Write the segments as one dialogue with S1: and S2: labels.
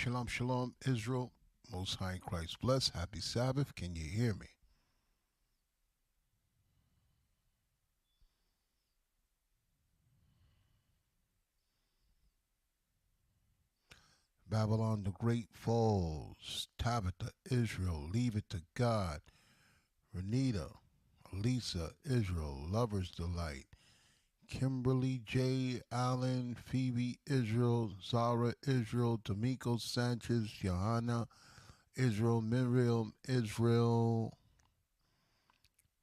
S1: Shalom, shalom, Israel. Most High in Christ bless. Happy Sabbath. Can you hear me? Babylon the Great falls. Tabitha, Israel, leave it to God. Renita, Elisa, Israel, Lover's Delight. Kimberly J. Allen, Phoebe, Israel, Zara, Israel, D'Amico Sanchez, Johanna, Israel, Miriam, Israel,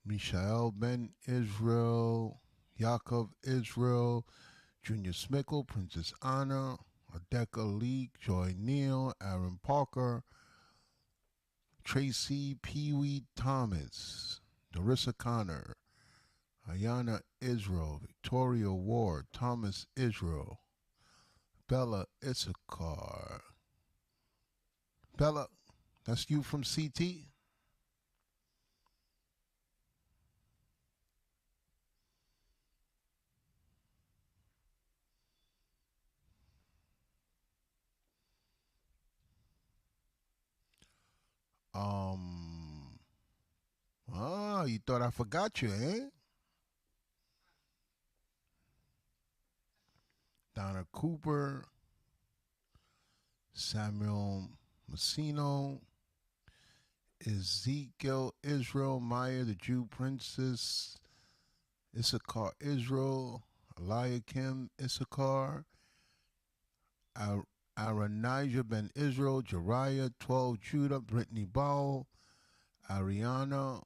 S1: Mishael Ben, Israel, Yaakov, Israel, Junior Smickle, Princess Anna, Adeka Leek, Joy Neal, Aaron Parker, Tracy Pee Wee Thomas, Darissa Connor, Ayana Israel, Victoria Ward, Thomas Israel, Bella Issachar. Bella, that's you from CT? You thought I forgot you, eh? Donna Cooper, Samuel Messino, Ezekiel Israel, Maya the Jew Princess, Issachar Israel, Eliakim Issachar, Aronijah Ben Israel, Jeriah 12 Judah, Brittany Bowell, Ariana,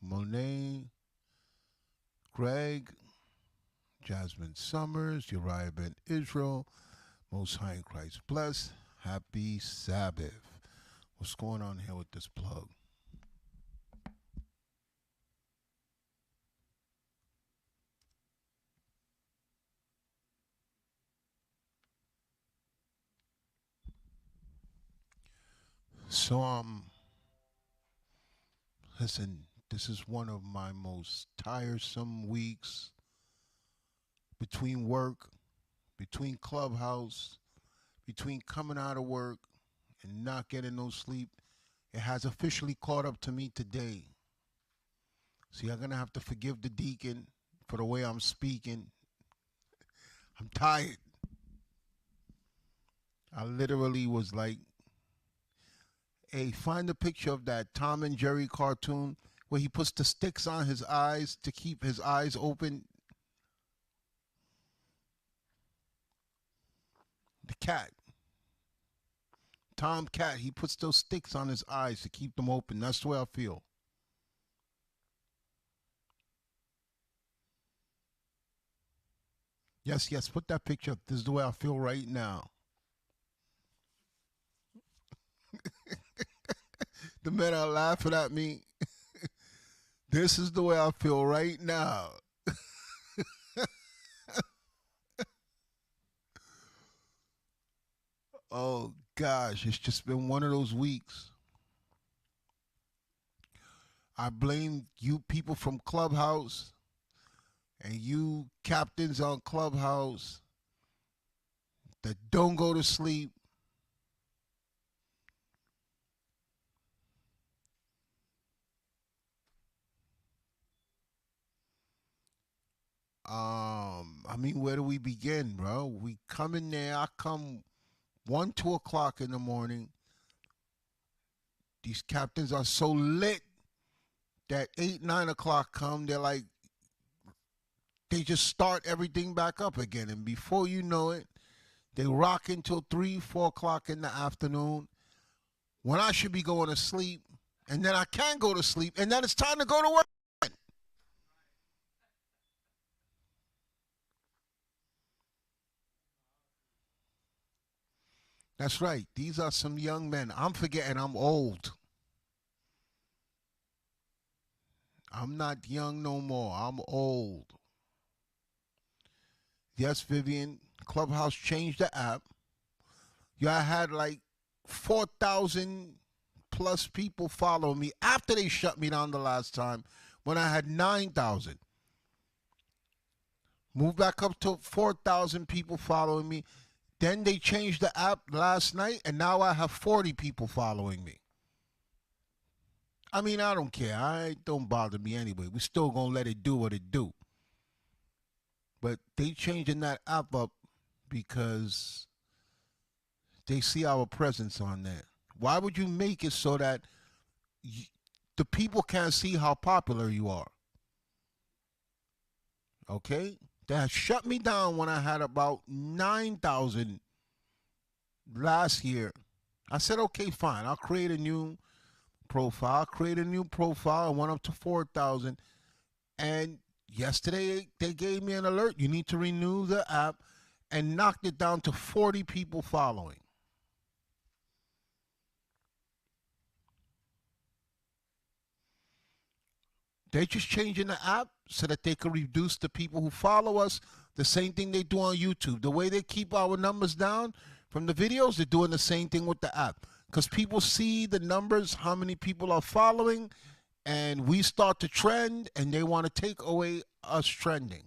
S1: Monet, Greg, Jasmine Summers, Uriah Ben Israel, Most High in Christ bless. Happy Sabbath. What's going on here with this plug? So, listen, this is one of my most tiresome weeks between work, between Clubhouse, between coming out of work and not getting no sleep. It has officially caught up to me today. So you're going to have to forgive the deacon for the way I'm speaking. I'm tired. I literally was like, hey, find a picture of that Tom and Jerry cartoon where he puts the sticks on his eyes to keep his eyes open. The cat. Tom Cat, he puts those sticks on his eyes to keep them open. That's the way I feel. Yes, yes, put that picture up. This is the way I feel right now. The men are laughing at me. This is the way I feel right now. Oh, gosh, it's just been one of those weeks. I blame you people from Clubhouse and you captains on Clubhouse that don't go to sleep. I mean, where do we begin, bro? We come in there. I come 1, 2 o'clock in the morning. These captains are so lit that 8, 9 o'clock come. They're like, they just start everything back up again. And before you know it, they rock until 3, 4 o'clock in the afternoon when I should be going to sleep. And then I can go to sleep. And then it's time to go to work. That's right. These are some young men. I'm forgetting I'm old. I'm not young no more. I'm old. Yes, Vivian, Clubhouse changed the app. Y'all had like 4,000 plus people follow me after they shut me down the last time when I had 9,000. Moved back up to 4,000 people following me. Then they changed the app last night, and now I have 40 people following me. I mean, I don't care. It don't bother me anyway. We still gonna let it do what it do. But they changing that app up because they see our presence on there. Why would you make it so that the people can't see how popular you are? Okay? That shut me down when I had about 9,000 last year. I said, okay, fine. I'll create a new profile. I went up to 4,000. And yesterday they gave me an alert. You need to renew the app, and knocked it down to 40 people following. They're just changing the app so that they can reduce the people who follow us. The same thing they do on YouTube. The way they keep our numbers down from the videos, they're doing the same thing with the app. Because people see the numbers, how many people are following, and we start to trend, and they want to take away us trending.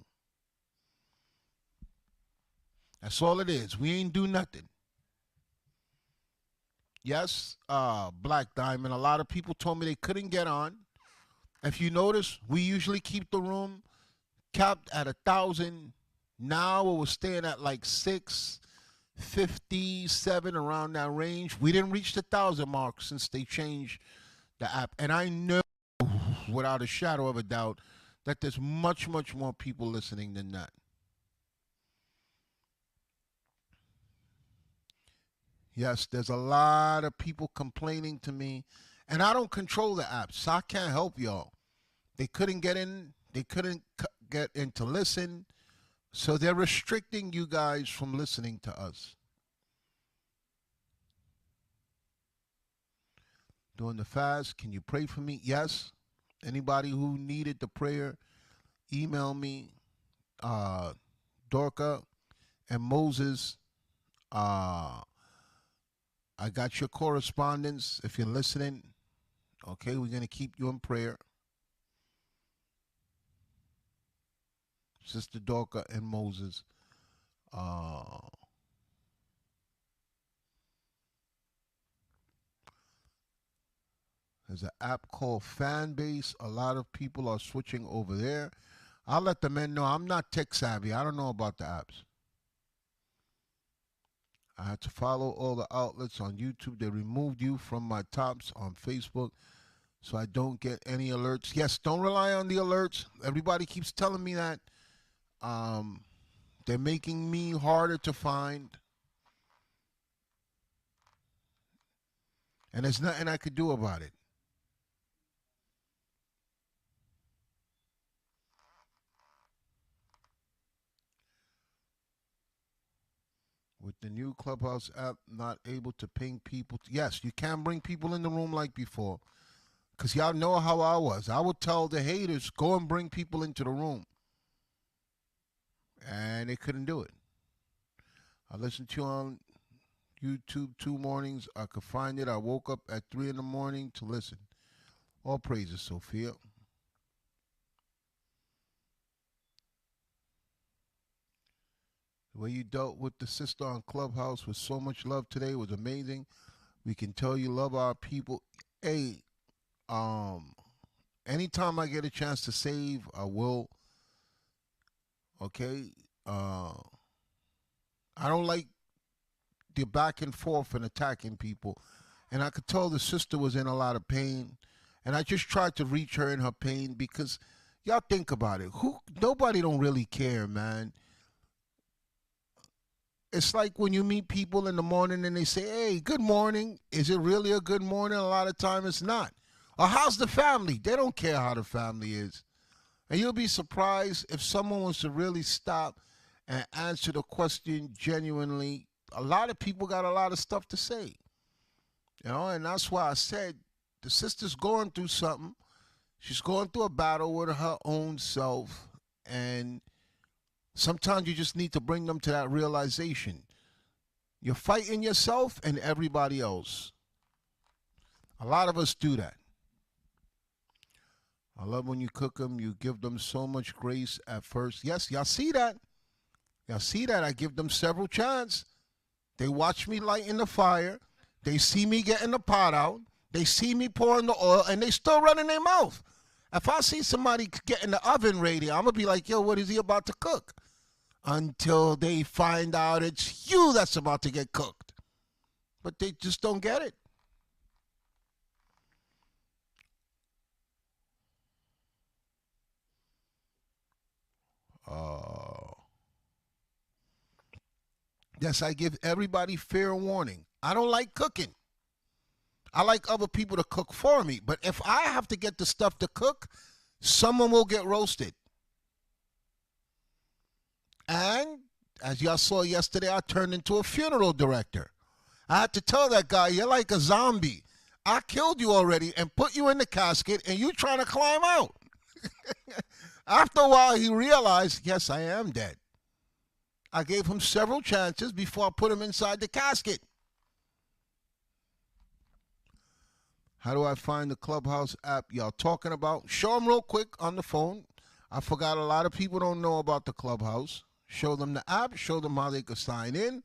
S1: That's all it is. We ain't do nothing. Yes, Black Diamond, a lot of people told me they couldn't get on. If you notice, we usually keep the room capped at 1,000. Now we're staying at like 657, around that range. We didn't reach the 1,000 mark since they changed the app. And I know without a shadow of a doubt that there's much, much more people listening than that. Yes, there's a lot of people complaining to me, and I don't control the app, so I can't help y'all. They couldn't get in. They couldn't get in to listen, so they're restricting you guys from listening to us. During the fast, can you pray for me? Yes. Anybody who needed the prayer, email me, Dorca and Moses. I got your correspondence. If you're listening, okay, we're going to keep you in prayer. Sister Dorca and Moses. There's an app called Fanbase. A lot of people are switching over there. I'll let the men know I'm not tech savvy. I don't know about the apps. I had to follow all the outlets on YouTube. They removed you from my tops on Facebook, so I don't get any alerts. Yes, don't rely on the alerts. Everybody keeps telling me that. They're making me harder to find. And there's nothing I could do about it. With the new Clubhouse app, not able to ping people. Yes, you can bring people in the room like before. Because y'all know how I was. I would tell the haters, go and bring people into the room. And they couldn't do it. I listened to you on YouTube 2 mornings. I could find it. I woke up at 3 in the morning to listen. All praises, Sophia. The way you dealt with the sister on Clubhouse with so much love today was amazing. We can tell you love our people. Hey, anytime I get a chance to save, I will. Okay? I don't like the back and forth and attacking people. And I could tell the sister was in a lot of pain. And I just tried to reach her in her pain because y'all think about it. Nobody don't really care, man. It's like when you meet people in the morning and they say, hey, good morning. Is it really a good morning? A lot of time it's not. Or how's the family? They don't care how the family is. And you'll be surprised if someone was to really stop and answer the question genuinely. A lot of people got a lot of stuff to say. You know, and that's why I said the sister's going through something. She's going through a battle with her own self. And sometimes you just need to bring them to that realization. You're fighting yourself and everybody else. A lot of us do that. I love when you cook them. You give them so much grace at first. Yes, y'all see that. Y'all see that. I give them several chances. They watch me lighting the fire. They see me getting the pot out. They see me pouring the oil, and they still running their mouth. If I see somebody getting the oven ready, I'm going to be like, yo, what is he about to cook? Until they find out it's you that's about to get cooked. But they just don't get it. Yes, I give everybody fair warning. I don't like cooking. I like other people to cook for me. But if I have to get the stuff to cook, someone will get roasted. And as y'all saw yesterday, I turned into a funeral director. I had to tell that guy, you're like a zombie. I killed you already and put you in the casket, and you trying to climb out. After a while, he realized, yes, I am dead. I gave him several chances before I put him inside the casket. How do I find the Clubhouse app y'all talking about? Show them real quick on the phone. I forgot a lot of people don't know about the Clubhouse. Show them the app, show them how they could sign in,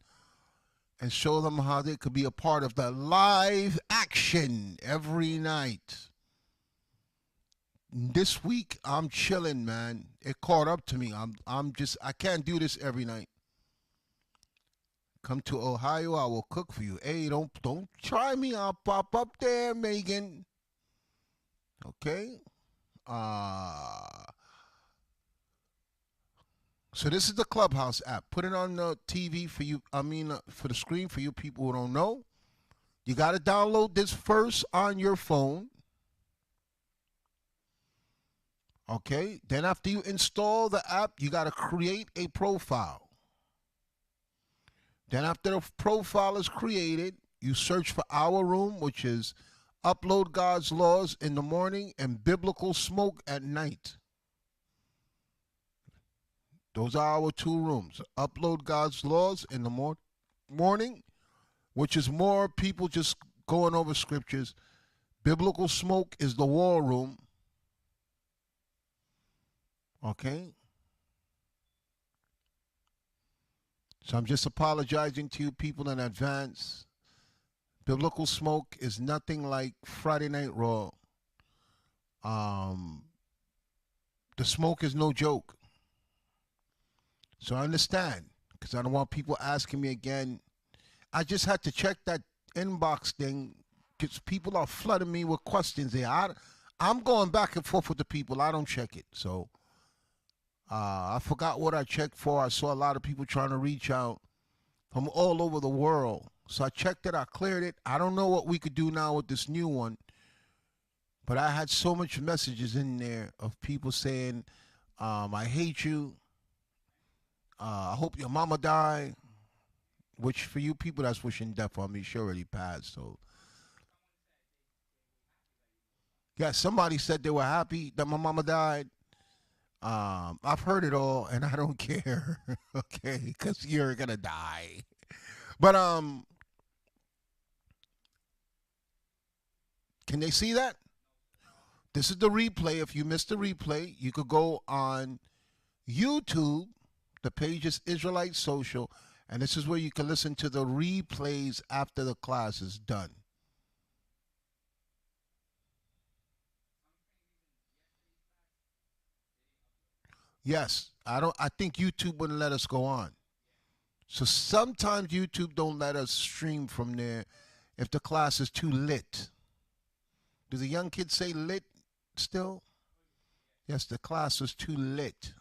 S1: and show them how they could be a part of the live action every night. This week, I'm chilling, man. It caught up to me. I can't do this every night. Come to Ohio, I will cook for you. Hey, don't try me. I'll pop up there, Megan. Okay? So this is the Clubhouse app. Put it on the TV for you. For the screen for you people who don't know. You got to download this first on your phone. Okay? Then after you install the app, you got to create a profile. Then after the profile is created, you search for Our Room, which is Upload God's Laws in the morning and Biblical Smoke at night. Those are our two rooms. Upload God's Laws in the morning, which is more people just going over scriptures. Biblical Smoke is the war room. Okay? So I'm just apologizing to you people in advance. Biblical Smoke is nothing like Friday Night Raw. The smoke is no joke. So I understand, because I don't want people asking me again. I just had to check that inbox thing, because people are flooding me with questions there. I'm going back and forth with the people. I don't check it. So I forgot what I checked for. I saw a lot of people trying to reach out from all over the world. So I checked it. I cleared it. I don't know what we could do now with this new one. But I had so much messages in there of people saying, I hate you. I hope your mama die. Which for you people that's wishing death on me, she already passed. So yeah, somebody said they were happy that my mama died. I've heard it all, and I don't care, okay, because you're gonna die. But can they see that? This is the replay. If you missed the replay, you could go on YouTube. The page is Israelite Social, and this is where you can listen to the replays after the class is done. Yes, I think YouTube wouldn't let us go on. So sometimes YouTube don't let us stream from there if the class is too lit. Do the young kids say lit still? Yes, the class was too lit.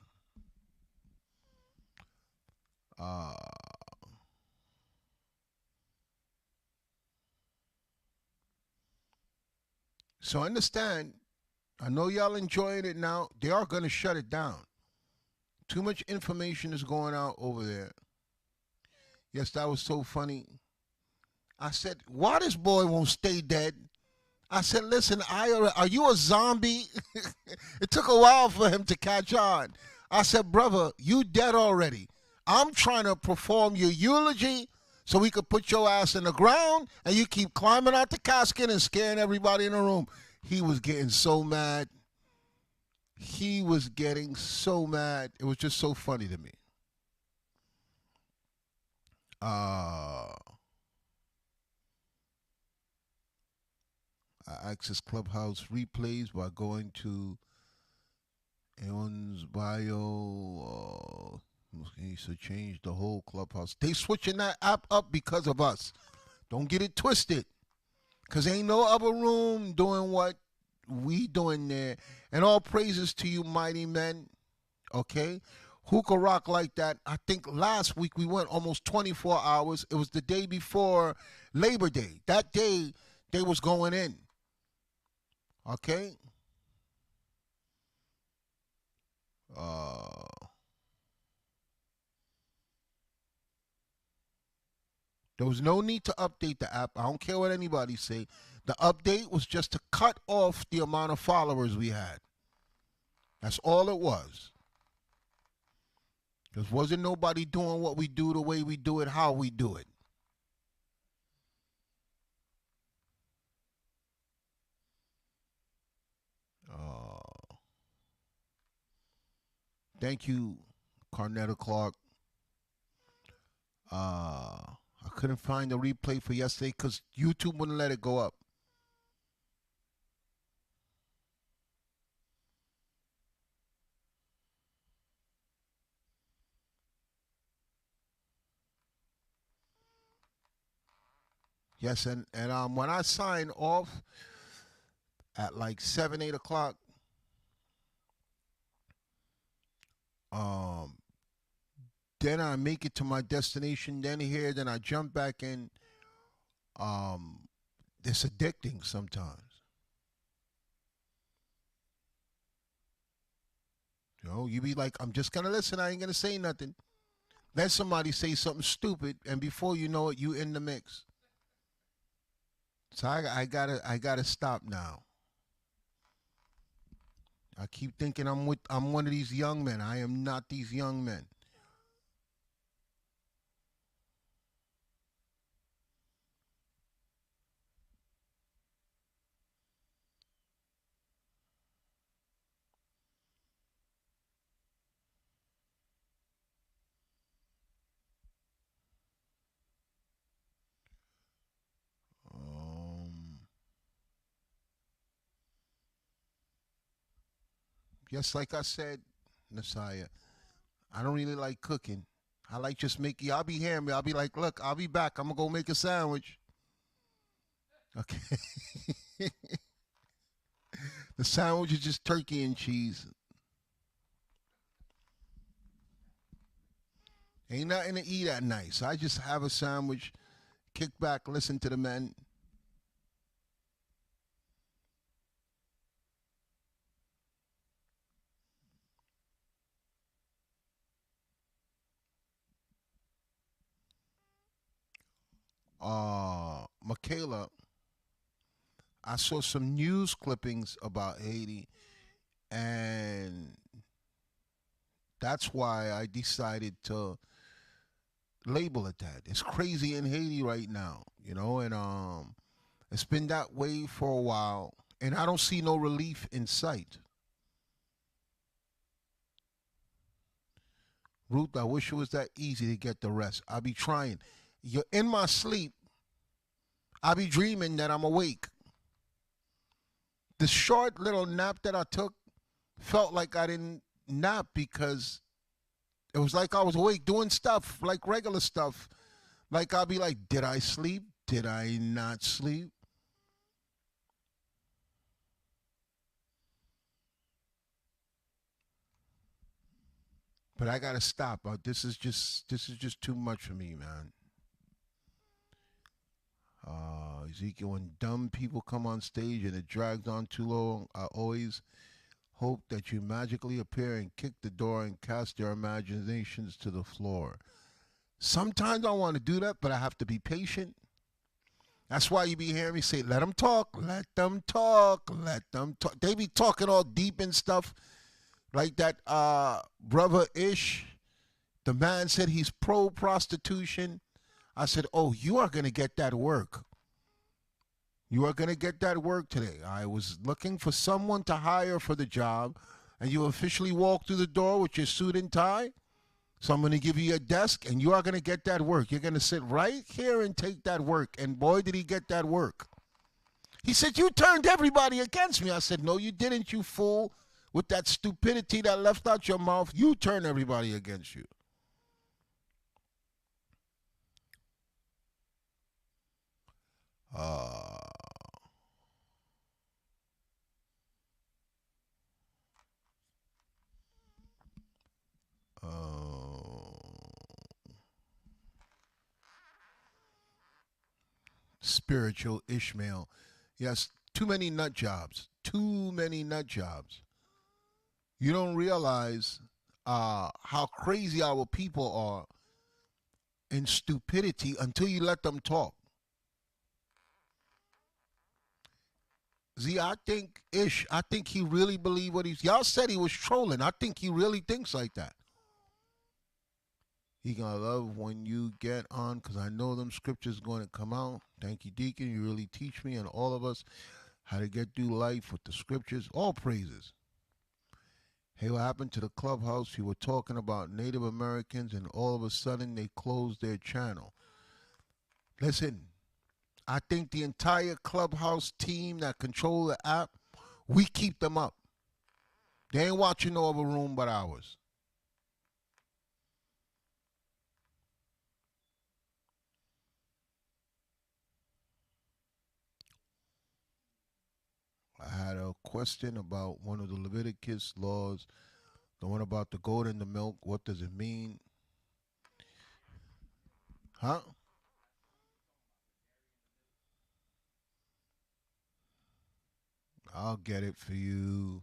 S1: So understand, I know y'all enjoying it now. They are going to shut it down. Too much information is going out over there. Yes, that was so funny. I said, why this boy won't stay dead? I said, listen, are you a zombie? It took a while for him to catch on. I said, brother, you dead already. I'm trying to perform your eulogy so we could put your ass in the ground, and you keep climbing out the casket and scaring everybody in the room. He was getting so mad. He was getting so mad. It was just so funny to me. I access Clubhouse replays by going to Eon's bio. He should change the whole Clubhouse. They switching that app up because of us. Don't get it twisted. Because ain't no other room doing what we doing there. And all praises to you, mighty men. Okay? Who could rock like that? I think last week we went almost 24 hours. It was the day before Labor Day. That day, they was going in. Okay? There was no need to update the app. I don't care what anybody say. The update was just to cut off the amount of followers we had. That's all it was. Because wasn't nobody doing what we do the way we do it, how we do it. Thank you, Carnetta Clark. I couldn't find the replay for yesterday because YouTube wouldn't let it go up. Yes, and when I sign off at like 7, 8 o'clock, then I make it to my destination, then I jump back in. It's addicting sometimes. You know, you be like, I'm just gonna listen, I ain't gonna say nothing. Let somebody say something stupid, and before you know it, you in the mix. So I gotta stop now. I keep thinking I'm one of these young men. I am not these young men. Just like I said, Messiah, I don't really like cooking. I like just making. I'll be hearing me. I'll be like, look, I'll be back. I'm gonna go make a sandwich. Okay. The sandwich is just turkey and cheese. Ain't nothing to eat at night. So I just have a sandwich, kick back, listen to the men. Michaela, I saw some news clippings about Haiti, and that's why I decided to label it that. It's crazy in Haiti right now, you know, and it's been that way for a while, and I don't see no relief in sight. Ruth, I wish it was that easy to get the rest. I be trying. You're in my sleep. I be dreaming that I'm awake. The short little nap that I took felt like I didn't nap because it was like I was awake doing stuff, like regular stuff. Like I'll be like, did I sleep? Did I not sleep? But I gotta stop. This is just too much for me, man. Ezekiel, when dumb people come on stage and it drags on too long, I always hope that you magically appear and kick the door and cast their imaginations to the floor. Sometimes I want to do that, but I have to be patient. That's why you be hearing me say, let them talk, let them talk, let them talk. They be talking all deep and stuff. Like that brother Ish, the man said he's pro-prostitution. I said, oh, you are going to get that work. You are going to get that work today. I was looking for someone to hire for the job, and you officially walk through the door with your suit and tie. So I'm going to give you a desk, and you are going to get that work. You're going to sit right here and take that work. And boy, did he get that work. He said, you turned everybody against me. I said, no, you didn't, you fool. With that stupidity that left out your mouth, you turned everybody against you. Spiritual Ishmael. Yes, too many nut jobs. Too many nut jobs. You don't realize how crazy our people are in stupidity until you let them talk. See, I think he really believed what y'all said he was trolling. I think he really thinks like that. He gonna love when you get on, because I know them scriptures going to come out. Thank you, Deacon. You really teach me and all of us how to get through life with the scriptures. All praises. Hey, what happened to the Clubhouse? You were talking about Native Americans, and all of a sudden they closed their channel. Listen, I think the entire Clubhouse team that control the app, we keep them up. They ain't watching no other room but ours. I had a question about one of the Leviticus laws, the one about the goat and the milk. What does it mean? Huh? I'll get it for you.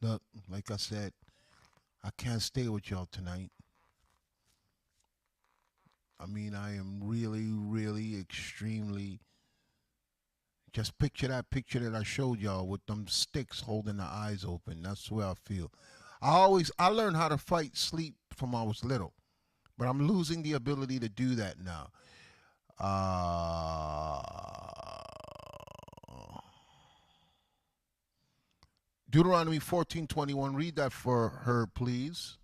S1: Look, like I said, I can't stay with y'all tonight. I mean, I am really, really extremely... Just picture that picture that I showed y'all with them sticks holding the eyes open. That's the way I feel. I learned how to fight sleep from I was little, but I'm losing the ability to do that now. Deuteronomy 14:21. Read that for her, please.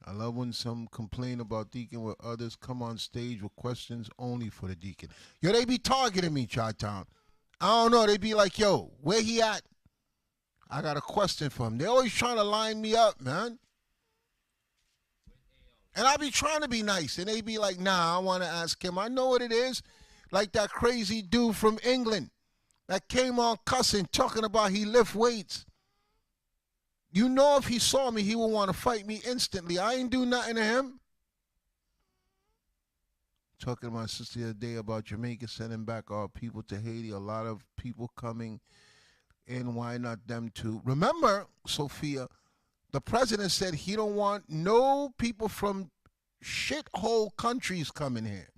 S1: I love when some complain about deacon where others come on stage with questions only for the deacon. Yo, they be targeting me, Chi-Town. I don't know. They be like, yo, where he at? I got a question for him. They always trying to line me up, man. And I be trying to be nice. And they be like, nah, I want to ask him. I know what it is. Like that crazy dude from England that came on cussing, talking about he lift weights. You know, if he saw me, he would want to fight me instantly. I ain't do nothing to him. Talking to my sister the other day about Jamaica sending back our people to Haiti. A lot of people coming in. Why not them too? Remember, Sophia, the president said he don't want no people from shithole countries coming here.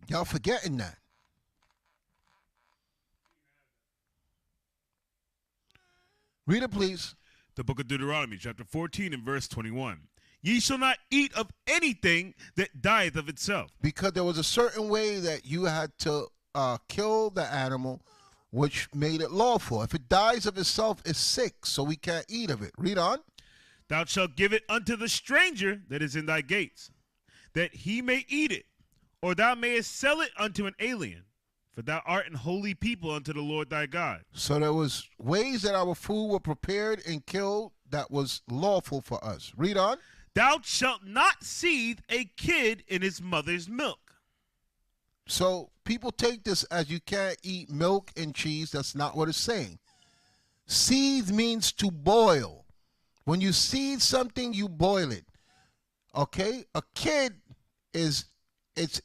S1: Y'all forgetting that. Read it, please.
S2: The book of Deuteronomy, chapter 14 and verse 21. Ye shall not eat of anything that dieth of itself.
S1: Because there was a certain way that you had to kill the animal, which made it lawful. If it dies of itself, it's sick, so we can't eat of it. Read on.
S2: Thou shalt give it unto the stranger that is in thy gates, that he may eat it, or thou mayest sell it unto an alien. For thou art an holy people unto the Lord thy God.
S1: So there was ways that our food were prepared and killed that was lawful for us. Read on.
S2: Thou shalt not seethe a kid in his mother's milk.
S1: So people take this as you can't eat milk and cheese. That's not what it's saying. Seethe means to boil. When you seethe something, you boil it. Okay? A kid it's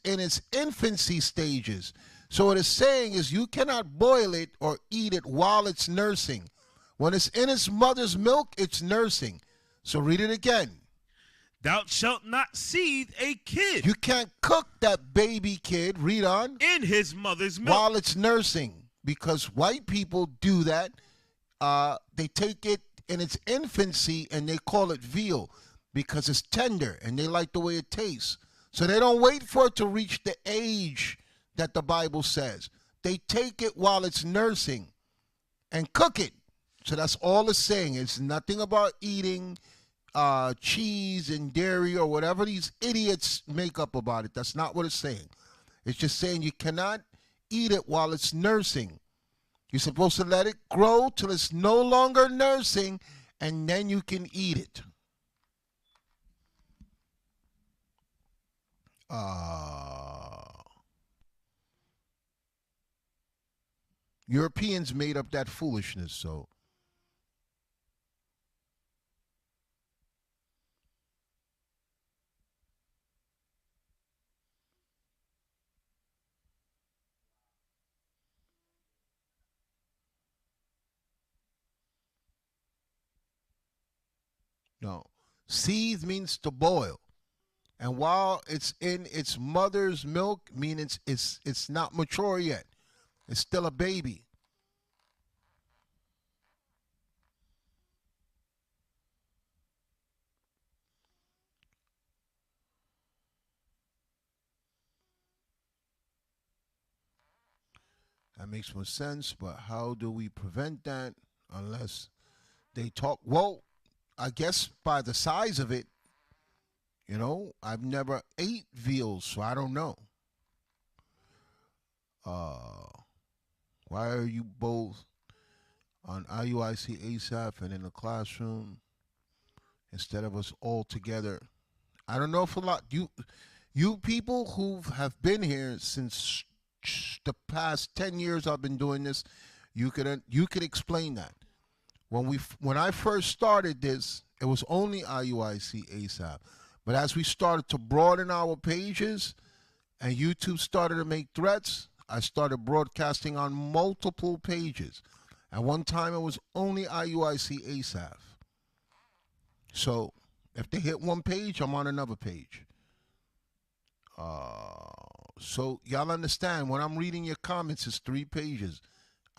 S1: in its infancy stages. So what it's saying is you cannot boil it or eat it while it's nursing. When it's in its mother's milk, it's nursing. So read it again.
S2: Thou shalt not seethe a kid.
S1: You can't cook that baby kid, read on,
S2: in his mother's milk
S1: while it's nursing. Because white people do that. They take it in its infancy and they call it veal because it's tender and they like the way it tastes. So they don't wait for it to reach the age that the Bible says. They take it while it's nursing and cook it. So that's all it's saying. It's nothing about eating cheese and dairy or whatever these idiots make up about it. That's not what it's saying. It's just saying you cannot eat it while it's nursing. You're supposed to let it grow till it's no longer nursing, and then you can eat it. Europeans made up that foolishness, so no. Seethe means to boil. And while it's in its mother's milk, meaning it's not mature yet. It's still a baby. That makes more sense, but how do we prevent that unless they talk? Well, I guess by the size of it, I've never ate veal, so I don't know. Uh, why are you both on IUIC ASAP and in the classroom instead of us all together? I don't know if a lot you people who have been here since the past 10 years I've been doing this, you could explain that. When I first started this, it was only IUIC ASAP. But as we started to broaden our pages and YouTube started to make threats, I started broadcasting on multiple pages. At one time, it was only IUIC ASAP. So if they hit one page, I'm on another page. So y'all understand, when I'm reading your comments, it's 3 pages.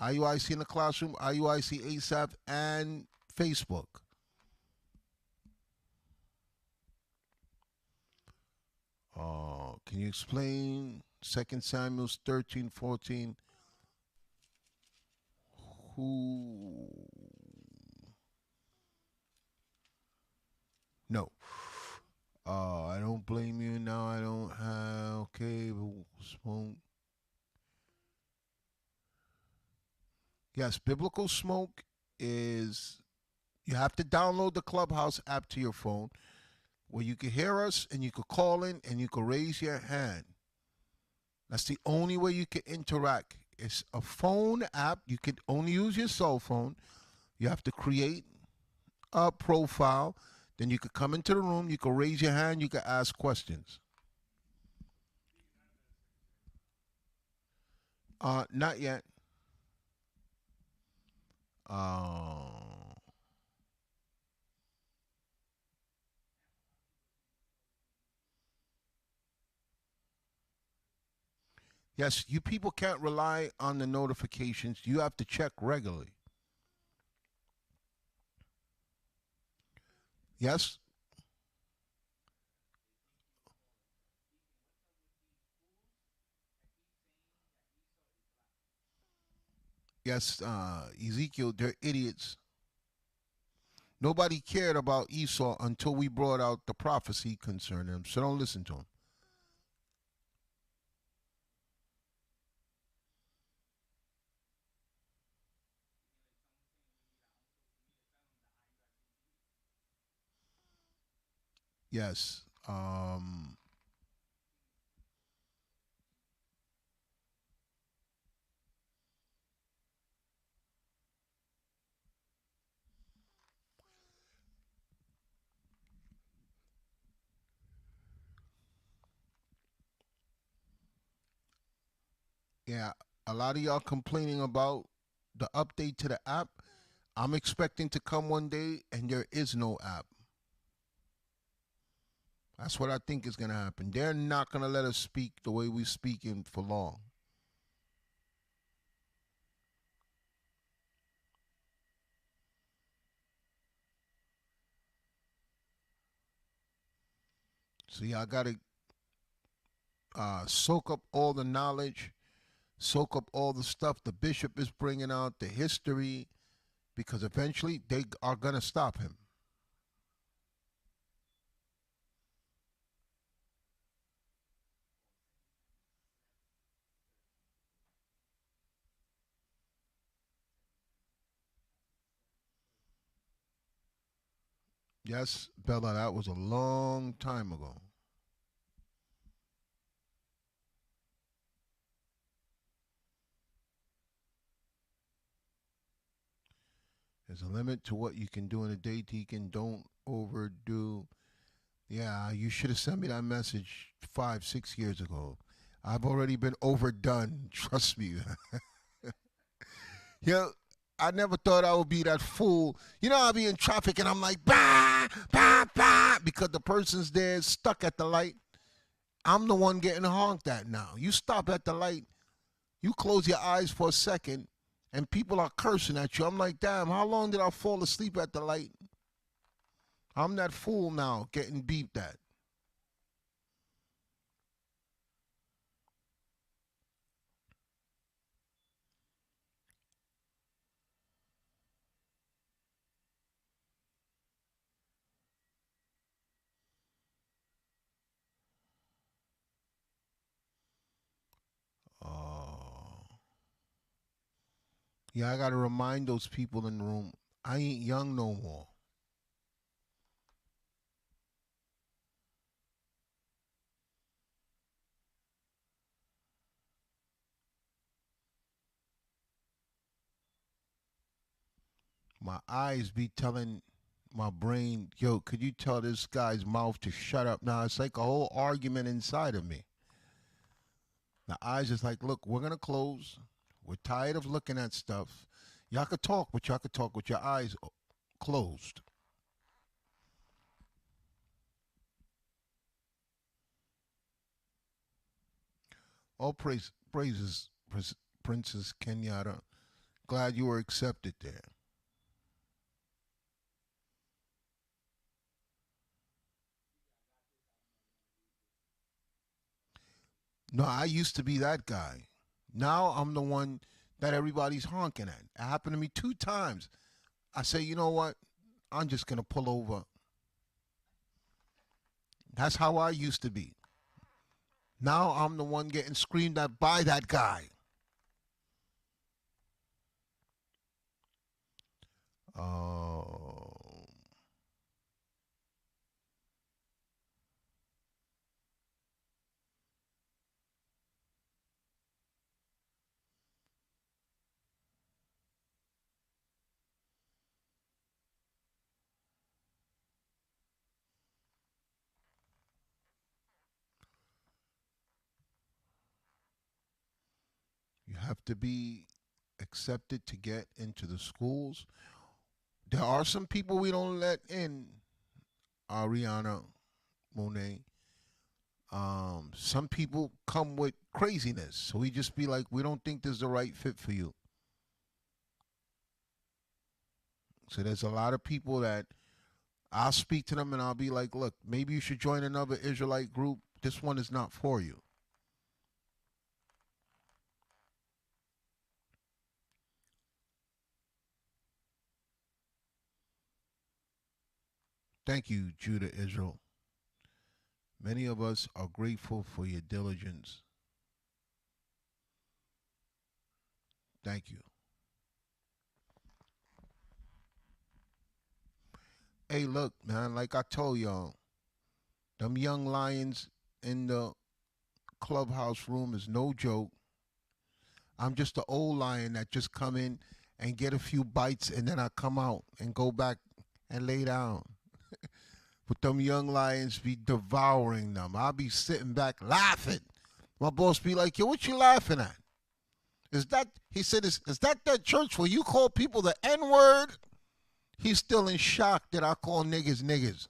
S1: IUIC in the classroom, IUIC ASAP, and Facebook. Can you explain 2 Samuel 13:14? Who? No. I don't blame you now. I don't have. Okay, smoke. Yes, biblical smoke is. You have to download the Clubhouse app to your phone where you can hear us and you can call in and you can raise your hand. That's the only way you can interact. It's a phone app. You can only use your cell phone. You have to create a profile. Then you could come into the room. You can raise your hand. You can ask questions. Not yet. Yes, you people can't rely on the notifications. You have to check regularly. Yes? Yes, Ezekiel, they're idiots. Nobody cared about Esau until we brought out the prophecy concerning him, so don't listen to him. Yes. Yeah, a lot of y'all complaining about the update to the app. I'm expecting to come one day and there is no app. That's what I think is going to happen. They're not going to let us speak the way we're speaking for long. So y'all got to soak up all the knowledge, soak up all the stuff the bishop is bringing out, the history. because eventually they are going to stop him. Yes, Bella, that was a long time ago. There's a limit to what you can do in a day, Deacon. Don't overdo. Yeah, you should have sent me that message 5, 6 years ago. I've already been overdone. Trust me. Yeah, I never thought I would be that fool. You know, I'll be in traffic and I'm like, bah, bah, bah, because the person's there stuck at the light. I'm the one getting honked at now. You stop at the light, you close your eyes for a second, and people are cursing at you. I'm like, damn, how long did I fall asleep at the light? I'm that fool now getting beeped at. Oh. Yeah, I got to remind those people in the room, I ain't young no more. My eyes be telling my brain, yo, could you tell this guy's mouth to shut up? Now it's like a whole argument inside of me. The eyes is like, look, we're gonna close. We're tired of looking at stuff. Y'all could talk, but y'all could talk with your eyes closed. All praises, Princess Kenyatta. Glad you were accepted there. No, I used to be that guy. Now I'm the one that everybody's honking at. It happened to me 2 times. I say, you know what? I'm just gonna pull over. That's how I used to be. Now I'm the one getting screamed at by that guy. Oh, you have to be accepted to get into the schools. There are some people we don't let in, Ariana Monet. Some people come with craziness, so we just be like, we don't think this is the right fit for you. So there's a lot of people that I'll speak to them and I'll be like, look, maybe you should join another Israelite group. This one is not for you. Thank you, Judah Israel. Many of us are grateful for your diligence. Thank you. Hey, look, man, like I told y'all, them young lions in the clubhouse room is no joke. I'm just the old lion that just come in and get a few bites and then I come out and go back and lay down. But them young lions be devouring them. I'll be sitting back laughing. My boss be like, yo, what you laughing at? Is that, he said, is that church where you call people the N-word? He's still in shock that I call niggas niggas.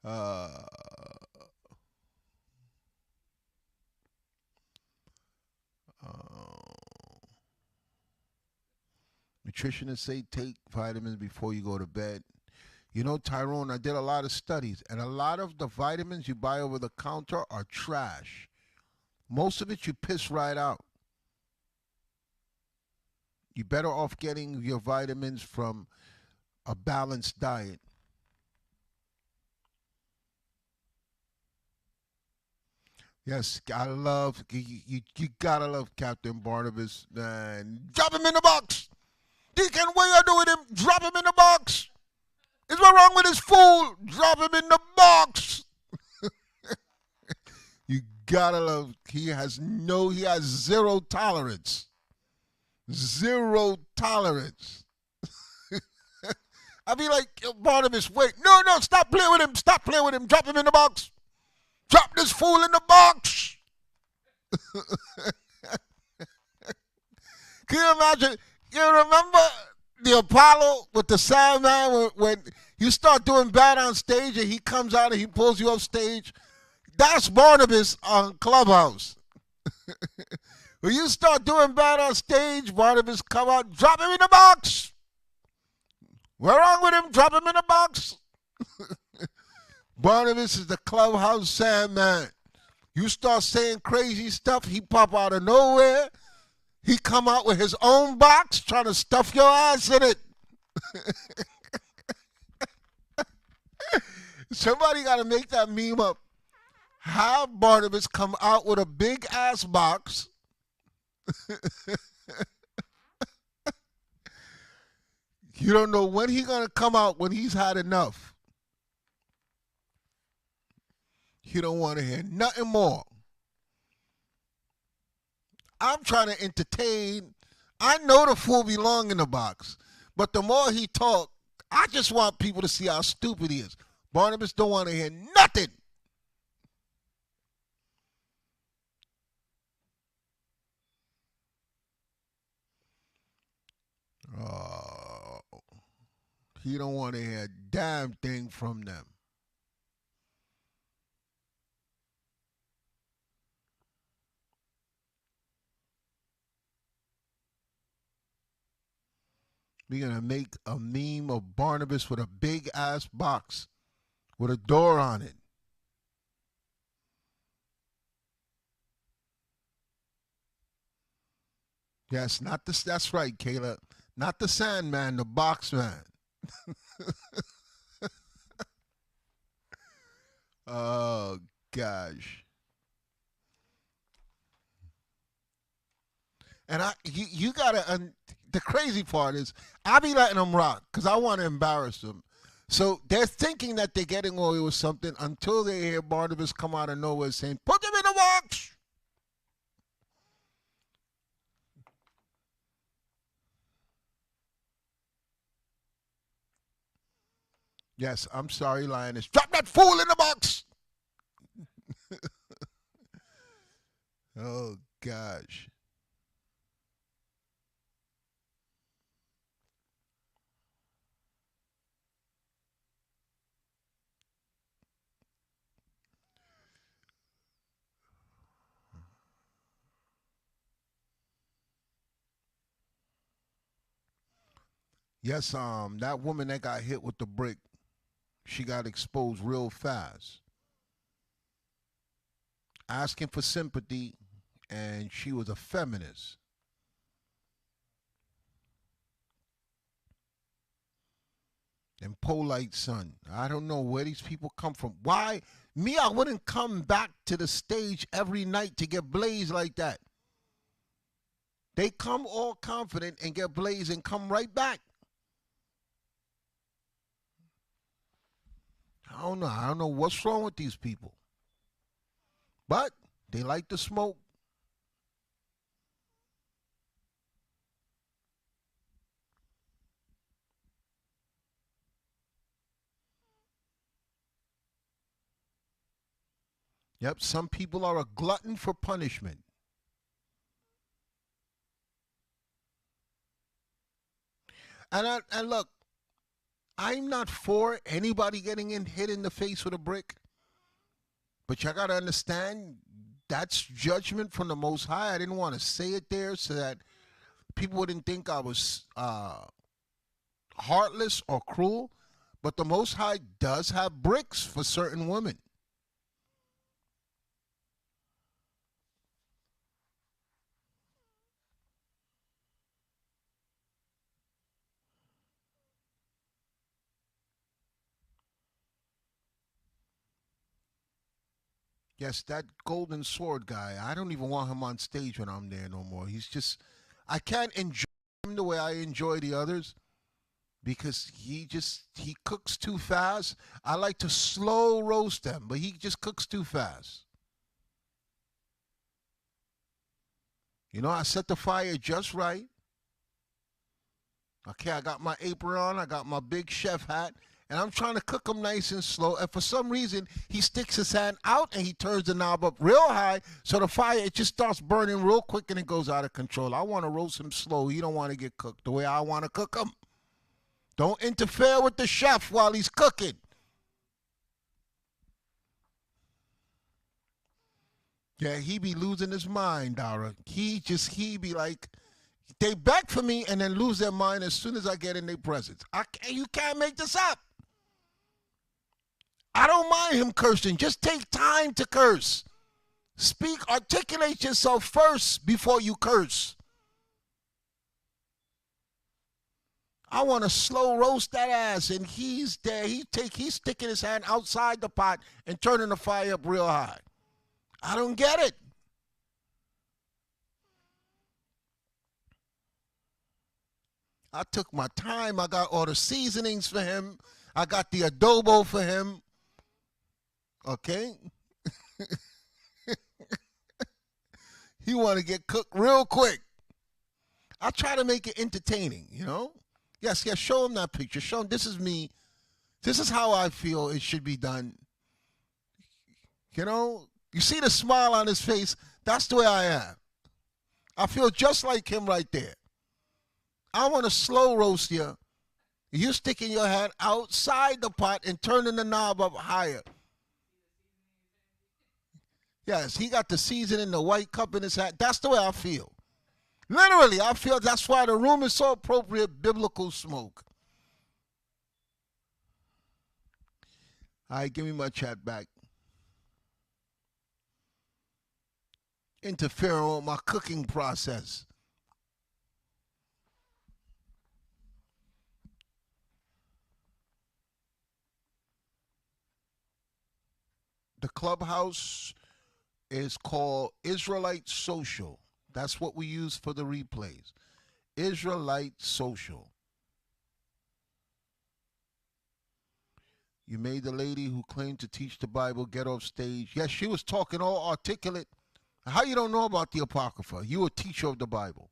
S1: Uh, nutritionists say take vitamins before you go to bed. You know, Tyrone, I did a lot of studies, and a lot of the vitamins you buy over the counter are trash. Most of it you piss right out. You're better off getting your vitamins from a balanced diet. Yes, I love you gotta love Captain Barnabas, man. Drop him in the box. Deacon, what you do with him? Drop him in the box. Is what wrong with this fool? Drop him in the box. You gotta love. He has zero tolerance. Zero tolerance. I'd be like, Barnabas, wait. No, stop playing with him. Stop playing with him. Drop him in the box. Drop this fool in the box. Can you imagine? You remember the Apollo with the Sandman when you start doing bad on stage and he comes out and he pulls you off stage? That's Barnabas on Clubhouse. When you start doing bad on stage, Barnabas come out, drop him in the box. What's wrong with him? Drop him in the box. Barnabas is the Clubhouse Sandman. You start saying crazy stuff, he pop out of nowhere. He come out with his own box trying to stuff your ass in it. Somebody got to make that meme up. Have Barnabas come out with a big ass box. You don't know when he's going to come out when he's had enough. You don't want to hear nothing more. I'm trying to entertain. I know the fool belong in the box. But the more he talk, I just want people to see how stupid he is. Barnabas don't want to hear nothing. He don't want to hear a damn thing from them. We're going to make a meme of Barnabas with a big ass box with a door on it. Yes, that's right, Kayla. Not the Sandman, the box man. Oh, gosh. And you gotta, the crazy part is, I be letting them rock because I want to embarrass them. So they're thinking that they're getting away with something until they hear Barnabas come out of nowhere saying, put them in the box. Yes, I'm sorry, Lioness. Drop that fool in the box. Oh, gosh. Yes, that woman that got hit with the brick, she got exposed real fast. Asking for sympathy, and she was a feminist. And Polite son. I don't know where these people come from. Why? Me, I wouldn't come back to the stage every night to get blazed like that. They come all confident and get blazed and come right back. I don't know. I don't know what's wrong with these people. But they like to smoke. Yep, some people are a glutton for punishment. And look, I'm not for anybody getting hit in the face with a brick. But you got to understand, that's judgment from the Most High. I didn't want to say it there so that people wouldn't think I was heartless or cruel. But the Most High does have bricks for certain women. Yes, that golden sword guy. I don't even want him on stage when I'm there no more. He's just, I can't enjoy him the way I enjoy the others because he cooks too fast. I like to slow roast them, but he just cooks too fast. You know, I set the fire just right. Okay, I got my apron on, I got my big chef hat, and I'm trying to cook them nice and slow. And for some reason, he sticks his hand out and he turns the knob up real high, so the fire, it just starts burning real quick and it goes out of control. I want to roast him slow. He don't want to get cooked the way I want to cook him. Don't interfere with the chef while he's cooking. Yeah, he be losing his mind, Dara. He be like, they beg for me and then lose their mind as soon as I get in their presence. You can't make this up. I don't mind him cursing. Just take time to curse. Speak, articulate yourself first before you curse. I want to slow roast that ass, and he's there. He's sticking his hand outside the pot and turning the fire up real high. I don't get it. I took my time. I got all the seasonings for him. I got the adobo for him. Okay? He want to get cooked real quick. I try to make it entertaining, you know? Yes, show him that picture. Show him this is me. This is how I feel it should be done. You know? You see the smile on his face? That's the way I am. I feel just like him right there. I want to slow roast you. You sticking your hand outside the pot and turning the knob up higher. Yes, he got the seasoning, the white cup in his hand. That's the way I feel. Literally, I feel that's why the room is so appropriate, biblical smoke. All right, give me my chat back. Interfering with my cooking process. The Clubhouse is called Israelite Social. That's what we use for the replays. Israelite Social. You made the lady who claimed to teach the Bible get off stage. Yes, she was talking all articulate. How you don't know about the Apocrypha? You a teacher of the Bible.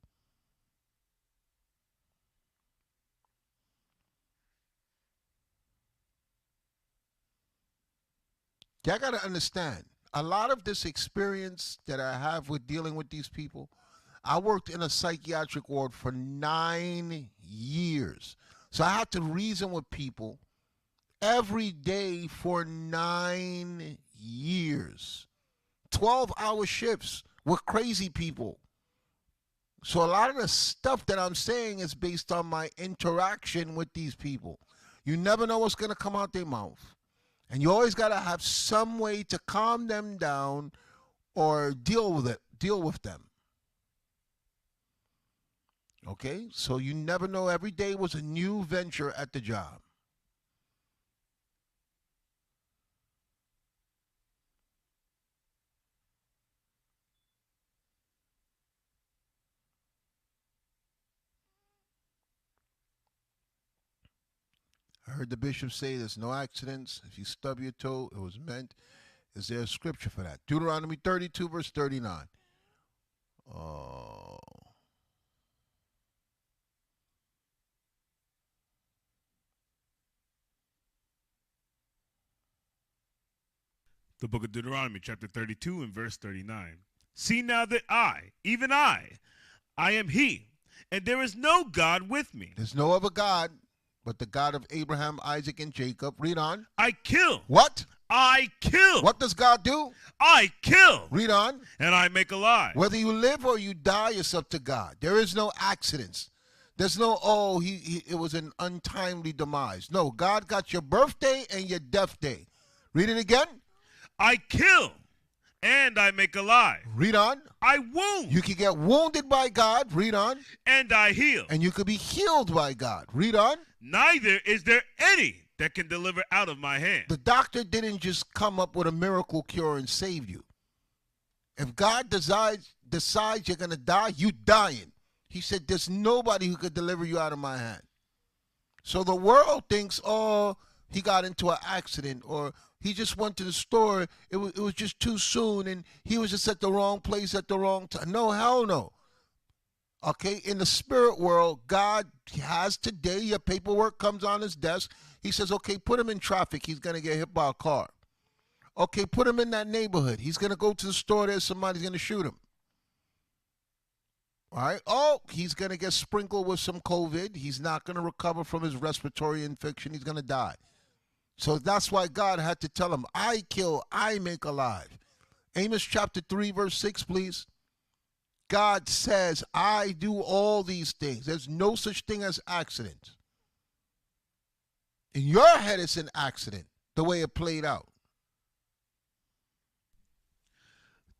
S1: I got to understand, a lot of this experience that I have with dealing with these people, I worked in a psychiatric ward for 9 years. So I had to reason with people every day for 9 years. 12-hour shifts with crazy people. So a lot of the stuff that I'm saying is based on my interaction with these people. You never know what's going to come out their mouth. And you always got to have some way to calm them down or deal with them. Okay? So you never know. Every day was a new venture at the job. I heard the bishop say there's no accidents. If you stub your toe, it was meant. Is there a scripture for that? Deuteronomy 32, verse 39.
S2: The book of Deuteronomy, chapter 32 and verse 39. See now that I, even I am he, and there is no God with me.
S1: There's no other God but the God of Abraham, Isaac, and Jacob. Read on.
S2: I kill.
S1: What?
S2: I kill.
S1: What does God do?
S2: I kill.
S1: Read on.
S2: And I make alive.
S1: Whether you live or you die, it's up to God. There is no accidents. There's no, it was an untimely demise. No, God got your birthday and your death day. Read it again.
S2: I kill and I make alive.
S1: Read on.
S2: I wound.
S1: You can get wounded by God. Read on.
S2: And I heal.
S1: And you could be healed by God. Read on.
S2: Neither is there any that can deliver out of my hand.
S1: The doctor didn't just come up with a miracle cure and save you. If God decides you're going to die, you dying. He said, there's nobody who could deliver you out of my hand. So the world thinks, oh, he got into an accident, or he just went to the store. It was just too soon, and he was just at the wrong place at the wrong time. No, hell no. Okay, in the spirit world, God has today, your paperwork comes on his desk. He says, okay, put him in traffic. He's going to get hit by a car. Okay, put him in that neighborhood. He's going to go to the store there. Somebody's going to shoot him. All right. Oh, he's going to get sprinkled with some COVID. He's not going to recover from his respiratory infection. He's going to die. So that's why God had to tell him, I kill, I make alive. Amos chapter 3, verse 6, please. God says, I do all these things. There's no such thing as accident. In your head, it's an accident, the way it played out.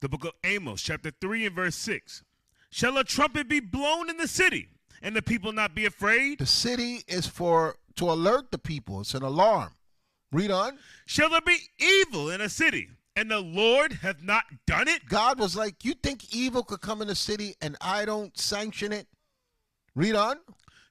S2: The book of Amos, chapter 3 and verse 6. Shall a trumpet be blown in the city, and the people not be afraid?
S1: The city is to alert the people. It's an alarm. Read on.
S2: Shall there be evil in a city, and the Lord hath not done it?
S1: God was like, you think evil could come in the city and I don't sanction it? Read on.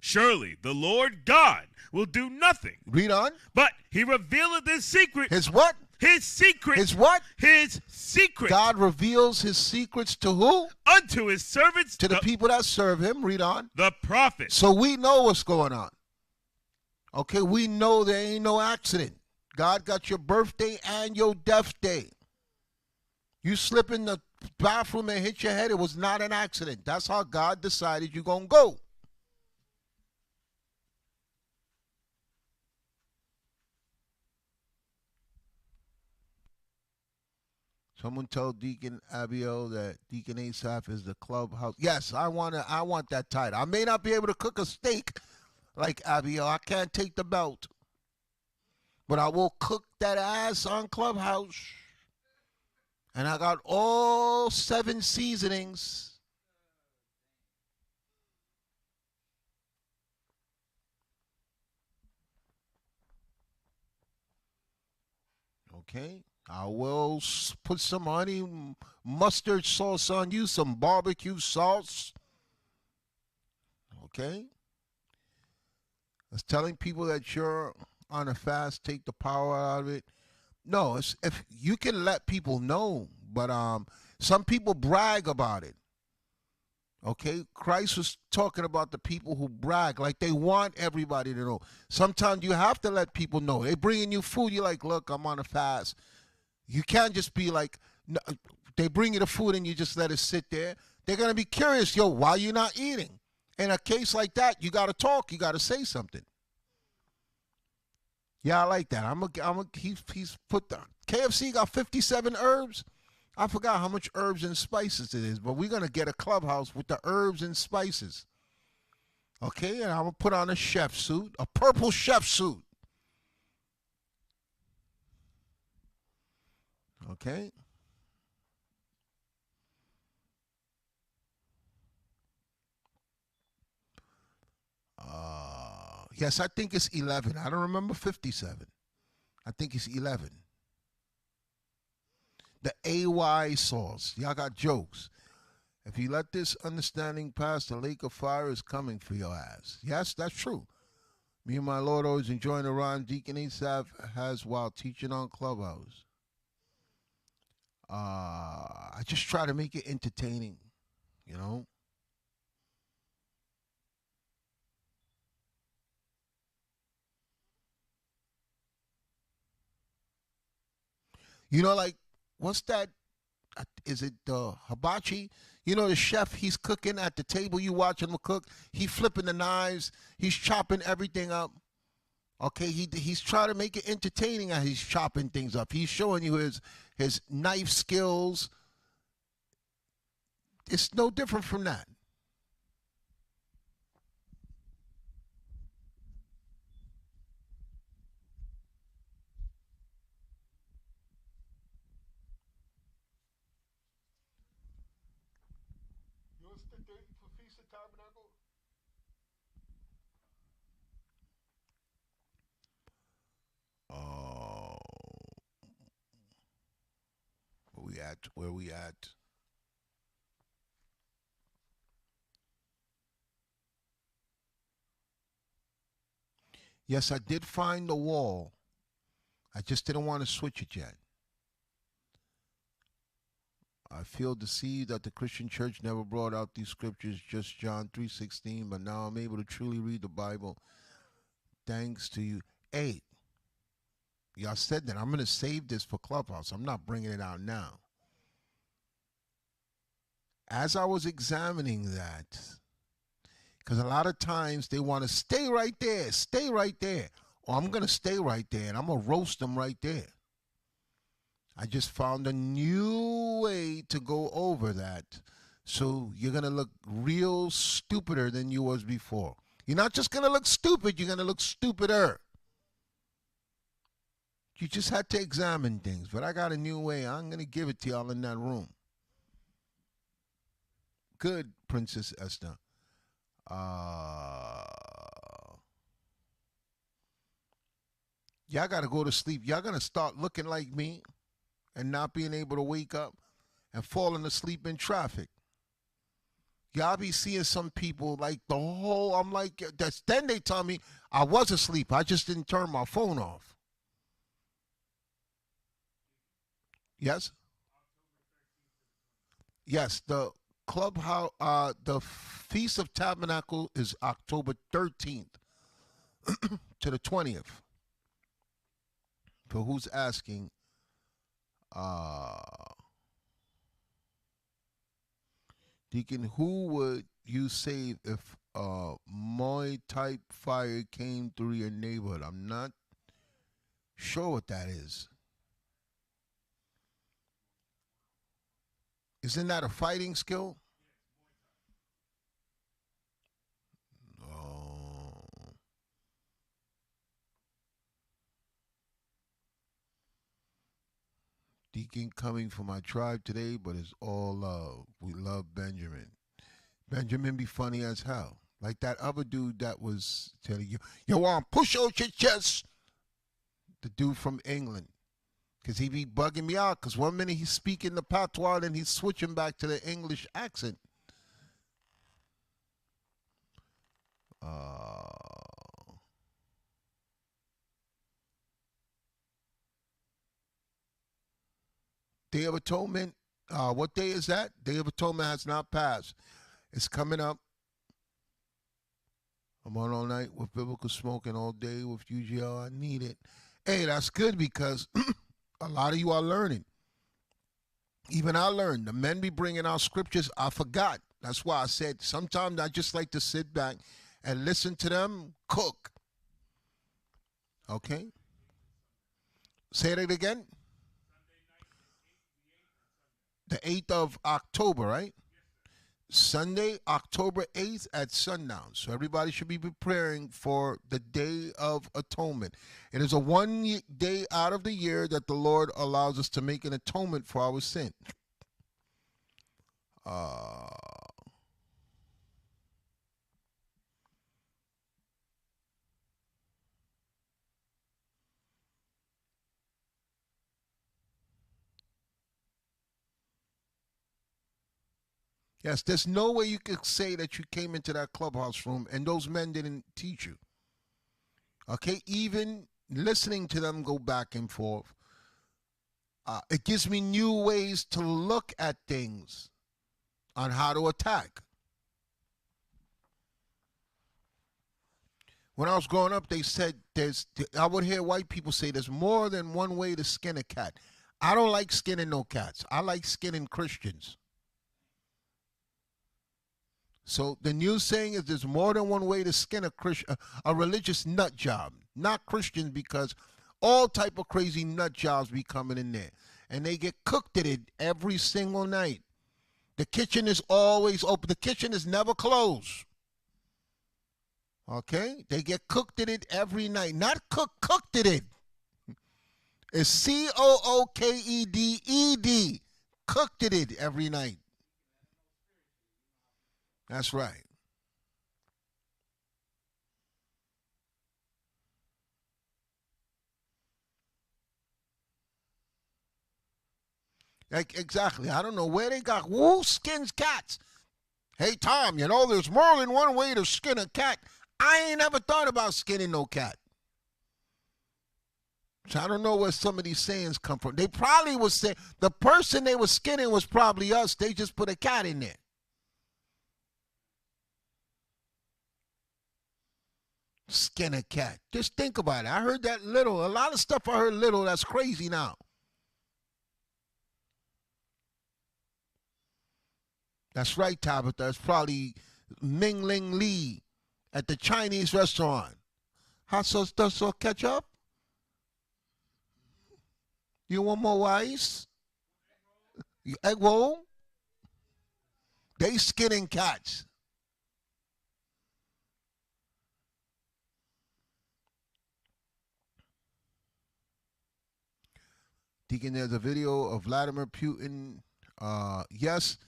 S2: Surely the Lord God will do nothing.
S1: Read on.
S2: But he revealeth his secret.
S1: His what?
S2: His secret.
S1: His what?
S2: His secret.
S1: God reveals his secrets to who?
S2: Unto his servants.
S1: To the people that serve him. Read on.
S2: The prophets.
S1: So we know what's going on. Okay, we know there ain't no accident. God got your birthday and your death day. You slip in the bathroom and hit your head, it was not an accident. That's how God decided you're going to go. Someone tell Deacon Abiel that Deacon Asaph is the Clubhouse. Yes, I want that title. I may not be able to cook a steak like Abiel. I can't take the belt. But I will cook that ass on Clubhouse. And I got all 7 seasonings. Okay. I will put some honey mustard sauce on you, some barbecue sauce. Okay. I was telling people that you're on a fast, take the power out of it. No, it's, if you can let people know, but some people brag about it. Okay, Christ was talking about the people who brag, like they want everybody to know. Sometimes you have to let people know. They bringing you food, you're like, look, I'm on a fast. You can't just be like, no, they bring you the food and you just let it sit there. They're gonna be curious, yo, why you not eating? In a case like that, you gotta talk, you gotta say something. Yeah, I like that. He's put the KFC got 57 herbs. I forgot how much herbs and spices it is, but we're gonna get a Clubhouse with the herbs and spices. Okay, and I'm gonna put on a chef suit, a purple chef suit. Okay. Yes, I think it's 11. I don't remember 57. I think it's 11. The AY sauce. Y'all got jokes. If you let this understanding pass, the lake of fire is coming for your ass. Yes, that's true. Me and my Lord always enjoying the rhyme Deacon Asaph has while teaching on Clubhouse. I just try to make it entertaining, you know. You know, like, what's that? Is it hibachi? You know, the chef, he's cooking at the table. You watch him cook. He flipping the knives. He's chopping everything up. Okay, he's trying to make it entertaining as he's chopping things up. He's showing you his knife skills. It's no different from that. You want to stick there for Feast of Tabernacle? at? Where we at? Yes, I did find the wall. I just didn't want to switch it yet. I feel deceived that the Christian church never brought out these scriptures, just John 3:16, but now I'm able to truly read the Bible thanks to you. Hey, y'all said that. I'm going to save this for Clubhouse. I'm not bringing it out now. As I was examining that, because a lot of times they want to stay right there. Or I'm going to stay right there and I'm going to roast them right there. I just found a new way to go over that. So you're going to look real stupider than you was before. You're not just going to look stupid, you're going to look stupider. You just had to examine things. But I got a new way. I'm going to give it to y'all in that room. Good, Princess Esther. Y'all got to go to sleep. Y'all going to start looking like me and not being able to wake up and falling asleep in traffic. Y'all be seeing some people like the whole, I'm like, then they tell me I was asleep. I just didn't turn my phone off. Yes? Yes, the Clubhouse, the Feast of Tabernacle is October 13th to the 20th. For who's asking, Deacon, who would you save if Moy type fire came through your neighborhood? I'm not sure what that is. Isn't that a fighting skill? Oh. Deacon coming for my tribe today, but it's all love. We love Benjamin. Benjamin be funny as hell. Like that other dude that was telling you, yo, push out your chest. The dude from England. Because he be bugging me out. Because 1 minute he's speaking the patois, then he's switching back to the English accent. Day of Atonement. What day is that? Day of Atonement has not passed. It's coming up. I'm on all night with biblical smoke and all day with UGL. I need it. Hey, that's good because a lot of you are learning. Even I learned. The men be bringing out scriptures. I forgot. That's why I said sometimes I just like to sit back and listen to them cook. Okay? Say that again. The 8th of October, right? Sunday, October 8th at sundown. So everybody should be preparing for the Day of Atonement. It is a 1 day out of the year that the Lord allows us to make an atonement for our sin. Yes, there's no way you could say that you came into that clubhouse room and those men didn't teach you. Okay, even listening to them go back and forth, it gives me new ways to look at things on how to attack. When I was growing up, they said I would hear white people say there's more than one way to skin a cat. I don't like skinning no cats. I like skinning Christians. So the new saying is there's more than one way to skin a religious nut job. Not Christians, because all type of crazy nut jobs be coming in there. And they get cooked at it every single night. The kitchen is always open. The kitchen is never closed. Okay? They get cooked at it every night. Not cooked at it. It's COOKEDED. Cooked at it every night. That's right. Like, exactly. I don't know where they got, who skins cats? Hey, Tom, you know, there's more than one way to skin a cat. I ain't ever thought about skinning no cat. So I don't know where some of these sayings come from. They probably was saying, the person they were skinning was probably us. They just put a cat in there. Skin a cat. Just think about it. I heard that little. A lot of stuff I heard little that's crazy now. That's right, Tabitha. It's probably Ming Ling Lee at the Chinese restaurant. Hot sauce, dark sauce, ketchup? You want more ice? Egg roll? They skinning cats. Deacon, there's a video of Vladimir Putin. Yes,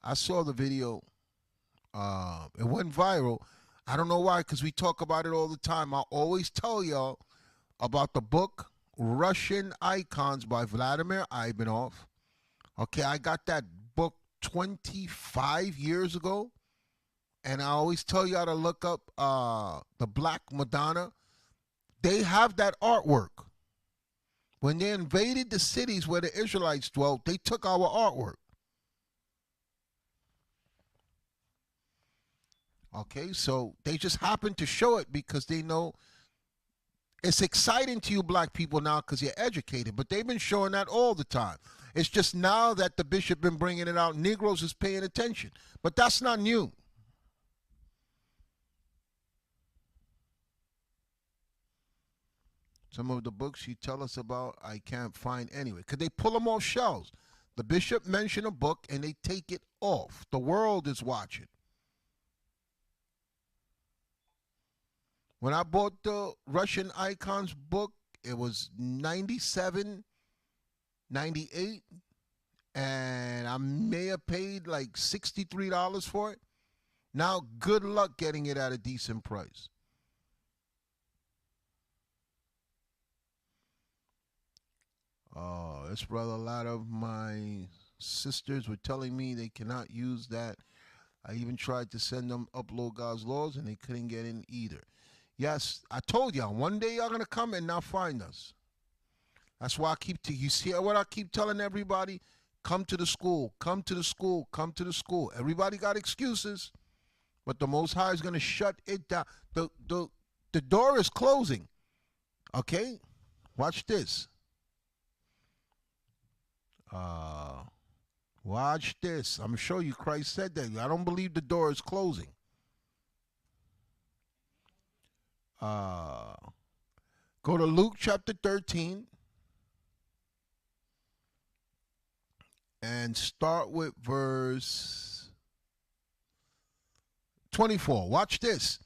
S1: I saw the video. It went viral. I don't know why, because we talk about it all the time. I always tell y'all about the book Russian Icons by Vladimir Ivanov. Okay, I got that book 25 years ago, and I always tell y'all to look up the Black Madonna. They have that artwork. When they invaded the cities where the Israelites dwelt, they took our artwork. Okay, so they just happen to show it because they know it's exciting to you black people now because you're educated, but they've been showing that all the time. It's just now that the bishop been bringing it out, Negroes is paying attention. But that's not new. Some of the books you tell us about, I can't find anyway, because they pull them off shelves. The bishop mentioned a book, and they take it off. The world is watching. When I bought the Russian Icons book, it was 97, 98, and I may have paid like $63 for it. Now, good luck getting it at a decent price. Oh, this brother, a lot of my sisters were telling me they cannot use that. I even tried to send them Upload God's Laws, and they couldn't get in either. Yes, I told y'all, one day y'all going to come and not find us. That's why I keep, you see what I keep telling everybody? Come to the school, come to the school, come to the school. Everybody got excuses, but the Most High is going to shut it down. The door is closing, okay? Watch this. Watch this. I'm sure you Christ said that. I don't believe the door is closing. Go to Luke chapter 13 and start with verse 24. Watch this.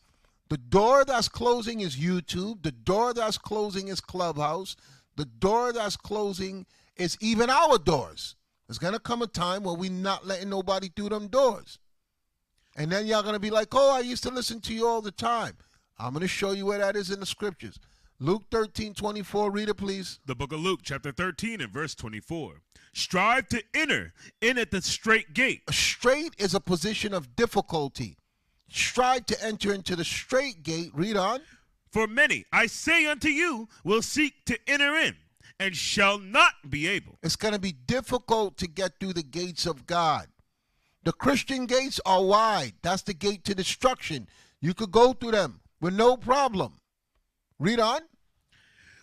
S1: The door that's closing is YouTube. The door that's closing is Clubhouse. The door that's closing is even our doors. There's going to come a time where we're not letting nobody through them doors. And then y'all going to be like, oh, I used to listen to you all the time. I'm going to show you where that is in the scriptures. Luke 13:24, read it, please.
S2: The book of Luke, chapter 13 and verse 24. Strive to enter in at the straight gate.
S1: Straight is a position of difficulty. Strive to enter into the straight gate. Read on.
S2: For many, I say unto you, will seek to enter in, and shall not be able.
S1: It's going to be difficult to get through the gates of God. The Christian gates are wide. That's the gate to destruction. You could go through them with no problem. Read on.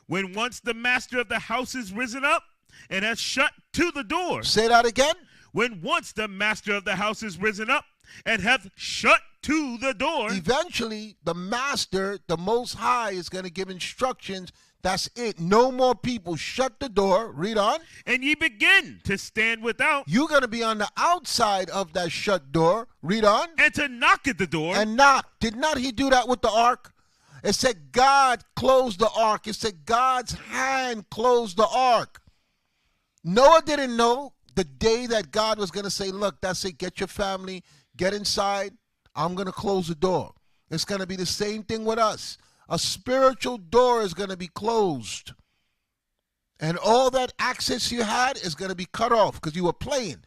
S2: When once the master of the house is risen up and has shut to the door.
S1: Say that again.
S2: When once the master of the house is risen up and hath shut to the door.
S1: Eventually, the master, the Most High, is going to give instructions. That's it. No more people. Shut the door. Read on.
S2: And ye begin to stand without.
S1: You're going to be on the outside of that shut door. Read on.
S2: And to knock at the door.
S1: And knock. Did not he do that with the ark? It said God closed the ark. It said God's hand closed the ark. Noah didn't know the day that God was going to say, look, that's it. Get your family. Get inside. I'm going to close the door. It's going to be the same thing with us. A spiritual door is going to be closed. And all that access you had is going to be cut off because you were playing.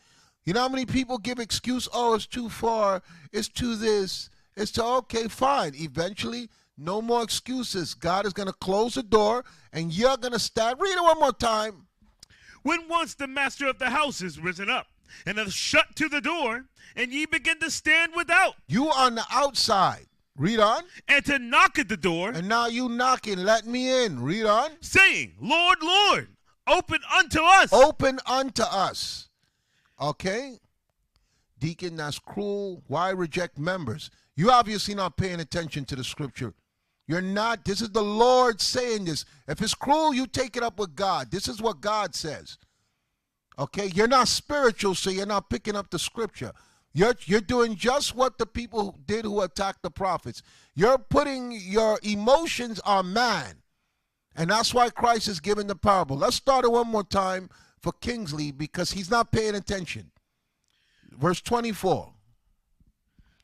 S1: You know how many people give excuse, oh, it's too far, it's too this, it's too, okay, fine. Eventually, no more excuses. God is going to close the door, and you're going to stand. Read it one more time.
S2: When once the master of the house is risen up, and hath shut to the door, and ye begin to stand without.
S1: You on the outside. Read on.
S2: And to knock at the door.
S1: And now you knocking, let me in. Read on.
S2: Saying, Lord, Lord, open unto us.
S1: Open unto us. Okay? Deacon, that's cruel. Why reject members? You obviously not paying attention to the scripture. You're not. This is the Lord saying this. If it's cruel, you take it up with God. This is what God says. Okay? You're not spiritual, so you're not picking up the scripture. You're doing just what the people did who attacked the prophets. You're putting your emotions on man. And that's why Christ is giving the parable. Let's start it one more time for Kingsley because he's not paying attention. Verse 24.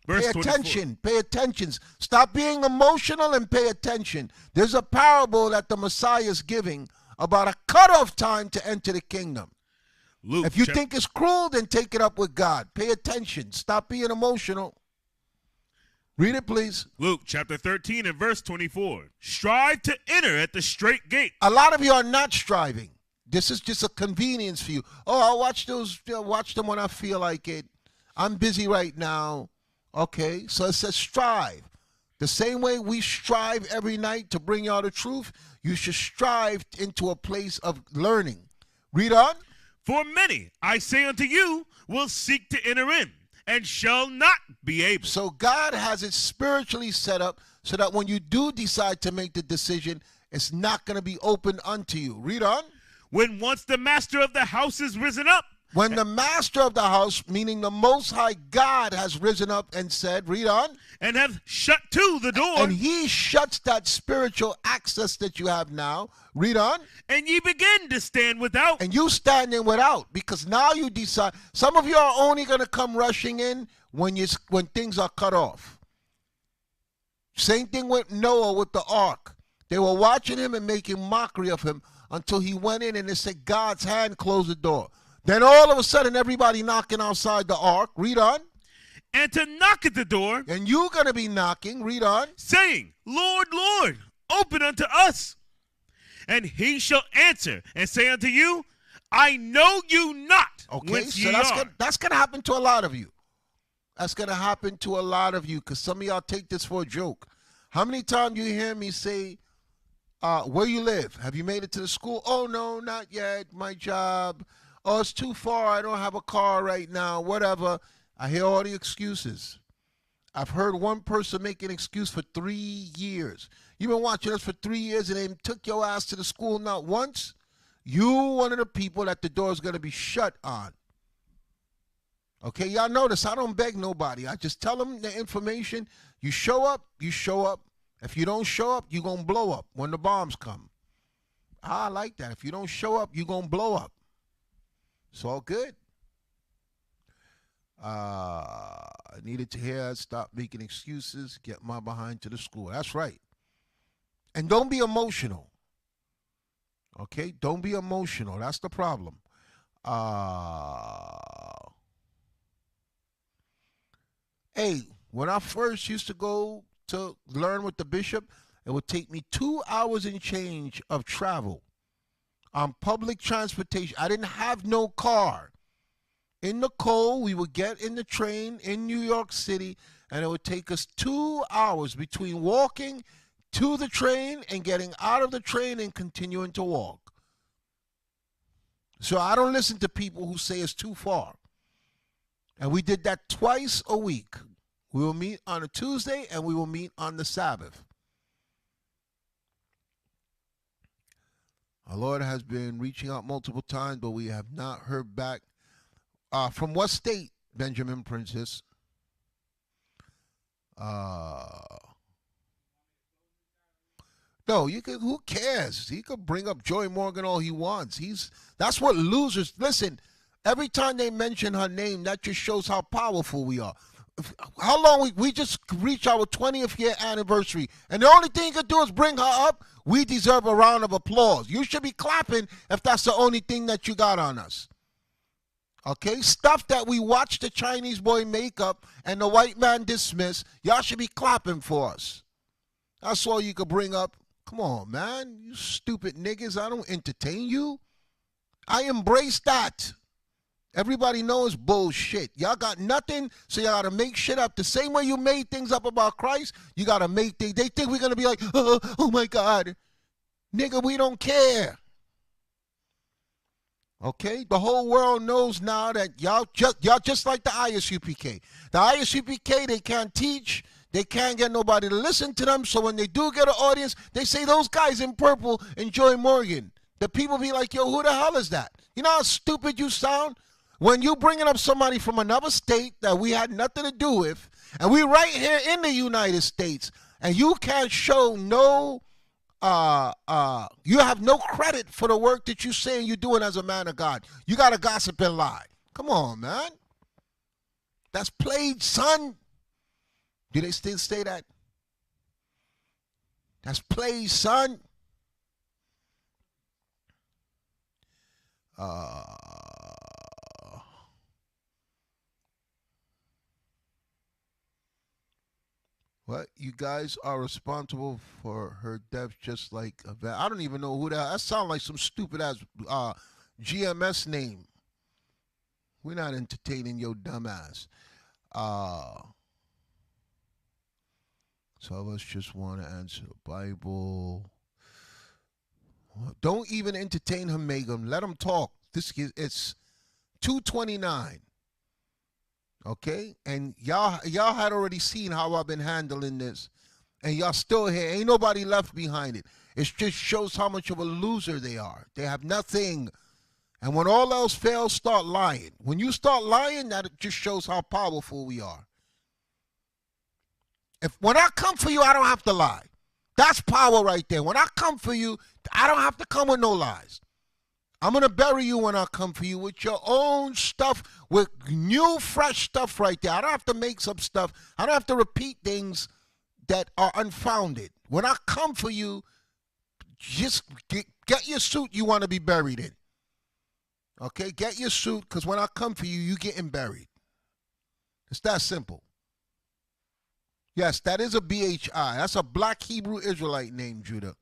S1: Pay attention. Pay attention. Stop being emotional and pay attention. There's a parable that the Messiah is giving about a cutoff time to enter the kingdom.
S2: Luke,
S1: if you think it's cruel, then take it up with God. Pay attention. Stop being emotional. Read it, please.
S2: Luke chapter 13 and verse 24. Strive to enter at the straight gate.
S1: A lot of you are not striving. This is just a convenience for you. Oh, I'll watch them when I feel like it. I'm busy right now. Okay, so it says strive. The same way we strive every night to bring y'all the truth, you should strive into a place of learning. Read on.
S2: For many, I say unto you, will seek to enter in, and shall not be able.
S1: So God has it spiritually set up so that when you do decide to make the decision, it's not going to be open unto you. Read on.
S2: When once the master of the house is risen up.
S1: When the master of the house, meaning the Most High God, has risen up and said, read on.
S2: And hath shut to the door.
S1: And he shuts that spiritual access that you have now. Read on.
S2: And ye begin to stand without.
S1: And you standing without because now you decide. Some of you are only going to come rushing in when things are cut off. Same thing with Noah with the ark. They were watching him and making mockery of him until he went in and they said God's hand closed the door. Then all of a sudden, everybody knocking outside the ark. Read on.
S2: And to knock at the door.
S1: And you're going to be knocking. Read on.
S2: Saying, Lord, Lord, open unto us. And he shall answer and say unto you, I know you not.
S1: Okay, so that's going to happen to a lot of you. That's going to happen to a lot of you because some of y'all take this for a joke. How many times you hear me say, where you live? Have you made it to the school? Oh, no, not yet. My job. Oh, it's too far. I don't have a car right now. Whatever. I hear all the excuses. I've heard one person make an excuse for 3 years. You've been watching us for 3 years and they took your ass to the school not once. You one of the people that the door is going to be shut on. Okay, y'all notice I don't beg nobody. I just tell them the information. You show up, you show up. If you don't show up, you're going to blow up when the bombs come. I like that. If you don't show up, you're going to blow up. It's all good. I needed to hear stop making excuses, get my behind to the school. That's right. And don't be emotional. Okay? Don't be emotional. That's the problem. Hey, when I first used to go to learn with the bishop, it would take me 2 hours and change of travel on public transportation. I didn't have no car. In the cold, we would get in the train in New York City, and it would take us 2 hours between walking to the train and getting out of the train and continuing to walk. So I don't listen to people who say it's too far. And we did that twice a week. We will meet on a Tuesday, and we will meet on the Sabbath. Our Lord has been reaching out multiple times, but we have not heard back. From what state, Benjamin Princess? No, you could. Who cares? He could bring up Joy Morgan all he wants. That's what losers. Listen, every time they mention her name, that just shows how powerful we are. how long we just reached our 20th year anniversary, and the only thing you could do is bring her up. We deserve a round of applause. You should be clapping if that's the only thing that you got on us. Okay, stuff that we watched the Chinese boy make up and the white man dismiss, y'all should be clapping for us. That's all you could bring up. Come on, man, you stupid niggas. I don't entertain you. I embrace that. Everybody knows bullshit. Y'all got nothing, so y'all got to make shit up. The same way you made things up about Christ, you got to make things. They think we're going to be like, oh my God. Nigga, we don't care. Okay? The whole world knows now that y'all just like the ISUPK. The ISUPK, they can't teach. They can't get nobody to listen to them. So when they do get an audience, they say those guys in purple enjoy Morgan. The people be like, yo, who the hell is that? You know how stupid you sound? When you bringing up somebody from another state that we had nothing to do with, and we right here in the United States, and you can't show no, you have no credit for the work that you saying you're doing as a man of God. You got to gossip and lie. Come on, man. That's played, son. Do they still say that? That's played, son. What? You guys are responsible for her death just like a vet. I don't even know who that. That sounds like some stupid ass GMS name. We're not entertaining your dumb ass. Some of us just want to answer the Bible. Don't even entertain him, Megan. Let him talk. It's 2:29. Okay? And y'all had already seen how I've been handling this. And y'all still here. Ain't nobody left behind it. It just shows how much of a loser they are. They have nothing. And when all else fails, start lying. When you start lying, that just shows how powerful we are. When I come for you, I don't have to lie. That's power right there. When I come for you, I don't have to come with no lies. I'm going to bury you when I come for you with your own stuff, with new, fresh stuff right there. I don't have to make some stuff. I don't have to repeat things that are unfounded. When I come for you, just get your suit you want to be buried in. Okay? Get your suit, because when I come for you, you're getting buried. It's that simple. Yes, that is a BHI. That's a black Hebrew Israelite name, Judah.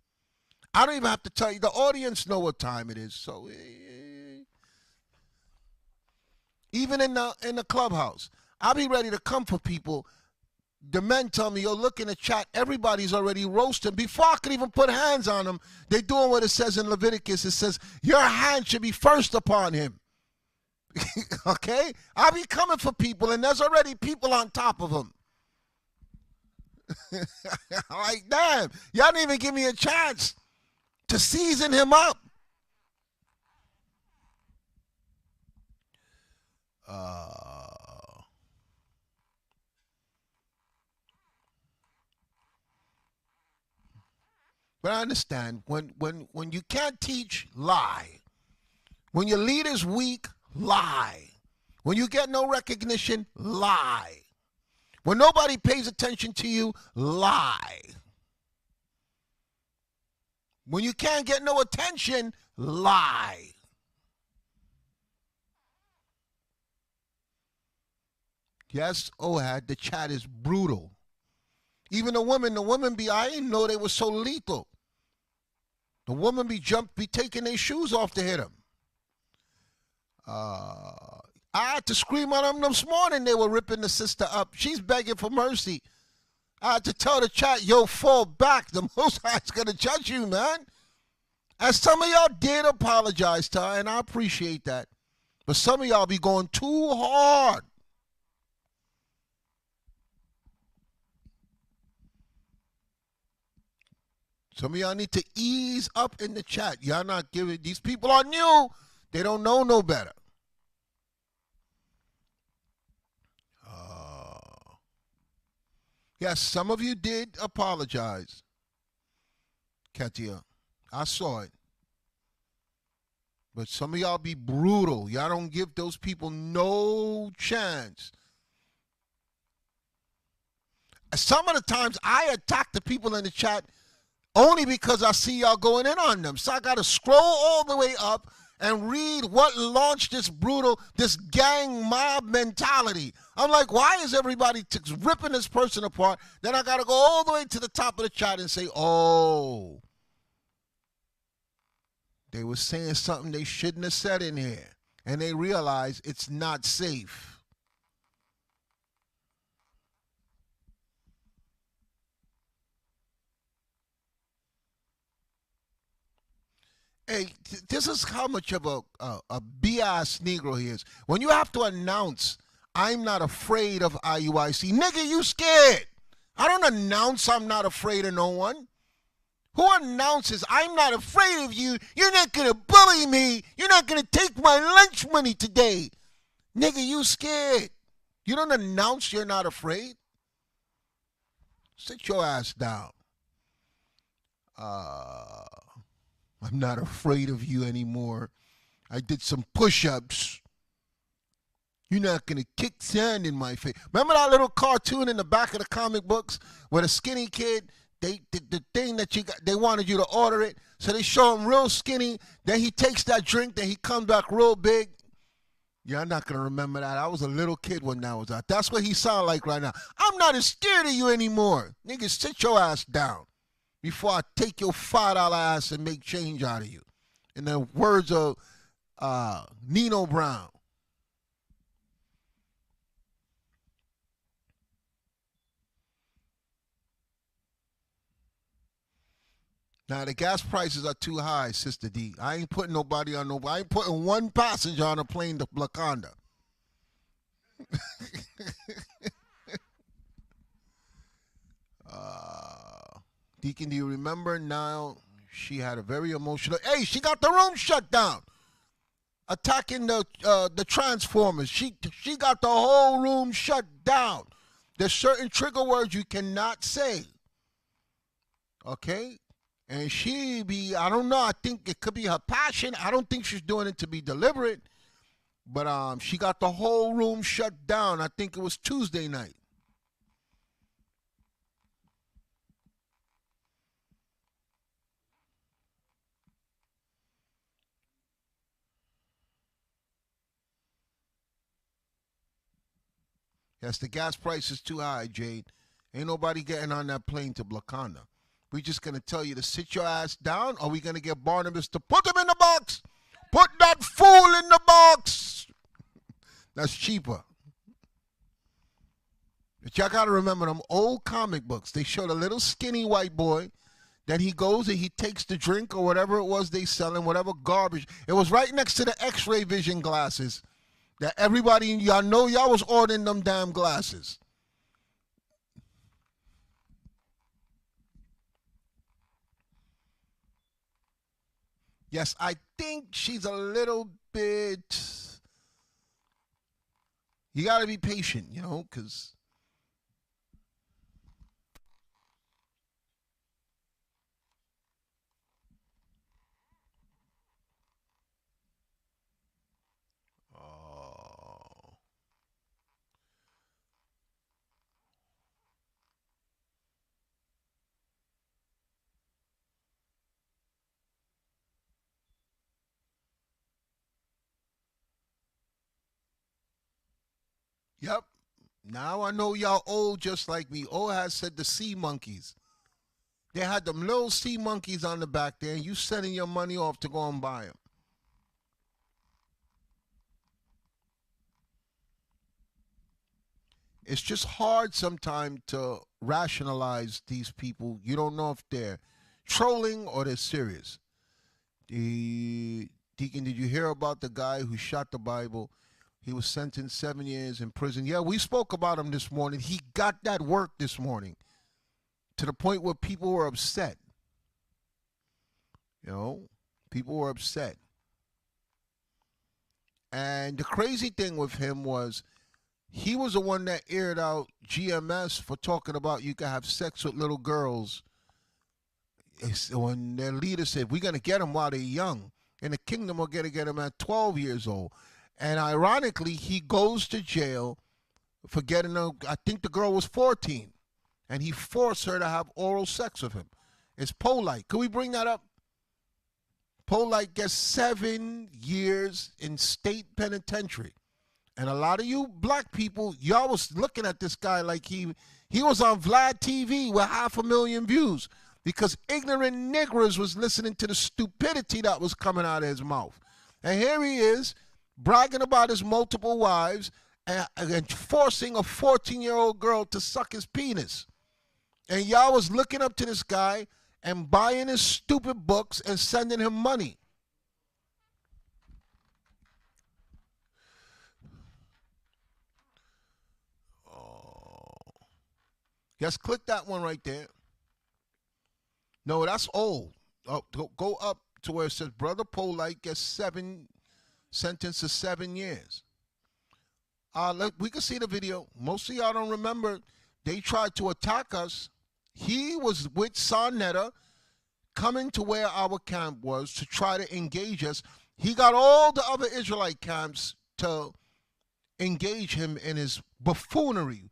S1: I don't even have to tell you. The audience know what time it is. So, even in the clubhouse, I'll be ready to come for people. The men tell me, yo, look in the chat. Everybody's already roasting. Before I could even put hands on them, they're doing what it says in Leviticus. It says, your hand should be first upon him. Okay? I'll be coming for people, and there's already people on top of them. Like, damn, y'all didn't even give me a chance to season him up. But I understand, when you can't teach, lie. When your leader's weak, lie. When you get no recognition, lie. When nobody pays attention to you, lie. When you can't get no attention, lie. Yes, Ohad, the chat is brutal. Even the women be, I didn't know they were so lethal. The woman be taking their shoes off to hit them. I had to scream at them this morning. They were ripping the sister up. She's begging for mercy. I had to tell the chat, yo, fall back. The Most High is going to judge you, man. And some of y'all did apologize to her, and I appreciate that. But some of y'all be going too hard. Some of y'all need to ease up in the chat. Y'all not giving, these people are new. They don't know no better. Yes, some of you did apologize, Katia. I saw it. But some of y'all be brutal. Y'all don't give those people no chance. Some of the times I attack the people in the chat only because I see y'all going in on them. So I got to scroll all the way up and read what launched this gang mob mentality. I'm like, why is everybody ripping this person apart? Then I got to go all the way to the top of the chat and say, oh, they were saying something they shouldn't have said in here. And they realize it's not safe. Hey, this is how much of a BS Negro he is. When you have to announce, I'm not afraid of IUIC. Nigga, you scared. I don't announce I'm not afraid of no one. Who announces, I'm not afraid of you, you're not going to bully me, you're not going to take my lunch money today. Nigga, you scared. You don't announce you're not afraid. Sit your ass down. I'm not afraid of you anymore. I did some push-ups. You're not going to kick sand in my face. Remember that little cartoon in the back of the comic books where the skinny kid, the thing that you got, they wanted you to order it, so they show him real skinny, then he takes that drink, then he comes back real big. You're not going to remember that. I was a little kid when that was out. That's what he sound like right now. I'm not as scared of you anymore. Nigga, sit your ass down before I take your $5 ass and make change out of you. In the words of Nino Brown. Now, the gas prices are too high, Sister D. I ain't putting nobody on nobody. I ain't putting one passenger on a plane to Blaconda. Deacon, do you remember now? She had a very emotional. Hey, she got the room shut down. Attacking the Transformers. She got the whole room shut down. There's certain trigger words you cannot say. Okay? And I don't know, I think it could be her passion. I don't think she's doing it to be deliberate. But she got the whole room shut down. I think it was Tuesday night. Yes, the gas price is too high, Jade. Ain't nobody getting on that plane to Blaconda. We just going to tell you to sit your ass down, or we going to get Barnabas to put him in the box. Put that fool in the box. That's cheaper. But y'all got to remember them old comic books. They showed a little skinny white boy. Then he goes and he takes the drink or whatever it was they selling, whatever garbage. It was right next to the X-ray vision glasses. That everybody, y'all know y'all was ordering them damn glasses. Yes, I think she's a little bit, you got to be patient, because yep. Now I know y'all old just like me. O has said the sea monkeys. They had them little sea monkeys on the back there, and you sending your money off to go and buy them. It's just hard sometimes to rationalize these people. You don't know if they're trolling or they're serious. Deacon, did you hear about the guy who shot the Bible? He was sentenced 7 years in prison. Yeah, we spoke about him this morning. He got that work this morning to the point where people were upset. People were upset. And the crazy thing with him was he was the one that aired out GMS for talking about you can have sex with little girls. When their leader said, we're going to get them while they're young. In the kingdom, we're going to get them at 12 years old. And ironically, he goes to jail for getting I think the girl was 14. and he forced her to have oral sex with him. It's Polite. Could we bring that up? Polite gets 7 years in state penitentiary. And a lot of you black people, y'all was looking at this guy like he was on Vlad TV with 500,000 views because ignorant niggers was listening to the stupidity that was coming out of his mouth. And here he is bragging about his multiple wives and forcing a 14-year-old girl to suck his penis. And y'all was looking up to this guy and buying his stupid books and sending him money. Yes, click that one right there. No, that's old. Oh, go up to where it says Brother Polite gets sentenced to 7 years. We can see the video. Most of y'all don't remember. They tried to attack us. He was with Sarnetta coming to where our camp was to try to engage us. He got all the other Israelite camps to engage him in his buffoonery.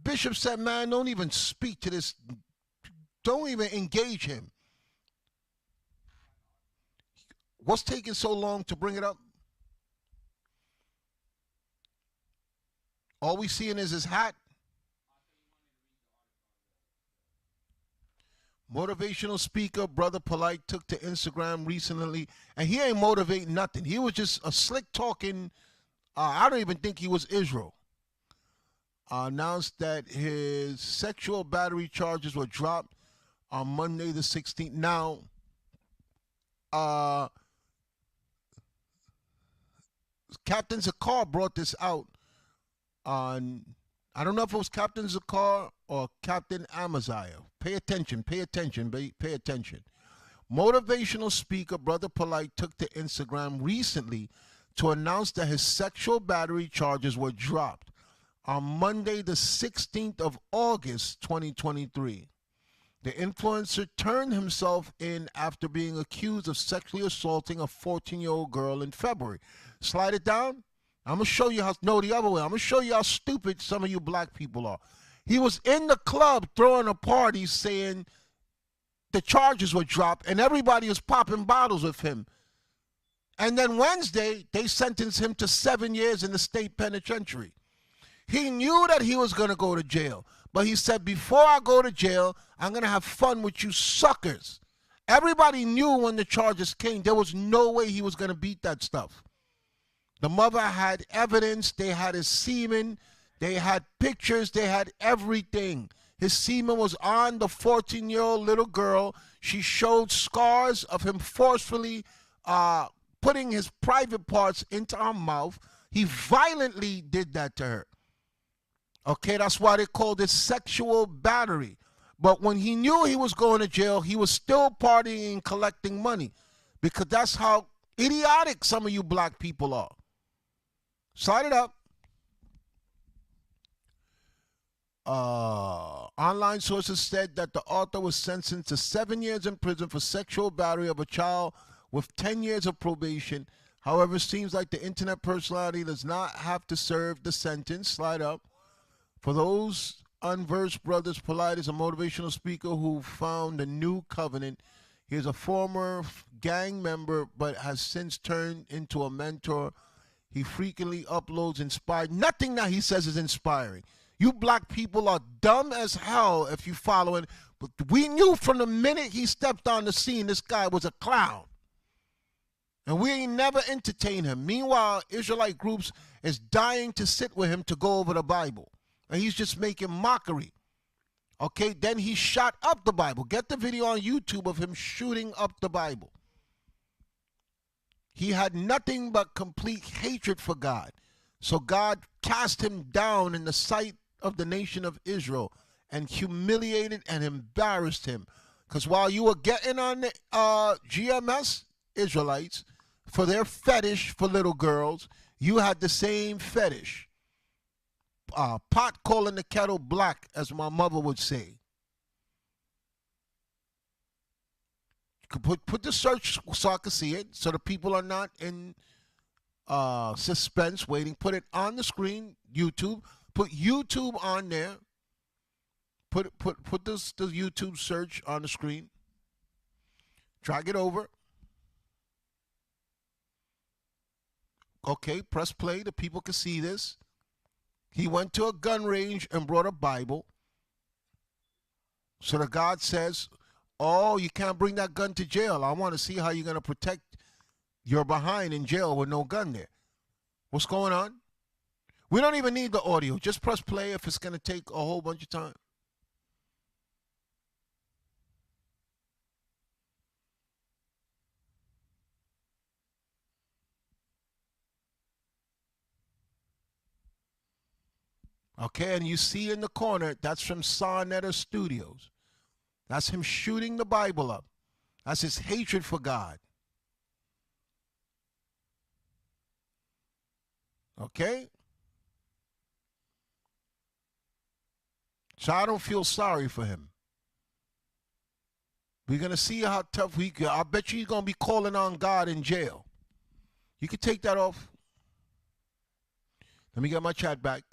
S1: Bishop said, man, don't even speak to this. Don't even engage him. What's taking so long to bring it up? All we seeing is his hat. Motivational speaker, Brother Polite, took to Instagram recently, and he ain't motivating nothing. He was just a slick talking, I don't even think he was Israel. Announced that his sexual battery charges were dropped on Monday the 16th. Now, Captain Zakar brought this out on, I don't know if it was Captain Zakar or Captain Amaziah. Pay attention, pay attention, pay attention. Motivational speaker Brother Polite took to Instagram recently to announce that his sexual battery charges were dropped on Monday the 16th of August 2023. The influencer turned himself in after being accused of sexually assaulting a 14-year-old girl in February. Slide it down. I'm going to show you how, no, the other way. I'm going to show you how stupid some of you black people are. He was in the club throwing a party saying the charges were dropped and everybody was popping bottles with him. And then Wednesday, they sentenced him to 7 years in the state penitentiary. He knew that he was going to go to jail. But he said, before I go to jail, I'm going to have fun with you suckers. Everybody knew when the charges came, there was no way he was going to beat that stuff. The mother had evidence. They had his semen. They had pictures. They had everything. His semen was on the 14-year-old little girl. She showed scars of him forcefully putting his private parts into her mouth. He violently did that to her. Okay, that's why they called it sexual battery. But when he knew he was going to jail, he was still partying and collecting money, because that's how idiotic some of you black people are. Slide it up. Online sources said that the author was sentenced to 7 years in prison for sexual battery of a child with 10 years of probation. However, it seems like the internet personality does not have to serve the sentence. Slide up. For those unversed, Brothers Polite is a motivational speaker who found a new covenant. He is a former gang member but has since turned into a mentor. He frequently uploads inspired. Nothing that he says is inspiring. You black people are dumb as hell if you follow it. But we knew from the minute he stepped on the scene this guy was a clown. And we ain't never entertained him. Meanwhile, Israelite groups is dying to sit with him to go over the Bible. And he's just making mockery. Okay, then he shot up the Bible. Get the video on YouTube of him shooting up the Bible. He had nothing but complete hatred for God. So God cast him down in the sight of the nation of Israel and humiliated and embarrassed him. Because while you were getting on the GMS Israelites for their fetish for little girls, you had the same fetish. Pot calling the kettle black, as my mother would say. You could put the search so I can see it, so the people are not in suspense waiting. Put it on the screen, YouTube. Put YouTube on there. Put this YouTube search on the screen. Drag it over. Okay, press play. The people can see this. He went to a gun range and brought a Bible. So the God says, oh, you can't bring that gun to jail. I want to see how you're going to protect your behind in jail with no gun there. What's going on? We don't even need the audio. Just press play if it's going to take a whole bunch of time. Okay, and you see in the corner, that's from Sarnetta Studios. That's him shooting the Bible up. That's his hatred for God. Okay? So I don't feel sorry for him. We're going to see how tough we can. I bet you he's going to be calling on God in jail. You can take that off. Let me get my chat back.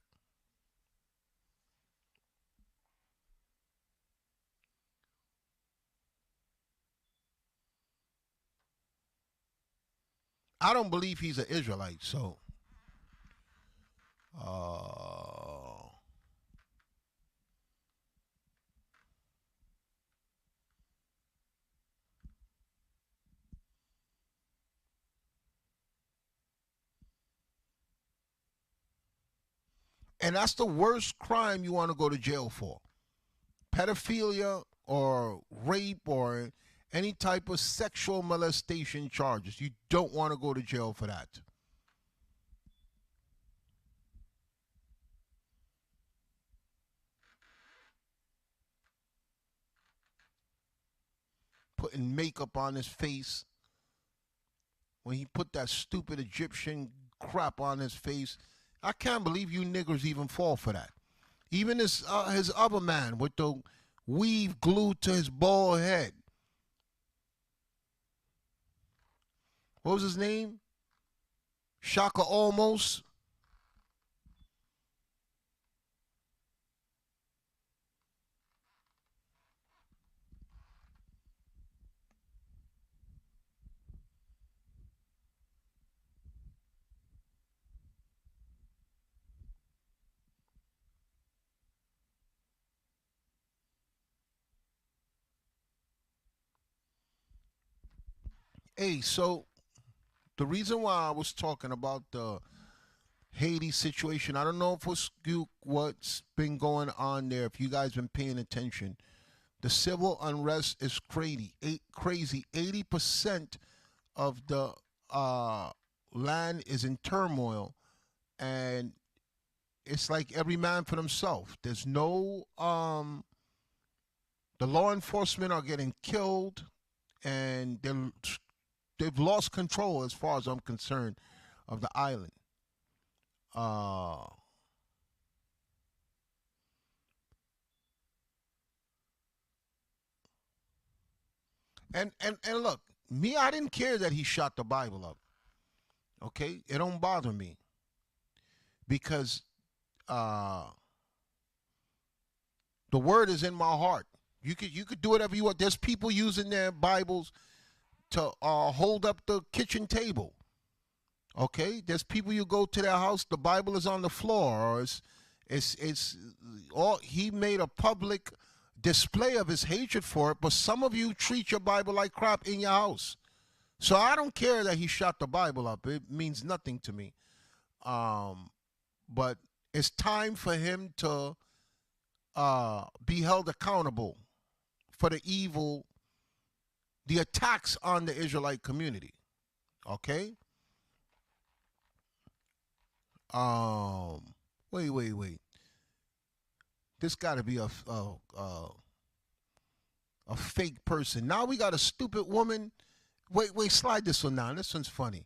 S1: I don't believe he's an Israelite, so. And that's the worst crime you want to go to jail for. Pedophilia or rape or any type of sexual molestation charges. You don't want to go to jail for that. Putting makeup on his face. When he put that stupid Egyptian crap on his face. I can't believe you niggers even fall for that. Even his other man with the weave glued to his bald head. What was his name? Shaka Almost. Hey, so the reason why I was talking about the Haiti situation, I don't know if what's been going on there, if you guys been paying attention. The civil unrest is crazy. 80% of the land is in turmoil, and it's like every man for themselves. There's no the law enforcement are getting killed, and they've lost control, as far as I'm concerned, of the island. And look, me, I didn't care that he shot the Bible up. Okay, it don't bother me because the word is in my heart. You could do whatever you want. There's people using their Bibles to hold up the kitchen table. Okay, there's people, you go to their house, the Bible is on the floor, or it's all, he made a public display of his hatred for it. But some of you treat your Bible like crap in your house. So I don't care that he shot the Bible up. It means nothing to me. But it's time for him to be held accountable for the evil, the attacks on the Israelite community. Okay? Wait. This got to be a fake person. Now we got a stupid woman. Wait, slide this one down. This one's funny.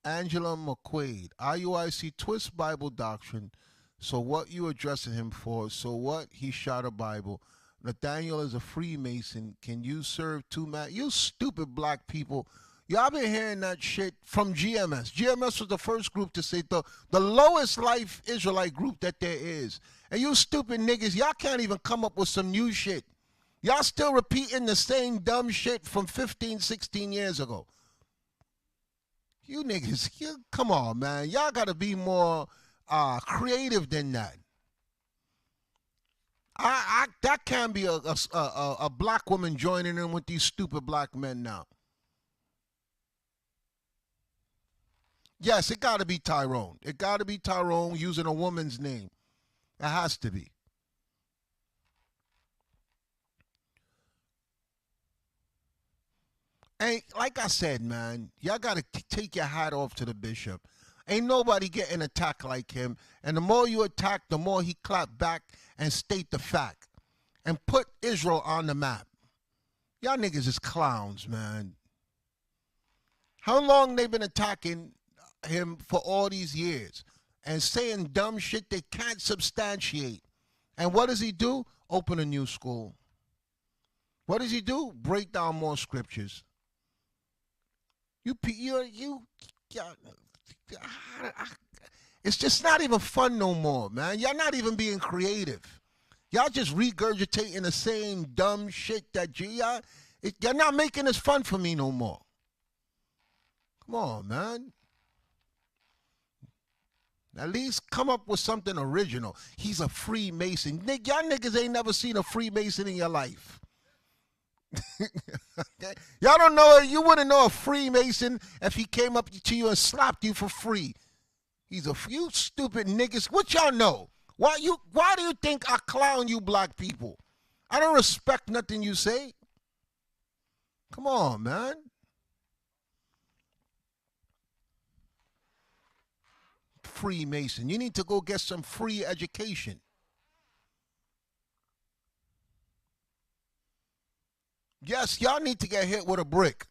S1: Angela McQuaid, IUIC twist Bible doctrine. So what you addressing him for? So what? He shot a Bible. Nathaniel is a Freemason. Can you serve two men? You stupid black people. Y'all been hearing that shit from GMS. GMS was the first group to say the lowest life Israelite group that there is. And you stupid niggas, y'all can't even come up with some new shit. Y'all still repeating the same dumb shit from 15, 16 years ago. You niggas, come on, man. Y'all got to be more creative than that. That can't be a black woman joining in with these stupid black men now. Yes, it got to be Tyrone. It got to be Tyrone using a woman's name. It has to be. And like I said, man, y'all got to take your hat off to the bishop. Ain't nobody getting attacked like him. And the more you attack, the more he clap back and state the fact. And put Israel on the map. Y'all niggas is clowns, man. How long they been attacking him for all these years and saying dumb shit they can't substantiate? And what does he do? Open a new school. What does he do? Break down more scriptures. It's just not even fun no more, man. Y'all not even being creative. Y'all just regurgitating the same dumb shit that y'all not making this fun for me no more. Come on, man. At least come up with something original. He's a Freemason. Y'all niggas ain't never seen a Freemason in your life. Okay? Y'all don't know, you wouldn't know a Freemason if he came up to you and slapped you for free. He's a few stupid niggas. What y'all know? Why do you think I clown you black people? I don't respect nothing you say. Come on, man. Freemason. You need to go get some free education. Yes, y'all need to get hit with a brick.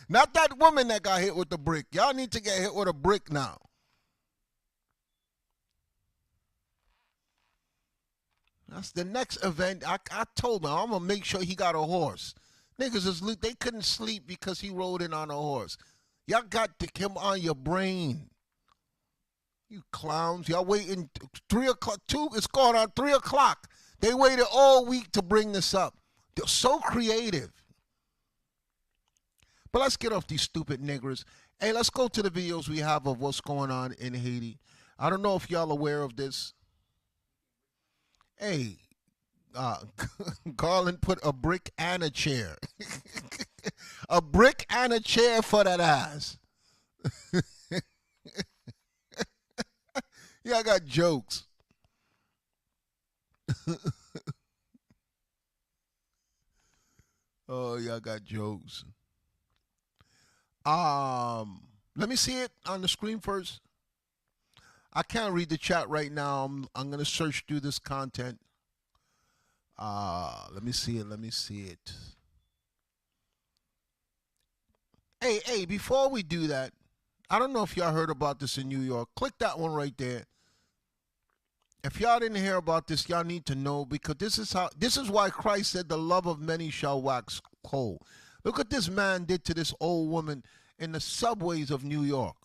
S1: Not that woman that got hit with the brick. Y'all need to get hit with a brick now. That's the next event. I told him I'm going to make sure he got a horse. Niggas, they couldn't sleep because he rode in on a horse. Y'all got him on your brain. You clowns. Y'all waiting 3 o'clock. It's going on 3 o'clock. They waited all week to bring this up. They're so creative. But let's get off these stupid niggers. Hey, let's go to the videos we have of what's going on in Haiti. I don't know if y'all aware of this. Hey, Garland put a brick and a chair. A brick and a chair for that ass. Yeah, I got jokes. Oh, y'all got jokes. Let me see it on the screen first. I can't read the chat right now. I'm gonna search through this content. Let me see it. Hey, before we do that, I don't know if y'all heard about this in New York. Click that one right there. If y'all didn't hear about this, y'all need to know, because this is why Christ said the love of many shall wax cold. Look what this man did to this old woman in the subways of New York.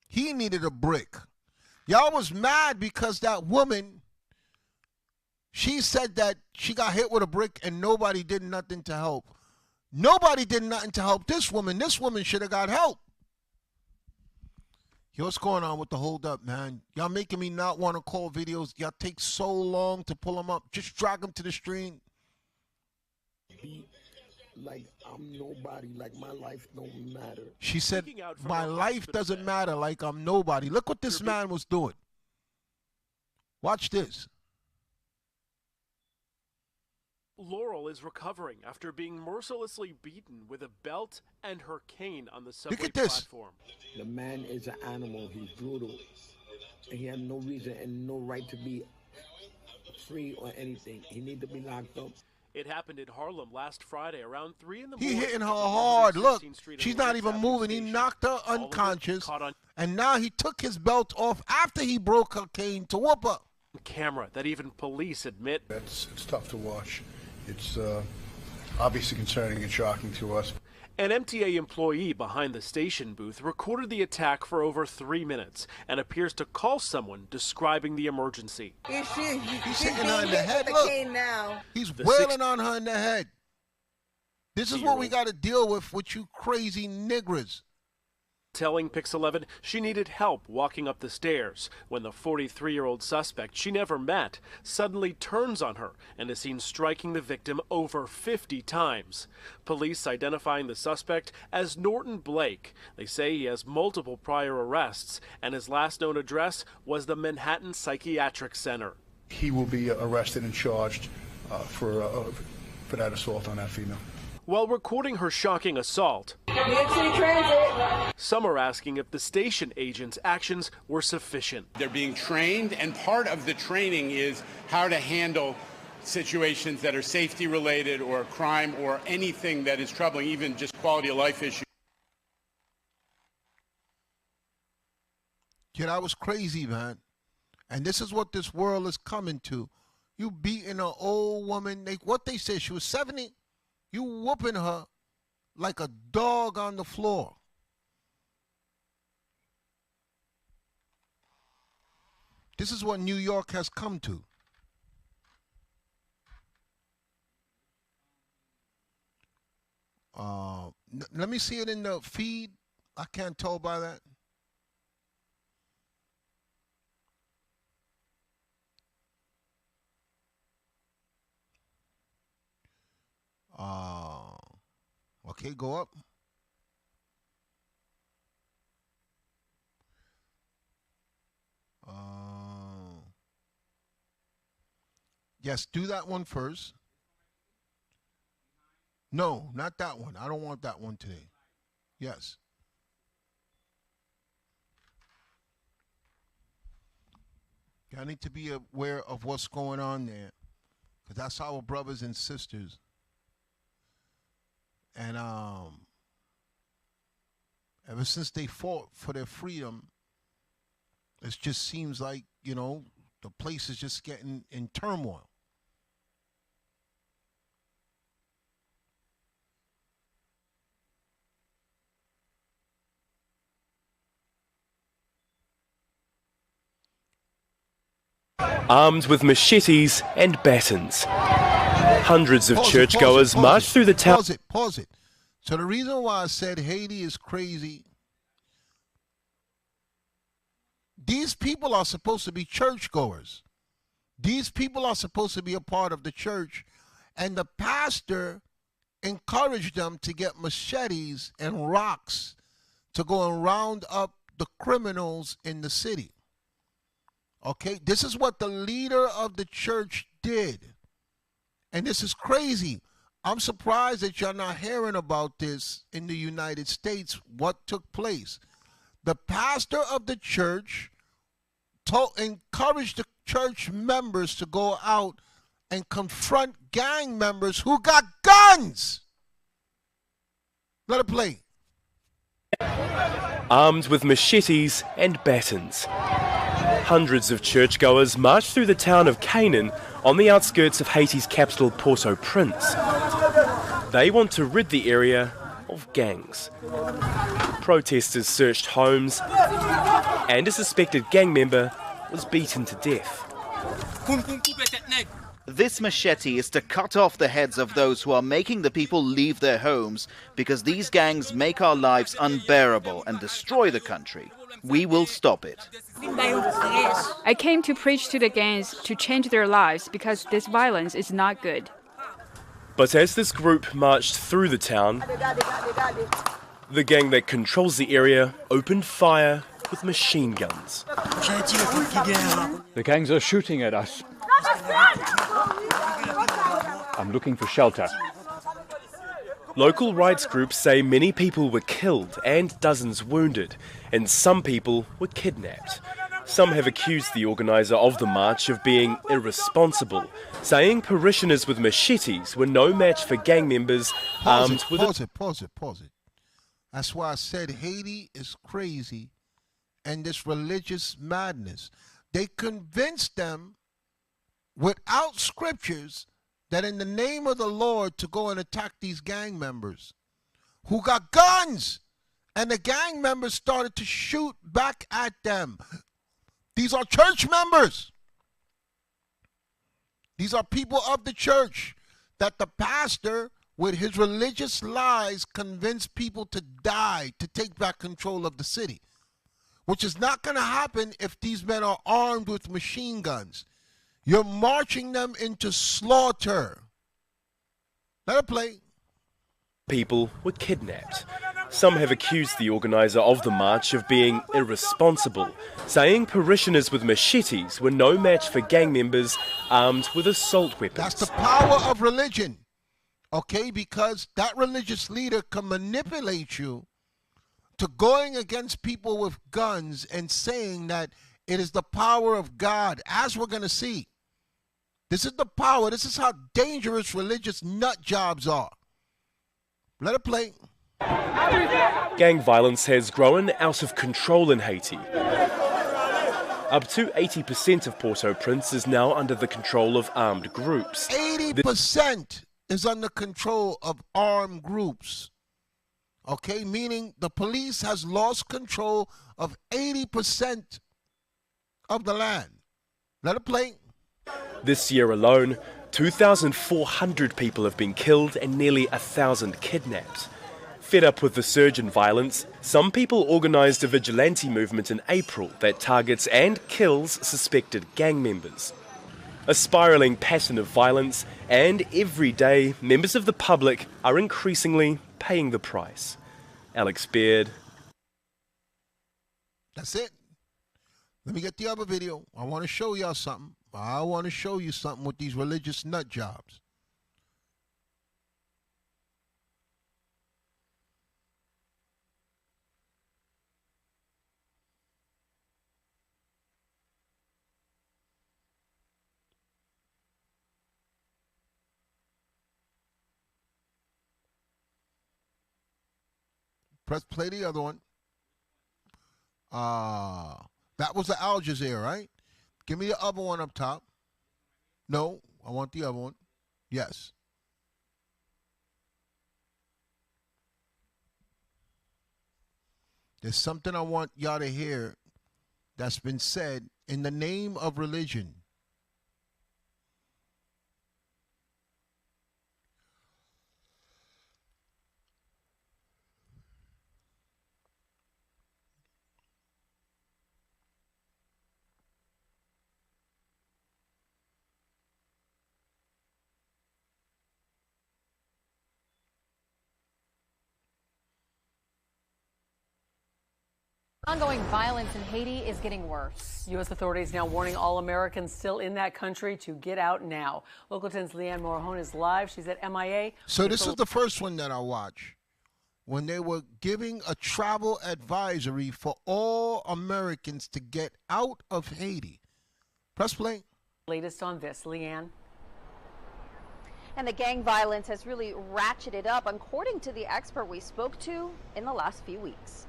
S1: He needed a brick. Y'all was mad because that woman, she said that she got hit with a brick and nobody did nothing to help. Nobody did nothing to help this woman. This woman should have got help. Yo, what's going on with the hold up, man? Y'all making me not want to call videos. Y'all take so long to pull them up. Just drag them to the stream.
S3: Like I'm nobody, like my life don't matter.
S1: She said, my life doesn't matter, like I'm nobody. Look what this man was doing. Watch this.
S4: Laurel is recovering after being mercilessly beaten with a belt and her cane on the subway platform.
S3: The man is an animal. He's brutal. And he has no reason and no right to be free or anything. He needs to be locked up.
S4: It happened in Harlem last Friday around 3 in the morning.
S1: He hitting her hard. Look, she's not even moving. He knocked her unconscious. And now he took his belt off after he broke her cane to whoop her.
S4: camera that even police admit
S5: it's tough to watch. It's obviously concerning and shocking to us.
S4: An MTA employee behind the station booth recorded the attack for over 3 minutes and appears to call someone describing the emergency.
S1: He's hitting her in the head. Look, he's wailing on her in the head. This is what we got to deal with you crazy niggers.
S4: Telling Pix 11 she needed help walking up the stairs when the 43-year-old suspect she never met suddenly turns on her and is seen striking the victim over 50 times. Police identifying the suspect as Norton Blake. They say he has multiple prior arrests and his last known address was the Manhattan Psychiatric Center.
S5: He will be arrested and charged for that assault on that female.
S4: While recording her shocking assault, some are asking if the station agent's actions were sufficient.
S6: They're being trained, and part of the training is how to handle situations that are safety related or crime or anything that is troubling, even just quality of life issues.
S1: Yeah, that was crazy, man. And this is what this world is coming to. You beating an old woman. What they said, she was 70. You whooping her like a dog on the floor. This is what New York has come to. Let me see it in the feed. I can't tell by that. Okay, go up. Yes, do that one first. No, not that one. I don't want that one today. Yes. I need to be aware of what's going on there, because that's our brothers and sisters. And ever since they fought for their freedom, it just seems like, you know, the place is just getting in turmoil.
S7: Armed with machetes and batons, hundreds of churchgoers marched through the town.
S1: Pause it. So the reason why I said Haiti is crazy, these people are supposed to be churchgoers. These people are supposed to be a part of the church, and the pastor encouraged them to get machetes and rocks to go and round up the criminals in the city. Okay, this is what the leader of the church did. And this is crazy. I'm surprised that you're not hearing about this in the United States, what took place. The pastor of the church encouraged the church members to go out and confront gang members who got guns. Let it play.
S7: Armed with machetes and batons, hundreds of churchgoers marched through the town of Canaan on the outskirts of Haiti's capital, Port-au-Prince. They want to rid the area of gangs. Protesters searched homes, and a suspected gang member was beaten to death.
S8: This machete is to cut off the heads of those who are making the people leave their homes, because these gangs make our lives unbearable and destroy the country. We will stop it.
S9: I came to preach to the gangs to change their lives, because this violence is not good.
S7: But as this group marched through the town, the gang that controls the area opened fire with machine guns.
S10: The gangs are shooting at us. I'm looking for shelter.
S7: Local rights groups say many people were killed and dozens wounded, and some people were kidnapped. Some have accused the organiser of the march of being irresponsible, saying parishioners with machetes were no match for gang members armed with...
S1: Pause it. That's why I said Haiti is crazy, and this religious madness. They convinced them without scriptures that in the name of the Lord to go and attack these gang members who got guns, and the gang members started to shoot back at them. These are church members. These are people of the church that the pastor, with his religious lies, convinced people to die, to take back control of the city, which is not going to happen if these men are armed with machine guns. You're marching them into slaughter. Let it play.
S7: People were kidnapped. Some have accused the organiser of the march of being irresponsible, saying parishioners with machetes were no match for gang members armed with assault weapons.
S1: That's the power of religion, okay? Because that religious leader can manipulate you to going against people with guns and saying that it is the power of God, as we're going to see. This is the power. This is how dangerous religious nut jobs are. Let it play.
S7: Gang violence has grown out of control in Haiti. Up to 80% of Port-au-Prince is now under the control of armed groups.
S1: 80% is under control of armed groups. Okay, meaning the police has lost control of 80% of the land. Let it play.
S7: This year alone, 2,400 people have been killed and nearly 1,000 kidnapped. Fed up with the surge in violence, some people organised a vigilante movement in April that targets and kills suspected gang members. A spiralling pattern of violence, and every day members of the public are increasingly paying the price. Alex Beard.
S1: That's it. Let me get the other video. I want to show y'all something. I want to show you something with these religious nut jobs. Press play the other one. That was the Al Jazeera, right? Give me the other one up top. No, I want the other one. Yes. There's something I want y'all to hear that's been said in the name of religion.
S11: Ongoing violence in Haiti is getting worse.
S12: U.S. authorities now warning all Americans still in that country to get out now. Local 10's Leanne Morahone is live. She's at MIA.
S1: So this is the first one that I watched, when they were giving a travel advisory for all Americans to get out of Haiti. Press play.
S12: Latest on this, Leanne.
S11: And the gang violence has really ratcheted up, according to the expert we spoke to in the last few weeks.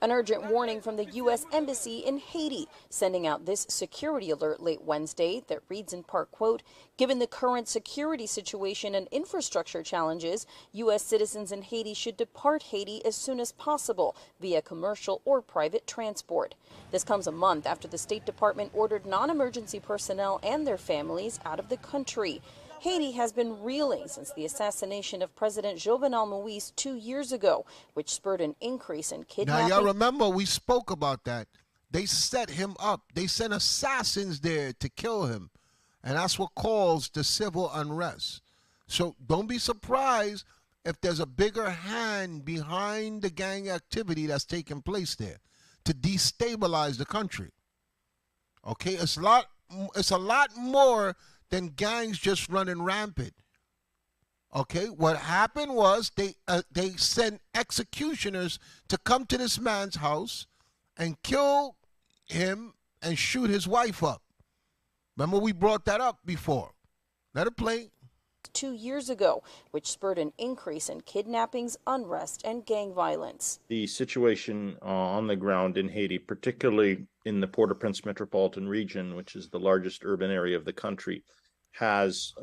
S13: An urgent warning from the U.S. Embassy in Haiti, sending out this security alert late Wednesday that reads in part, quote, given the current security situation and infrastructure challenges, U.S. citizens in Haiti should depart Haiti as soon as possible via commercial or private transport. This comes a month after the State Department ordered non-emergency personnel and their families out of the country. Haiti has been reeling since the assassination of President Jovenel Moïse 2 years ago, which spurred an increase in kidnapping.
S1: Now, y'all remember we spoke about that. They set him up. They sent assassins there to kill him. And that's what caused the civil unrest. So don't be surprised if there's a bigger hand behind the gang activity that's taking place there to destabilize the country. Okay, it's a lot more than gangs just running rampant. Okay, what happened was they sent executioners to come to this man's house and kill him and shoot his wife up. Remember, we brought that up before. Let it play.
S13: 2 years ago, which spurred an increase in kidnappings, unrest, and gang violence.
S14: The situation on the ground in Haiti, particularly in the Port-au-Prince metropolitan region, which is the largest urban area of the country, has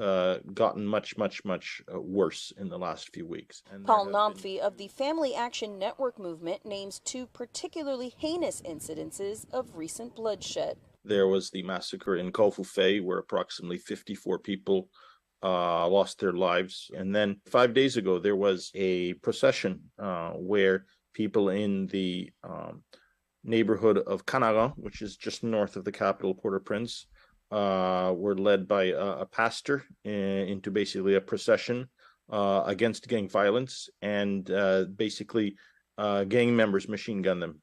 S14: gotten much worse in the last few weeks. And
S13: Paul Namfi of the Family Action Network movement names 2 particularly heinous incidences of recent bloodshed.
S14: There was the massacre in Kofufe, where approximately 54 people lost their lives. And then 5 days ago, there was a procession where people in the neighborhood of Canaga, which is just north of the capital, Port-au-Prince, were led by a pastor into basically a procession against gang violence, and basically gang members machine gun them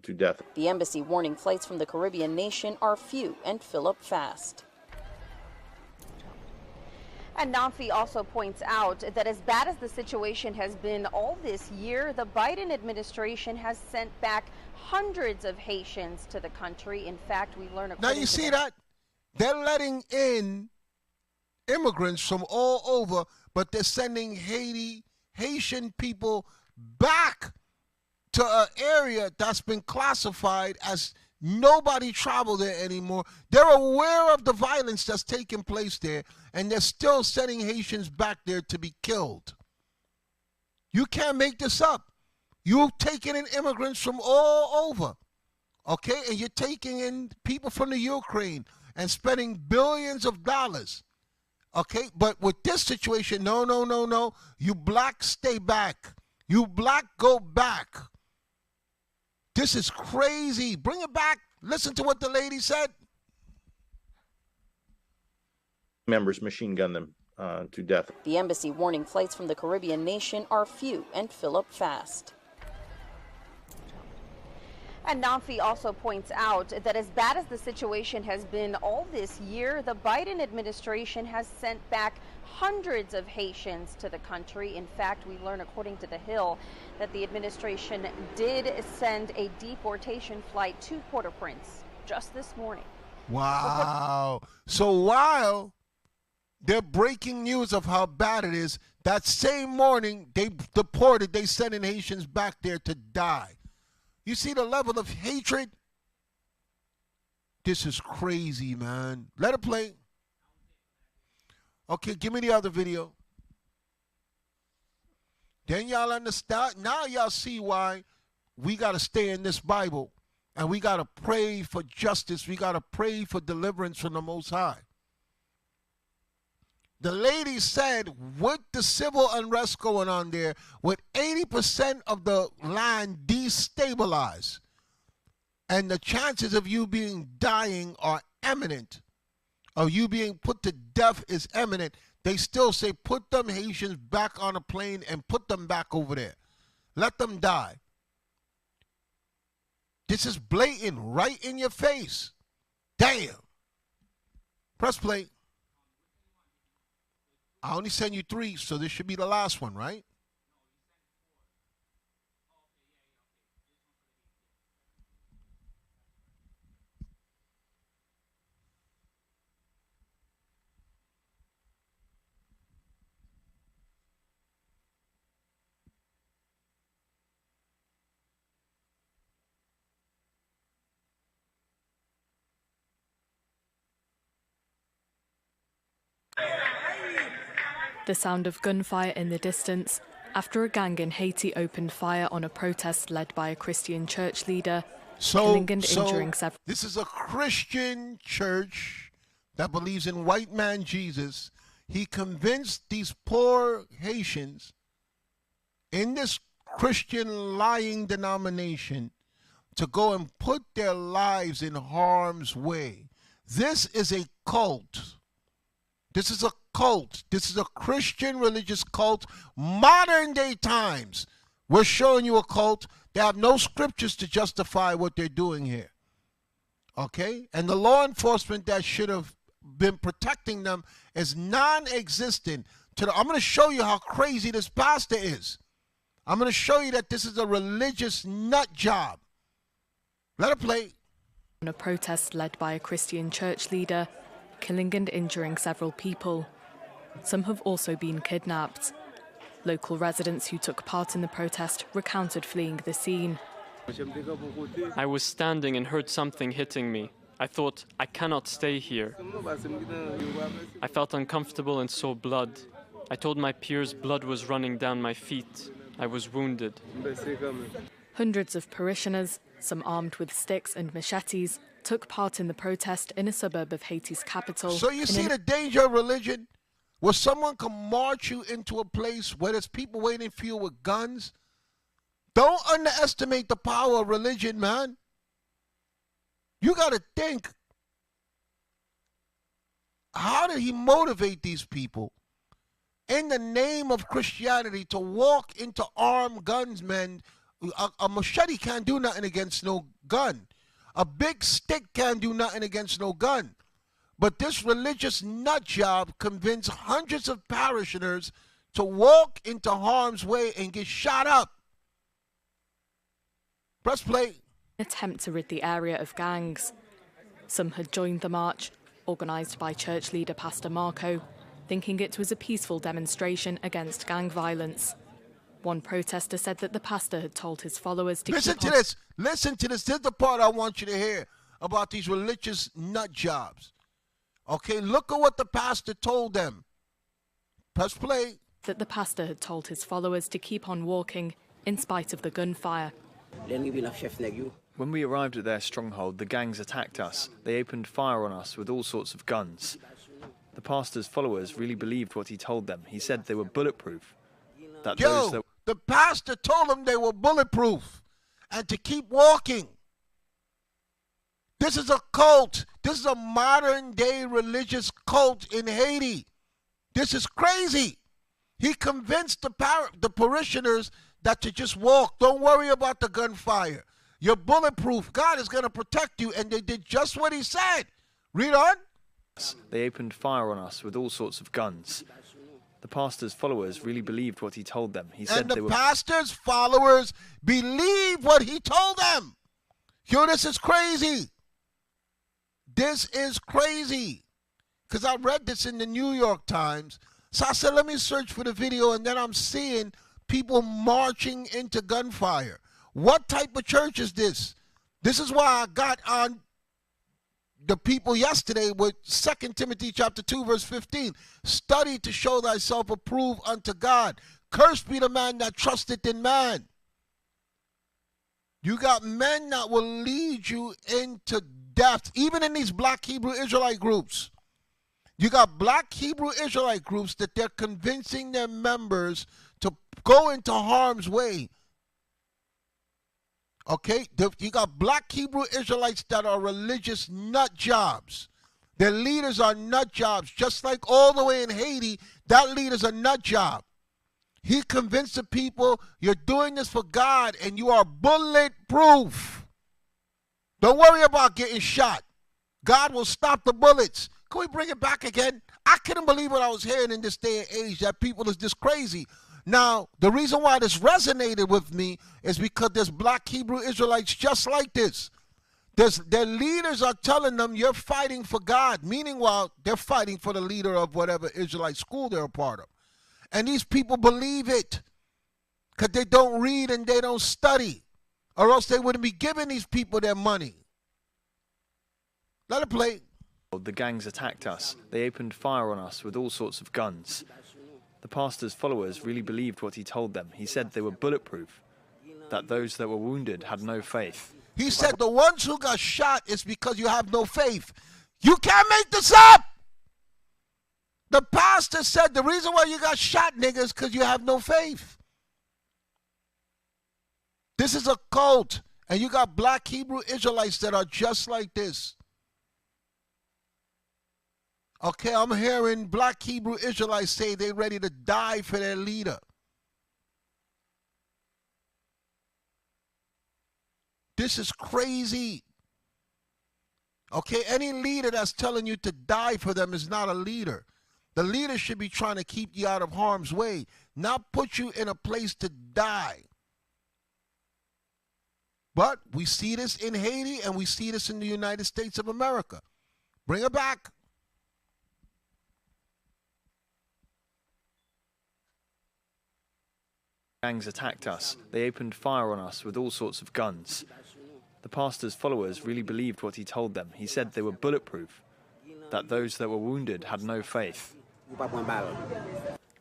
S14: to death.
S13: The embassy warning flights from the Caribbean nation are few and fill up fast.
S11: And Namfi also points out that as bad as the situation has been all this year, the Biden administration has sent back hundreds of Haitians to the country. In fact, we learn
S1: now you see that they're letting in immigrants from all over, but they're sending Haitian people back to an area that's been classified as nobody travel there anymore. They're aware of the violence that's taking place there, and they're still sending Haitians back there to be killed. You can't make this up. You're taking in immigrants from all over, okay? And you're taking in people from the Ukraine and spending billions of dollars, okay? But with this situation, no. You black, stay back. You black, go back. This is crazy. Bring it back. Listen to what the lady said.
S14: Members machine gun them to death.
S13: The embassy warning flights from the Caribbean nation are few and fill up fast.
S11: And Namfi also points out that as bad as the situation has been all this year, the Biden administration has sent back hundreds of Haitians to the country. In fact, we learn, according to The Hill, that the administration did send a deportation flight to Port-au-Prince just this morning.
S1: Wow. So while they're breaking news of how bad it is, that same morning they sending Haitians back there to die. You see the level of hatred? This is crazy, man. Let it play. Okay, give me the other video. Then y'all understand. Now y'all see why we got to stay in this Bible, and we got to pray for justice. We got to pray for deliverance from the Most High. The lady said, with the civil unrest going on there, with 80% of the land destabilized, and the chances of you dying are imminent, or you being put to death is imminent, they still say, put them Haitians back on a plane and put them back over there. Let them die. This is blatant, right in your face. Damn. Press play. I only send you 3, so this should be the last one, right?
S15: The sound of gunfire in the distance after a gang in Haiti opened fire on a protest led by a Christian church leader, killing and injuring several.
S1: This is a Christian church that believes in white man Jesus. He convinced these poor Haitians in this Christian lying denomination to go and put their lives in harm's way. This is a cult. This is a cult. This is a Christian religious cult. Modern day times. We're showing you a cult. They have no scriptures to justify what they're doing here. Okay? And the law enforcement that should have been protecting them is non-existent. I'm going to show you how crazy this pastor is. I'm going to show you that this is a religious nut job. Let it play.
S15: On a protest led by a Christian church leader, killing and injuring several people. Some have also been kidnapped. Local residents who took part in the protest recounted fleeing the scene.
S16: I was standing and heard something hitting me. I thought, I cannot stay here. I felt uncomfortable and saw blood. I told my peers blood was running down my feet. I was wounded.
S15: Hundreds of parishioners, some armed with sticks and machetes, took part in the protest in a suburb of Haiti's capital.
S1: So you see the danger of religion? Where someone can march you into a place where there's people waiting for you with guns? Don't underestimate the power of religion, man. You got to think, how did he motivate these people in the name of Christianity to walk into armed guns, man? A machete can't do nothing against no gun. A big stick can't do nothing against no gun. But this religious nut job convinced hundreds of parishioners to walk into harm's way and get shot up. Press play.
S15: Attempt to rid the area of gangs. Some had joined the march, organised by church leader Pastor Marco, thinking it was a peaceful demonstration against gang violence. One protester said that the pastor had told his followers to
S1: Listen to this. Listen to this. This is the part I want you to hear about these religious nut jobs. Okay, look at what the pastor told them. Press play.
S15: That the pastor had told his followers to keep on walking in spite of the gunfire.
S17: When we arrived at their stronghold, the gangs attacked us. They opened fire on us with all sorts of guns. The pastor's followers really believed what he told them. He said they were bulletproof. That
S1: the pastor told them they were bulletproof and to keep walking. This is a cult. This is a modern-day religious cult in Haiti. This is crazy. He convinced the parishioners that to just walk. Don't worry about the gunfire. You're bulletproof. God is going to protect you. And they did just what he said. Read on.
S17: They opened fire on us with all sorts of guns. The pastor's followers really believed what he told them. He said
S1: the pastor's followers believe what he told them. Yo, this is crazy. This is crazy. Because I read this in the New York Times. So I said, let me search for the video, and then I'm seeing people marching into gunfire. What type of church is this? This is why I got on the people yesterday with 2 Timothy chapter 2, verse 15. Study to show thyself approved unto God. Cursed be the man that trusteth in man. You got men that will lead you into death, even in these black Hebrew Israelite groups. You got black Hebrew Israelite groups that they're convincing their members to go into harm's way. Okay, you got black Hebrew Israelites that are religious nut jobs. Their leaders are nut jobs, just like all the way in Haiti, that leader's a nut job. He convinced the people, you're doing this for God and you are bulletproof. Don't worry about getting shot. God will stop the bullets. Can we bring it back again? I couldn't believe what I was hearing in this day and age, that people is this crazy. Now, the reason why this resonated with me is because there's black Hebrew Israelites just like this. Their leaders are telling them you're fighting for God. Meanwhile, they're fighting for the leader of whatever Israelite school they're a part of. And these people believe it because they don't read and they don't study, or else they wouldn't be giving these people their money. Let it play.
S17: The gangs attacked us. They opened fire on us with all sorts of guns. The pastor's followers really believed what he told them. He said they were bulletproof, that those that were wounded had no faith.
S1: He said the ones who got shot is because you have no faith. You can't make this up. The pastor said the reason why you got shot, niggas, is because you have no faith. This is a cult, and you got black Hebrew Israelites that are just like this. Okay, I'm hearing black Hebrew Israelites say they're ready to die for their leader. This is crazy. Okay, any leader that's telling you to die for them is not a leader. The leader should be trying to keep you out of harm's way, not put you in a place to die. But we see this in Haiti and we see this in the United States of America. Bring it back.
S17: Gangs attacked us. They opened fire on us with all sorts of guns. The pastor's followers really believed what he told them. He said they were bulletproof, that those that were wounded had no faith.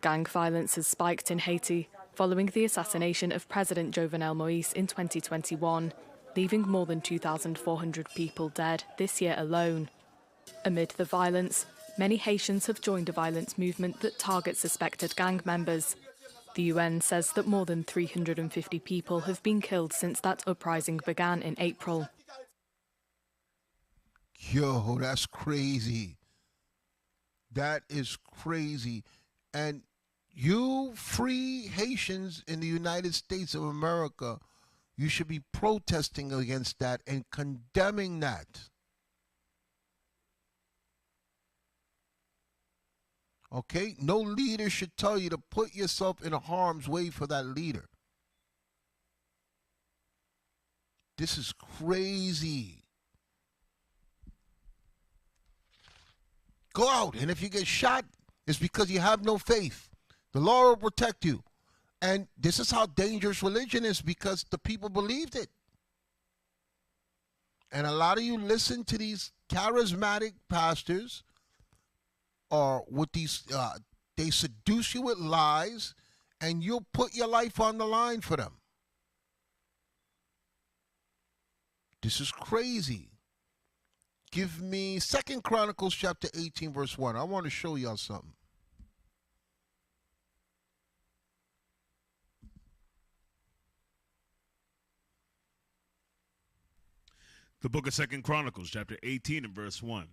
S15: Gang violence has spiked in Haiti following the assassination of President Jovenel Moïse in 2021, leaving more than 2,400 people dead this year alone. Amid the violence, many Haitians have joined a violence movement that targets suspected gang members. The UN says that more than 350 people have been killed since that uprising began in April.
S1: Yo, that's crazy. That is crazy. And you free Haitians in the United States of America, you should be protesting against that and condemning that. Okay? No leader should tell you to put yourself in harm's way for that leader. This is crazy. Go out, and if you get shot, it's because you have no faith. The Lord will protect you. And this is how dangerous religion is, because the people believed it. And a lot of you listen to these charismatic pastors, or with these, they seduce you with lies, and you'll put your life on the line for them. This is crazy. Give me 2 Chronicles chapter 18, verse 1. I want to show y'all something.
S2: The book of 2 Chronicles chapter 18 and verse 1.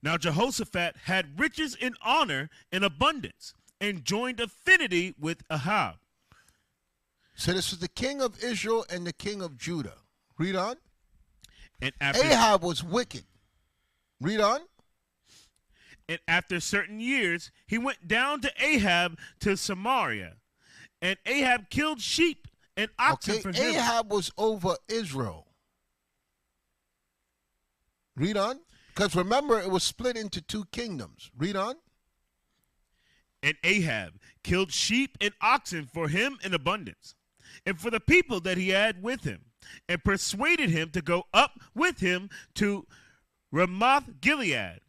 S2: Now Jehoshaphat had riches and honor in abundance, and joined affinity with Ahab.
S1: So this is the king of Israel and the king of Judah. Read on.
S2: And after
S1: Ahab was wicked. Read on.
S2: And after certain years, he went down to Ahab to Samaria. And Ahab killed sheep and oxen for him.
S1: Ahab was over Israel. Read on. Because remember, it was split into two kingdoms. Read on.
S2: And Ahab killed sheep and oxen for him in abundance, and for the people that he had with him, and persuaded him to go up with him to Ramoth Gilead.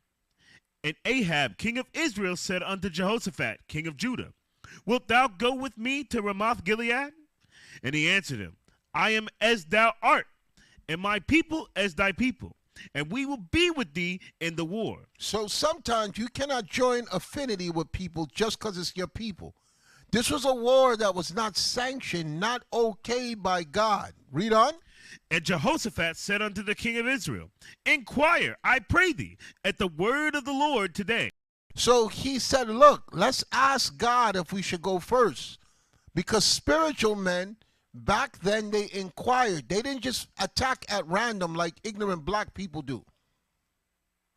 S2: And Ahab, king of Israel, said unto Jehoshaphat, king of Judah, Wilt thou go with me to Ramoth Gilead? And he answered him, I am as thou art, and my people as thy people, and we will be with thee in the war.
S1: So sometimes you cannot join affinity with people just because it's your people. This was a war that was not sanctioned, not okay by God. Read on.
S2: And Jehoshaphat said unto the king of Israel, Inquire, I pray thee, at the word of the Lord today.
S1: So he said, look, let's ask God if we should go first. Because spiritual men, back then, they inquired. They didn't just attack at random like ignorant black people do.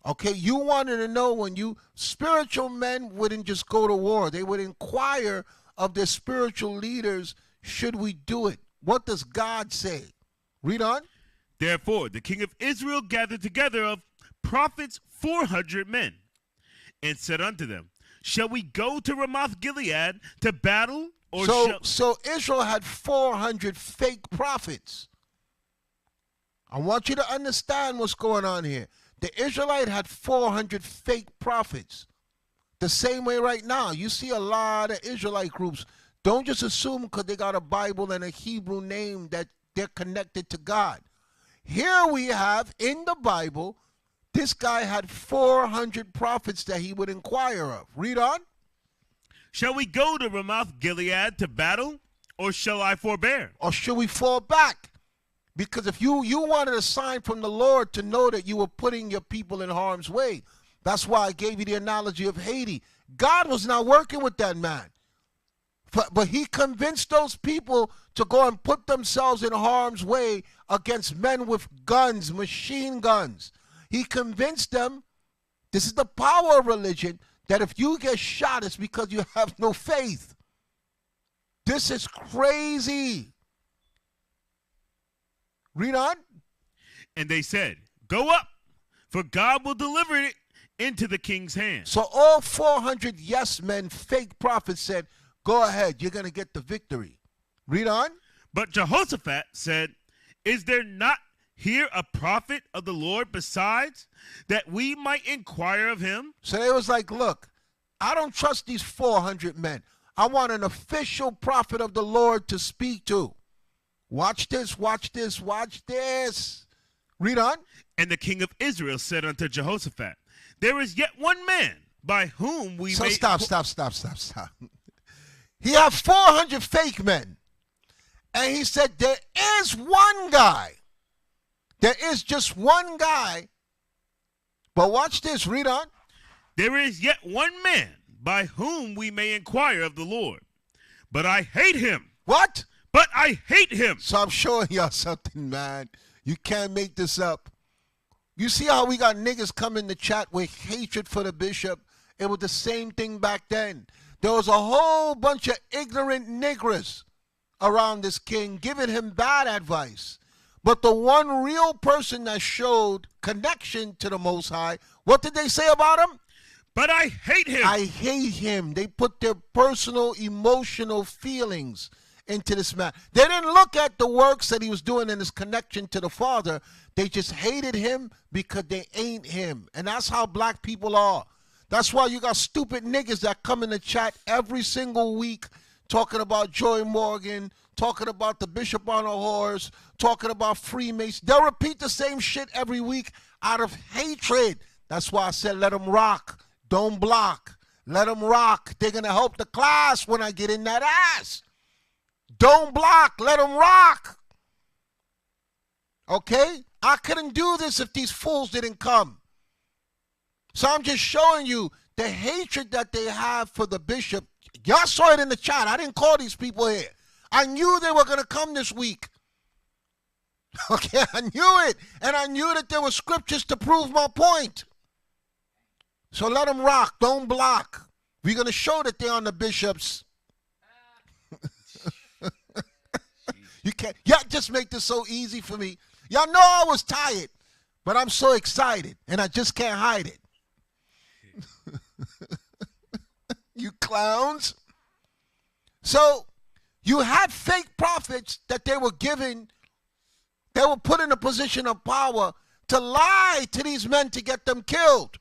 S1: Okay, you wanted to know when spiritual men wouldn't just go to war. They would inquire of their spiritual leaders, should we do it? What does God say? Read on.
S2: Therefore, the king of Israel gathered together of prophets 400 men, and said unto them, Shall we go to Ramoth Gilead to battle?
S1: So Israel had 400 fake prophets. I want you to understand what's going on here. The Israelite had 400 fake prophets. The same way right now, you see a lot of Israelite groups. Don't just assume because they got a Bible and a Hebrew name that they're connected to God. Here we have in the Bible, this guy had 400 prophets that he would inquire of. Read on.
S2: Shall we go to Ramoth Gilead to battle, or shall I forbear?
S1: Or shall we fall back? Because if you wanted a sign from the Lord to know that you were putting your people in harm's way. That's why I gave you the analogy of Haiti. God was not working with that man. But he convinced those people to go and put themselves in harm's way against men with guns, machine guns. He convinced them, this is the power of religion, that if you get shot, it's because you have no faith. This is crazy. Read on.
S2: And they said, Go up, for God will deliver it into the king's hand.
S1: So all 400 yes men, fake prophets said, go ahead, you're going to get the victory. Read on.
S2: But Jehoshaphat said, is there not here a prophet of the Lord besides, that we might inquire of him?
S1: So it was like, look, I don't trust these 400 men. I want an official prophet of the Lord to speak to. Watch this, watch this, watch this. Read on.
S2: And the king of Israel said unto Jehoshaphat, there is yet one man by whom we may...
S1: Stop. He had 400 fake men. And he said, there is one guy. There is just one guy. But watch this. Read on.
S2: There is yet one man by whom we may inquire of the Lord. But I hate him.
S1: What?
S2: But I hate him.
S1: So I'm showing y'all something, man. You can't make this up. You see how we got niggas come in the chat with hatred for the bishop? It was the same thing back then. There was a whole bunch of ignorant niggers around this king giving him bad advice. But the one real person that showed connection to the Most High, what did they say about him?
S2: But I hate him.
S1: I hate him. They put their personal, emotional feelings into this man. They didn't look at the works that he was doing in his connection to the Father. They just hated him because they ain't him. And that's how black people are. That's why you got stupid niggas that come in the chat every single week talking about Joy Morgan, talking about the bishop on a horse, talking about Freemasons. They'll repeat the same shit every week out of hatred. That's why I said let them rock. Don't block. Let them rock. They're going to help the class when I get in that ass. Don't block. Let them rock. Okay? I couldn't do this if these fools didn't come. So I'm just showing you the hatred that they have for the bishop. Y'all saw it in the chat. I didn't call these people here. I knew they were going to come this week. Okay, I knew it. And I knew that there were scriptures to prove my point. So let them rock. Don't block. We're going to show that they're on the bishops. You can't. Y'all just make this so easy for me. Y'all know I was tired, but I'm so excited, and I just can't hide it. You clowns. So you had fake prophets that they were given, they were put in a position of power to lie to these men to get them killed.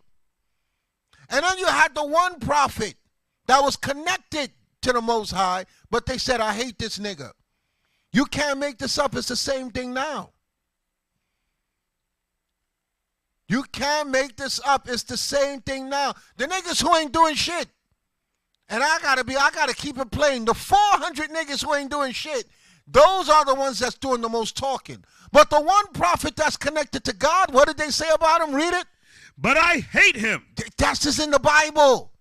S1: And then you had the one prophet that was connected to the Most High, but they said, I hate this nigga. You can't make this up. It's the same thing now. You can't make this up. It's the same thing now. The niggas who ain't doing shit. And I gotta keep it plain. The 400 niggas who ain't doing shit, those are the ones that's doing the most talking. But the one prophet that's connected to God, what did they say about him? Read it.
S2: But I hate him.
S1: That's just in the Bible.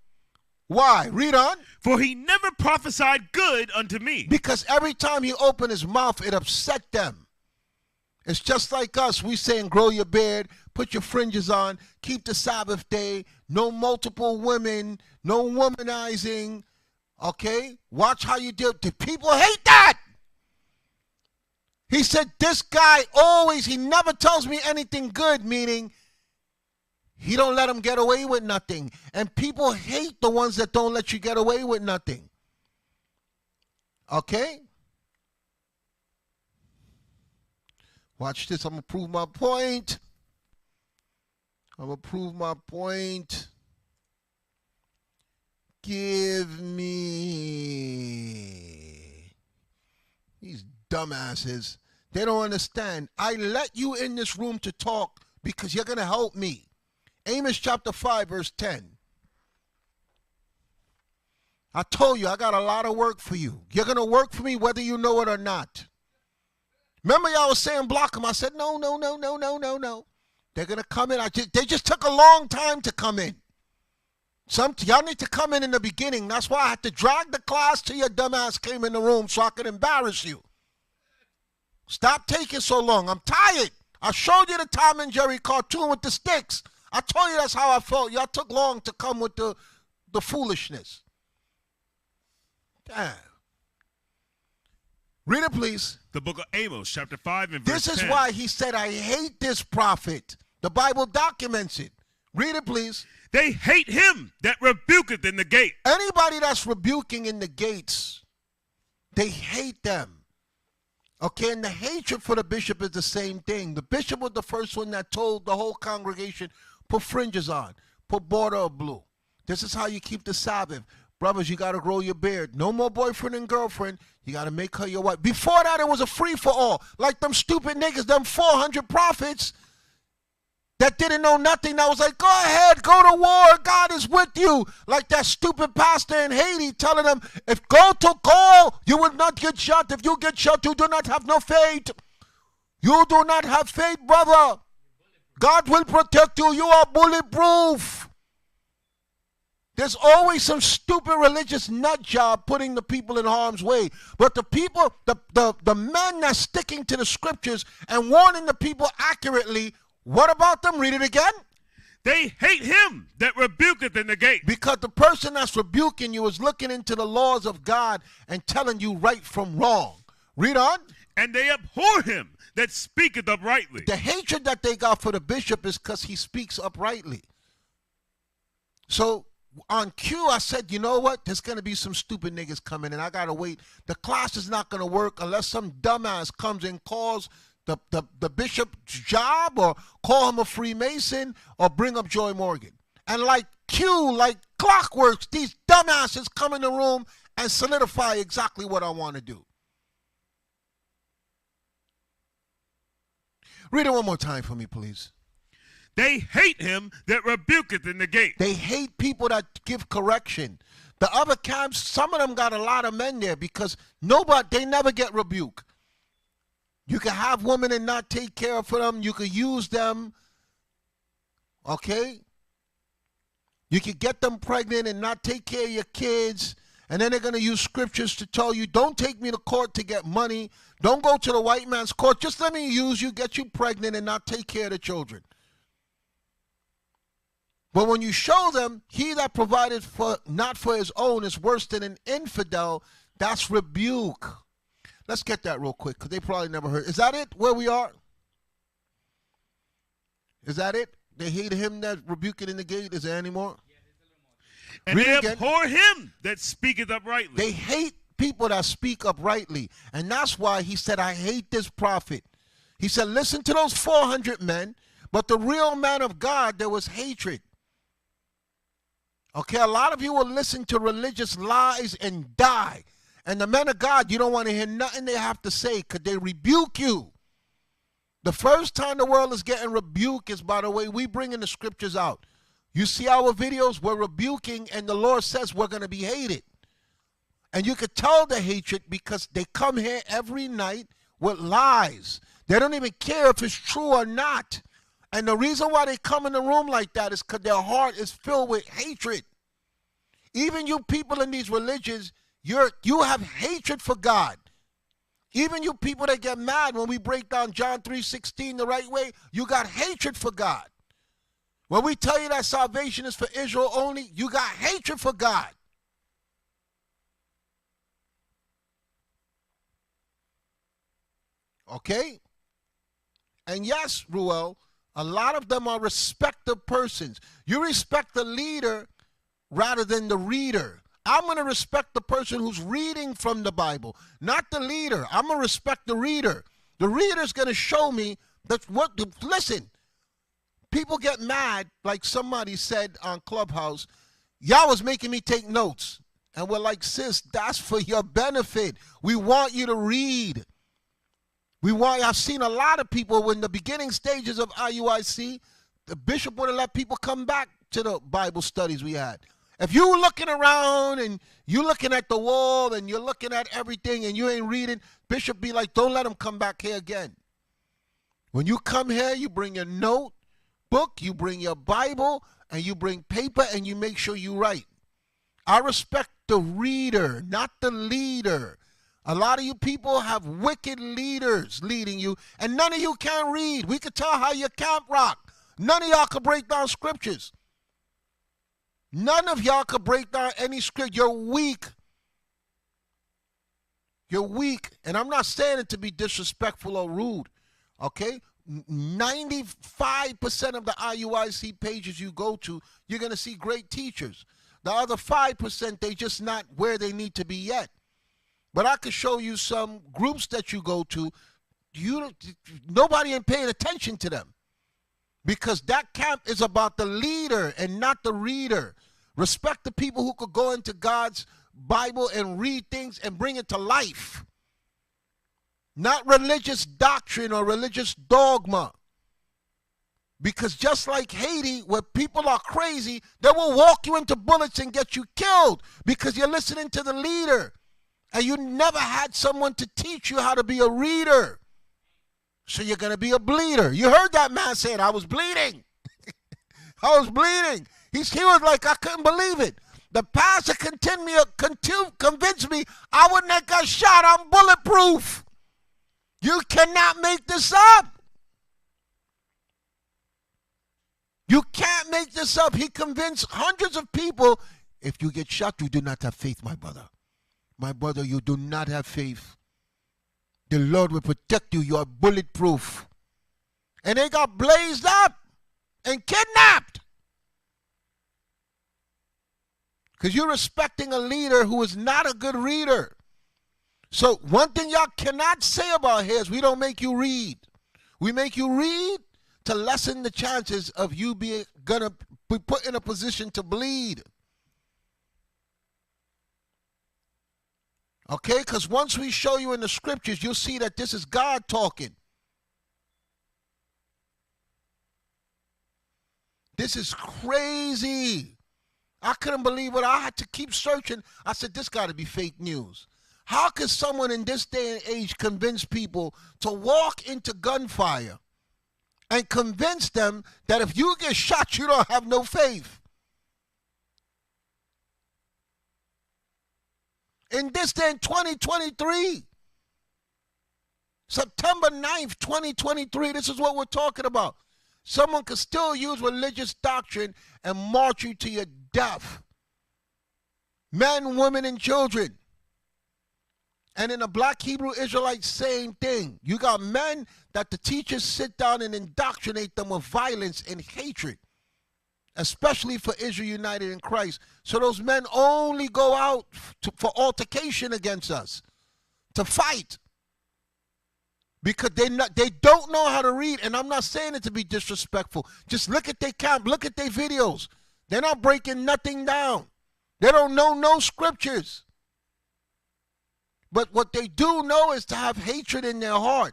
S1: Why? Read on.
S2: For he never prophesied good unto me.
S1: Because every time he opened his mouth, it upset them. It's just like us. We saying grow your beard, put your fringes on, keep the Sabbath day, no multiple women, no womanizing. Okay? Watch how you do it. The people hate that. He said, this guy always, he never tells me anything good, meaning he don't let them get away with nothing. And people hate the ones that don't let you get away with nothing. Okay? Watch this. I'm going to prove my point. I'm going to prove my point. Give me. These dumbasses. They don't understand. I let you in this room to talk because you're going to help me. Amos chapter 5, verse 10. I told you I got a lot of work for you. You're going to work for me whether you know it or not. Remember y'all was saying block them. I said, no. They're going to come in. They just took a long time to come in. Y'all need to come in the beginning. That's why I had to drag the class till your dumbass came in the room so I could embarrass you. Stop taking so long. I'm tired. I showed you the Tom and Jerry cartoon with the sticks. I told you that's how I felt. Y'all took long to come with the foolishness. Damn. Read it, please.
S2: The book of Amos, chapter 5 and verse 10.
S1: This is why he said, I hate this prophet. The Bible documents it. Read it, please.
S2: They hate him that rebuketh in the gate.
S1: Anybody that's rebuking in the gates, They hate them. Okay, and the hatred for the bishop is the same thing. The bishop was the first one that told the whole congregation, put fringes on, put border of blue. This is how you keep the Sabbath. Brothers, you got to grow your beard. No more boyfriend and girlfriend. You got to make her your wife. Before that, it was a free-for-all. Like them stupid niggas, them 400 prophets that didn't know nothing. That was like, go ahead, go to war. God is with you. Like that stupid pastor in Haiti telling them, if go to call, you will not get shot. If you get shot, you do not have no faith. You do not have faith, brother. God will protect you. You are bulletproof. There's always some stupid religious nut job putting the people in harm's way. But the people, the men that's sticking to the scriptures and warning the people accurately, what about them? Read it again.
S2: They hate him that rebuketh in the gate.
S1: Because the person that's rebuking you is looking into the laws of God and telling you right from wrong. Read on.
S2: And they abhor him that speaketh uprightly.
S1: The hatred that they got for the bishop is because he speaks uprightly. So on cue, I said, you know what? There's going to be some stupid niggas coming and I got to wait. The class is not going to work unless some dumbass comes and calls the bishop's job or call him a Freemason or bring up Joy Morgan. And like cue, like clockworks, these dumbasses come in the room and solidify exactly what I want to do. Read it one more time for me, please.
S2: They hate him that rebuketh in the gate.
S1: They hate people that give correction. The other camps, some of them got a lot of men there because they never get rebuked. You can have women and not take care of them. You can use them. Okay? You can get them pregnant and not take care of your kids. And then they're going to use scriptures to tell you, don't take me to court to get money. Don't go to the white man's court. Just let me use you, get you pregnant, and not take care of the children. But when you show them, he that provided for not for his own is worse than an infidel, that's rebuke. Let's get that real quick, because they probably never heard. Is that it, where we are? Is that it? They hate him that rebuketh in the gate. Is there any more?
S2: And they abhor him that speaketh uprightly.
S1: They hate people that speak uprightly. And that's why he said, I hate this prophet. He said, listen to those 400 men, but the real man of God, there was hatred. Okay, a lot of you will listen to religious lies and die. And the men of God, you don't want to hear nothing they have to say because they rebuke you. The first time the world is getting rebuked is by the way we bringing the scriptures out. You see our videos, we're rebuking, and the Lord says we're going to be hated. And you could tell the hatred because they come here every night with lies. They don't even care if it's true or not. And the reason why they come in the room like that is because their heart is filled with hatred. Even you people in these religions, you have hatred for God. Even you people that get mad when we break down John 3:16 the right way, you got hatred for God. When we tell you that salvation is for Israel only, you got hatred for God. Okay? And yes, Ruel, a lot of them are respected persons. You respect the leader rather than the reader. I'm going to respect the person who's reading from the Bible, not the leader. I'm going to respect the reader. The reader's going to show me that listen, people get mad, like somebody said on Clubhouse, y'all was making me take notes. And we're like, sis, that's for your benefit. We want you to read. I've seen a lot of people when the beginning stages of IUIC, the bishop would have let people come back to the Bible studies we had. If you looking around and you looking at the wall and you're looking at everything and you ain't reading, bishop be like, don't let them come back here again. When you come here, you bring your notebook, you bring your Bible, and you bring paper, and you make sure you write. I respect the reader, not the leader. A lot of you people have wicked leaders leading you, and none of you can read. We could tell how you can't rock. None of y'all can break down scriptures. None of y'all could break down any script. You're weak. You're weak. And I'm not saying it to be disrespectful or rude. Okay? 95% of the IUIC pages you go to, you're going to see great teachers. The other 5%, they just not where they need to be yet. But I could show you some groups that you go to, nobody ain't paying attention to them. Because that camp is about the leader and not the reader. Respect the people who could go into God's Bible and read things and bring it to life. Not religious doctrine or religious dogma. Because just like Haiti, where people are crazy, they will walk you into bullets and get you killed because you're listening to the leader. And you never had someone to teach you how to be a reader. So you're going to be a bleeder. You heard that man saying, I was bleeding. I was bleeding. He was like, I couldn't believe it. The pastor convinced me I wouldn't have got shot. I'm bulletproof. You cannot make this up. You can't make this up. He convinced hundreds of people, if you get shot, you do not have faith, my brother. My brother, you do not have faith. The Lord will protect you. You are bulletproof. And they got blazed up and kidnapped. Because you're respecting a leader who is not a good reader. So one thing y'all cannot say about here is we don't make you read. We make you read to lessen the chances of you being gonna be put in a position to bleed. Okay, because once we show you in the scriptures, you'll see that this is God talking. This is crazy. I couldn't believe it. I had to keep searching. I said, this got to be fake news. How could someone in this day and age convince people to walk into gunfire and convince them that if you get shot, you don't have no faith? In this day in 2023, September 9th, 2023, this is what we're talking about. Someone could still use religious doctrine and march you to your death. Men, women, and children. And in the black Hebrew Israelites, same thing. You got men that the teachers sit down and indoctrinate them with violence and hatred, especially for Israel United in Christ. So those men only go out for altercation against us, to fight. Because they don't know how to read. And I'm not saying it to be disrespectful. Just look at their camp. Look at their videos. They're not breaking nothing down. They don't know no scriptures. But what they do know is to have hatred in their heart.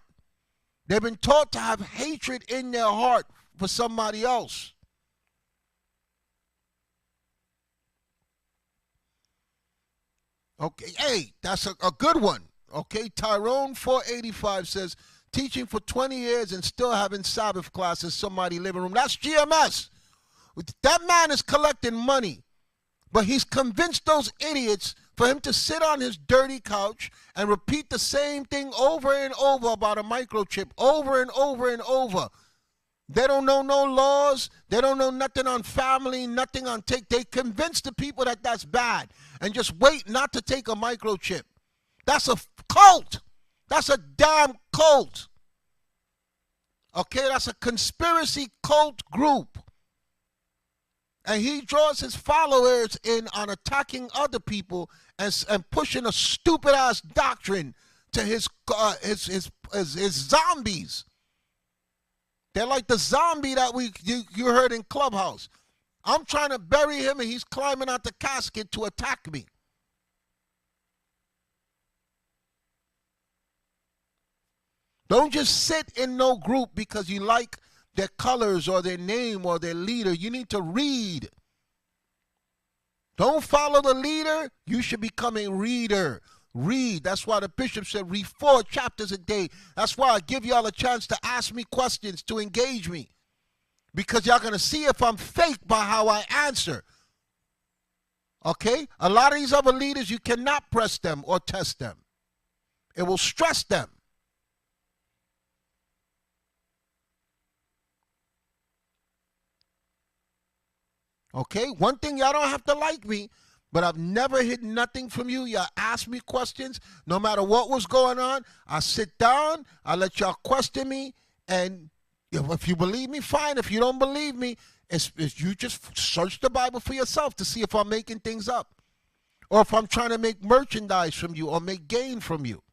S1: They've been taught to have hatred in their heart for somebody else. Okay, hey, that's a good one. Okay, Tyrone 485 says, teaching for 20 years and still having Sabbath class in somebody's living room. That's GMS. That man is collecting money, but he's convinced those idiots for him to sit on his dirty couch and repeat the same thing over and over about a microchip, over and over and over. They don't know no laws. They don't know nothing on family, nothing on take. They convince the people that that's bad and just wait not to take a microchip. That's a cult. That's a damn cult. Okay, that's a conspiracy cult group. And he draws his followers in on attacking other people and pushing a stupid-ass doctrine to his zombies. They're like the zombie that you heard in Clubhouse. I'm trying to bury him and he's climbing out the casket to attack me. Don't just sit in no group because you like their colors or their name or their leader. You need to read. Don't follow the leader. You should become a reader. Read. That's why the bishop said read 4 chapters a day. That's why I give y'all a chance to ask me questions, to engage me. Because y'all going to see if I'm fake by how I answer. Okay? A lot of these other leaders, you cannot press them or test them. It will stress them. Okay, one thing, y'all don't have to like me, but I've never hid nothing from you. Y'all ask me questions. No matter what was going on, I sit down, I let y'all question me, and if you believe me, fine. If you don't believe me, it's you just search the Bible for yourself to see if I'm making things up. or if I'm trying to make merchandise from you or make gain from you.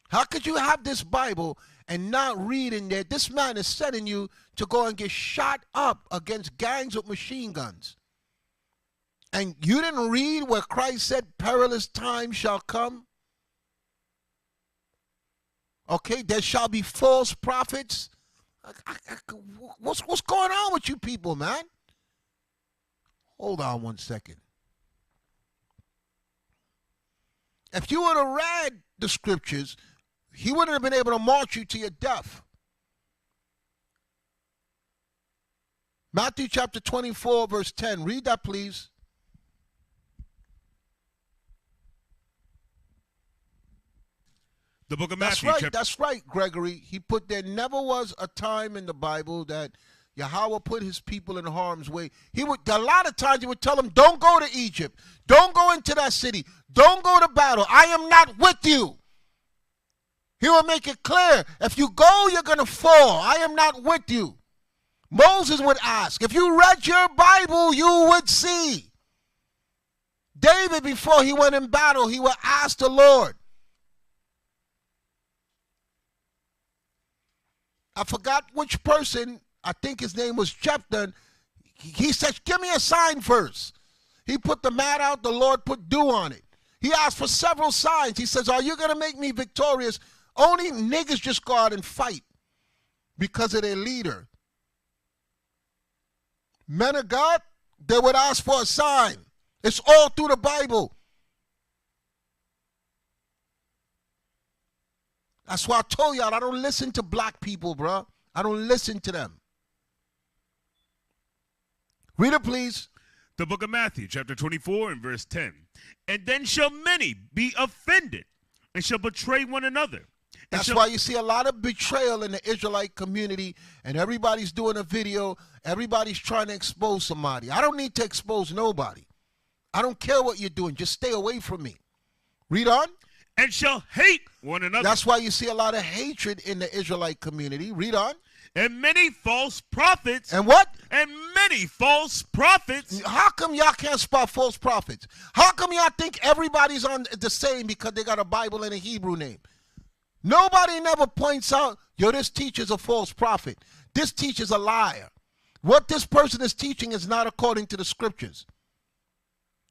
S1: How could you have this Bible and not read in there? This man is sending you to go and get shot up against gangs with machine guns. And you didn't read where Christ said perilous times shall come? Okay, there shall be false prophets. What's going on with you people, man? Hold on one second. If you would have read the scriptures, he wouldn't have been able to march you to your death. Matthew chapter 24, verse 10. Read that, please.
S2: The book of
S1: That's
S2: Matthew.
S1: right, that's right, Gregory. He put there never was a time in the Bible that Yahweh put his people in harm's way. A lot of times he would tell them, don't go to Egypt. Don't go into that city. Don't go to battle. I am not with you. He will make it clear. If you go, you're going to fall. I am not with you. Moses would ask. If you read your Bible, you would see. David, before he went in battle, he would ask the Lord. I forgot which person, I think his name was Jephthah. He said, give me a sign first. He put the mat out, the Lord put dew on it. He asked for several signs. He says, are you going to make me victorious? Only niggas just go out and fight because of their leader. Men of God, they would ask for a sign. It's all through the Bible. That's why I told y'all I don't listen to black people, bro. I don't listen to them. Read it, please.
S2: The book of Matthew, chapter 24 and verse 10. And then shall many be offended and shall betray one another.
S1: That's why you see a lot of betrayal in the Israelite community, and everybody's doing a video. Everybody's trying to expose somebody. I don't need to expose nobody. I don't care what you're doing. Just stay away from me. Read on.
S2: And shall hate one another.
S1: That's why you see a lot of hatred in the Israelite community. Read on.
S2: And many false prophets.
S1: And what?
S2: And many false prophets.
S1: How come y'all can't spot false prophets? How come y'all think everybody's on the same because they got a Bible and a Hebrew name? Nobody never points out, yo, this teacher's a false prophet. This teacher's a liar. What this person is teaching is not according to the scriptures.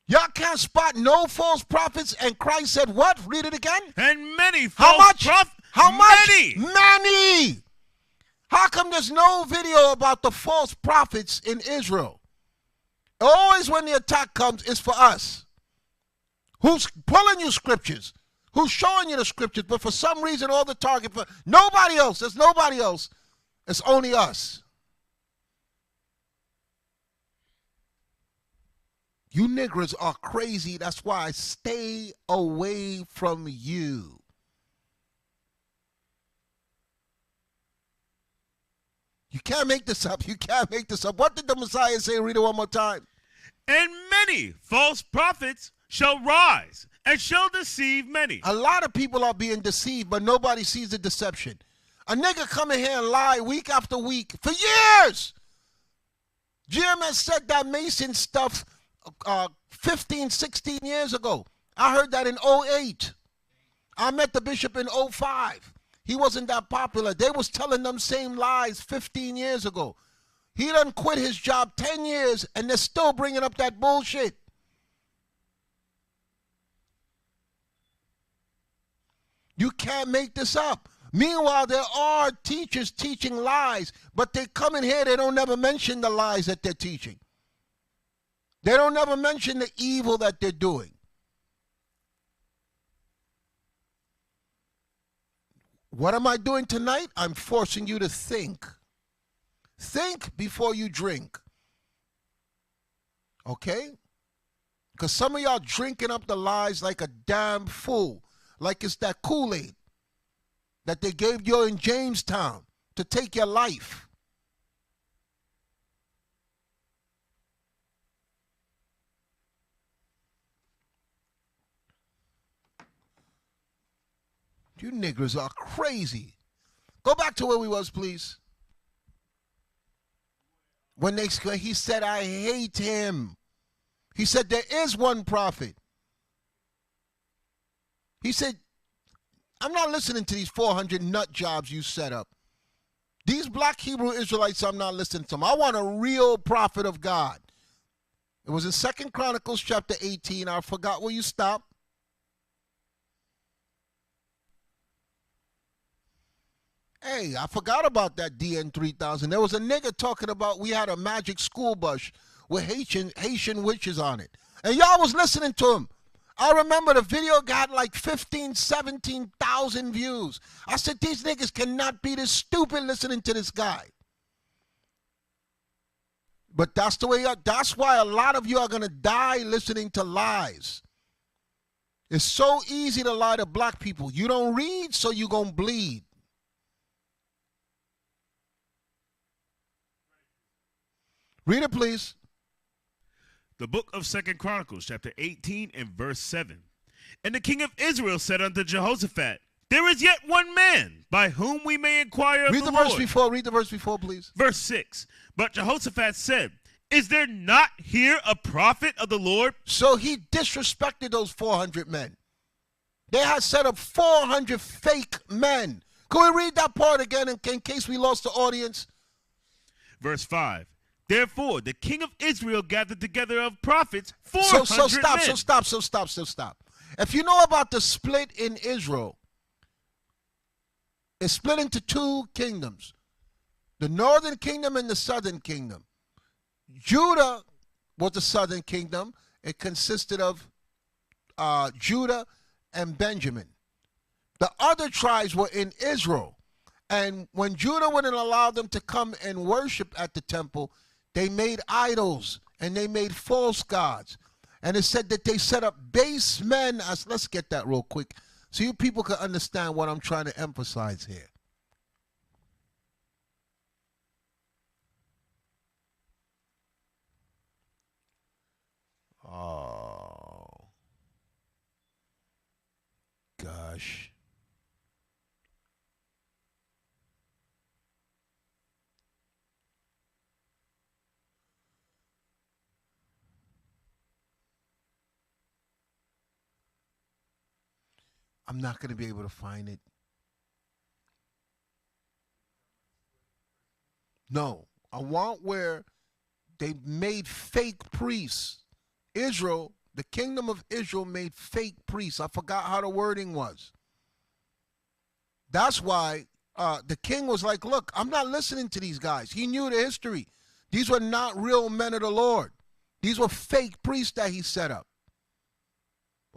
S1: Y'all can't spot no false prophets, and Christ said what? Read it again.
S2: And many false prophets.
S1: How much?
S2: Many.
S1: Many. How come there's no video about the false prophets in Israel? Always when the attack comes, it's for us. Who's pulling you scriptures? Who's showing you the scriptures? But for some reason, all the target for nobody else. There's nobody else. It's only us. You niggers are crazy. That's why I stay away from you. You can't make this up. You can't make this up. What did the Messiah say? Read it one more time.
S2: And many false prophets shall rise and shall deceive many.
S1: A lot of people are being deceived, but nobody sees the deception. A nigga come in here and lie week after week for years. Jim has said that Mason stuff 15, 16 years ago. I heard that in 08. I met the bishop in 05. He wasn't that popular. They was telling them same lies 15 years ago. He done quit his job 10 years, and they're still bringing up that bullshit. You can't make this up. Meanwhile, there are teachers teaching lies, but they come in here, they don't never mention the lies that they're teaching. They don't never mention the evil that they're doing. What am I doing tonight? I'm forcing you to think. Think before you drink. Okay? Because some of y'all drinking up the lies like a damn fool. Like it's that Kool-Aid that they gave you in Jamestown to take your life. You niggers are crazy. Go back to where we was, please. When he said, I hate him. He said, there is one prophet. He said, I'm not listening to these 400 nut jobs you set up. These black Hebrew Israelites, I'm not listening to them. I want a real prophet of God. It was in 2 Chronicles chapter 18. I forgot where you stopped. Hey, I forgot about that DN 3000. There was a nigga talking about we had a magic school bus with Haitian witches on it. And y'all was listening to him. I remember the video got like 15, 17,000 views. I said, these niggas cannot be this stupid listening to this guy. But that's the way, that's why a lot of you are going to die listening to lies. It's so easy to lie to black people. You don't read, so you're going to bleed. Read it, please.
S2: The book of 2 Chronicles, chapter 18 and verse 7. And the king of Israel said unto Jehoshaphat, there is yet one man by whom we may inquire of the Lord.
S1: Read the verse before, please.
S2: Verse 6. But Jehoshaphat said, is there not here a prophet of the Lord?
S1: So he disrespected those 400 men. They had set up 400 fake men. Can we read that part again in case we lost the audience?
S2: Verse 5. Therefore, the king of Israel gathered together of prophets 400 men.
S1: So stop. If you know about the split in Israel, it's split into two kingdoms, the northern kingdom and the southern kingdom. Judah was the southern kingdom. It consisted of Judah and Benjamin. The other tribes were in Israel. And when Judah wouldn't allow them to come and worship at the temple, they made idols and they made false gods. And it said that they set up base men as, let's get that real quick so you people can understand what I'm trying to emphasize here. Oh, gosh. I'm not going to be able to find it. No, I want where they made fake priests. Israel, the kingdom of Israel made fake priests. I forgot how the wording was. That's why the king was like, look, I'm not listening to these guys. He knew the history. These were not real men of the Lord. These were fake priests that he set up.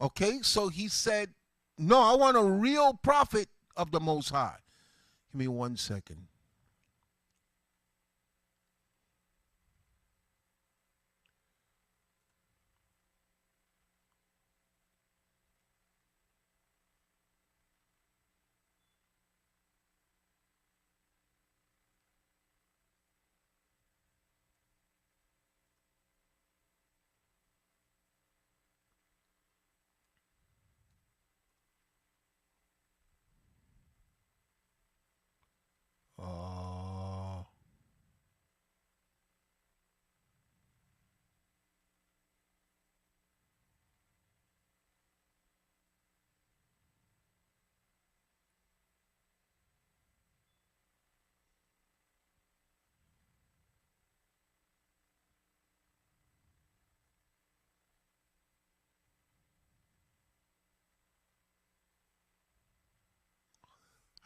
S1: Okay, so he said, no, I want a real prophet of the Most High. Give me 1 second.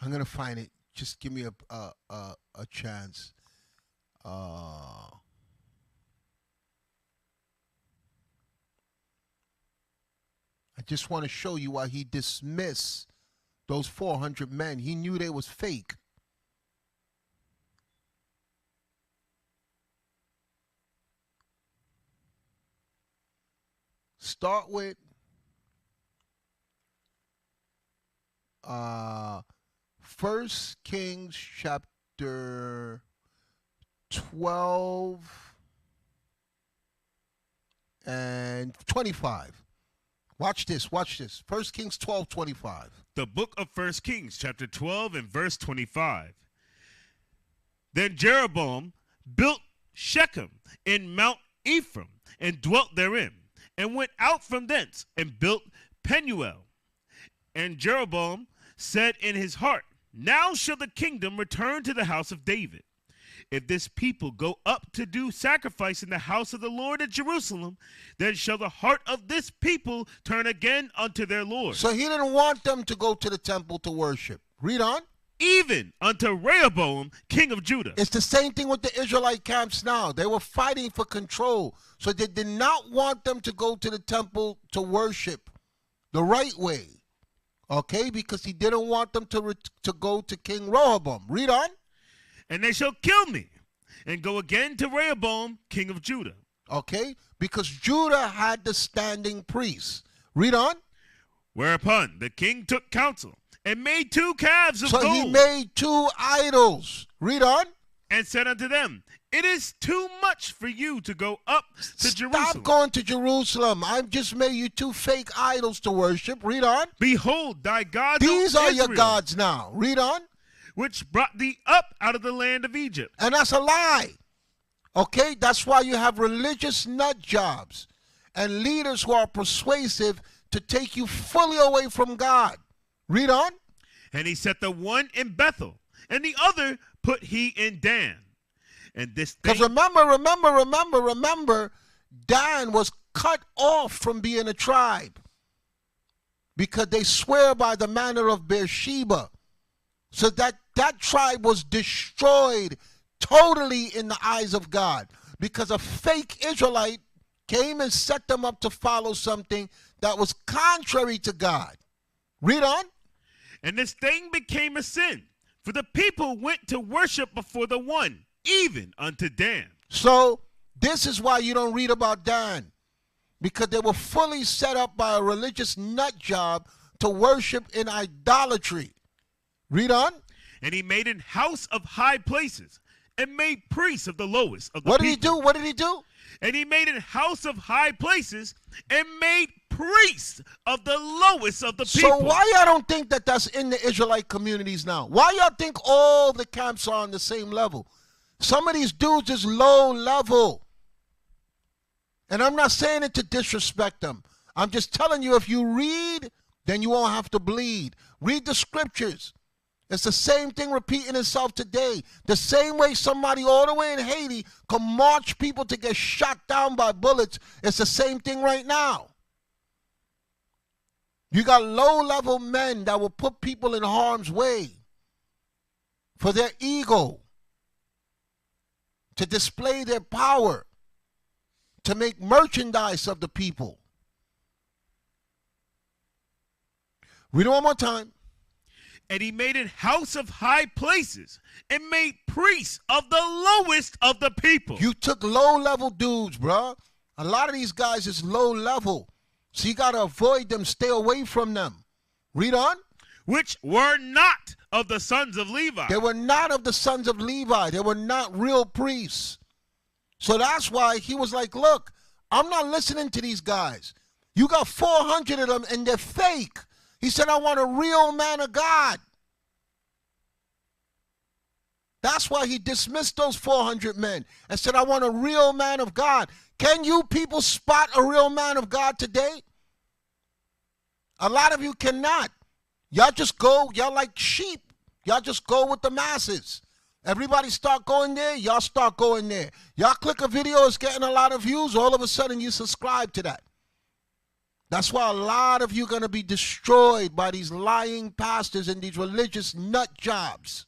S1: I'm gonna find it. Just give me a chance. I just want to show you why he dismissed those 400 men. He knew they was fake. Start with 1 Kings chapter 12 and 25. Watch this. 1 Kings 12:25.
S2: The book of 1 Kings, chapter 12 and verse 25. Then Jeroboam built Shechem in Mount Ephraim, and dwelt therein, and went out from thence, and built Penuel. And Jeroboam said in his heart, now shall the kingdom return to the house of David. If this people go up to do sacrifice in the house of the Lord at Jerusalem, then shall the heart of this people turn again unto their Lord.
S1: So he didn't want them to go to the temple to worship. Read on.
S2: Even unto Rehoboam, king of Judah.
S1: It's the same thing with the Israelite camps now. They were fighting for control. So they did not want them to go to the temple to worship the right way. Okay? Because he didn't want them to go to King Rehoboam. Read on.
S2: And they shall kill me, and go again to Rehoboam, king of Judah.
S1: Okay? Because Judah had the standing priests. Read on.
S2: Whereupon the king took counsel, and made 2 calves of gold.
S1: So he made 2 idols. Read on.
S2: And said unto them, it is too much for you to go up to Jerusalem.
S1: Stop going to Jerusalem. I've just made you 2 fake idols to worship. Read on.
S2: Behold, thy gods,
S1: these
S2: are
S1: are
S2: Israel,
S1: your gods now. Read on.
S2: Which brought thee up out of the land of Egypt.
S1: And that's a lie. Okay? That's why you have religious nut jobs and leaders who are persuasive to take you fully away from God. Read on.
S2: And he set the one in Bethel, and the other put he in Dan. And this
S1: because remember, Dan was cut off from being a tribe because they swear by the manner of Beersheba. So that tribe was destroyed totally in the eyes of God because a fake Israelite came and set them up to follow something that was contrary to God. Read on.
S2: And this thing became a sin, for the people went to worship before the one, even unto Dan.
S1: So this is why you don't read about Dan, because they were fully set up by a religious nut job to worship in idolatry. Read on.
S2: And he made an house of high places, and made priests of the lowest of the people.
S1: What did he do? What did he do?
S2: And he made a house of high places, and made priests of the lowest of the people.
S1: So why y'all don't think that that's in the Israelite communities now? Why y'all think all the camps are on the same level? Some of these dudes is low level. And I'm not saying it to disrespect them. I'm just telling you, if you read, then you won't have to bleed. Read the scriptures. It's the same thing repeating itself today. The same way somebody all the way in Haiti can march people to get shot down by bullets, it's the same thing right now. You got low-level men that will put people in harm's way for their ego, to display their power, to make merchandise of the people. Read it one more time.
S2: And he made a house of high places, and made priests of the lowest of the people.
S1: You took low-level dudes, bro. A lot of these guys is low-level. So you got to avoid them, stay away from them. Read on.
S2: Which were not of the sons of Levi.
S1: They were not of the sons of Levi. They were not real priests. So that's why he was like, look, I'm not listening to these guys. You got 400 of them, and they're fake. He said, I want a real man of God. That's why he dismissed those 400 men and said, I want a real man of God. Can you people spot a real man of God today? A lot of you cannot. Y'all just go, y'all like sheep. Y'all just go with the masses. Everybody start going there, y'all start going there. Y'all click a video, it's getting a lot of views, all of a sudden you subscribe to that. That's why a lot of you are going to be destroyed by these lying pastors and these religious nut jobs.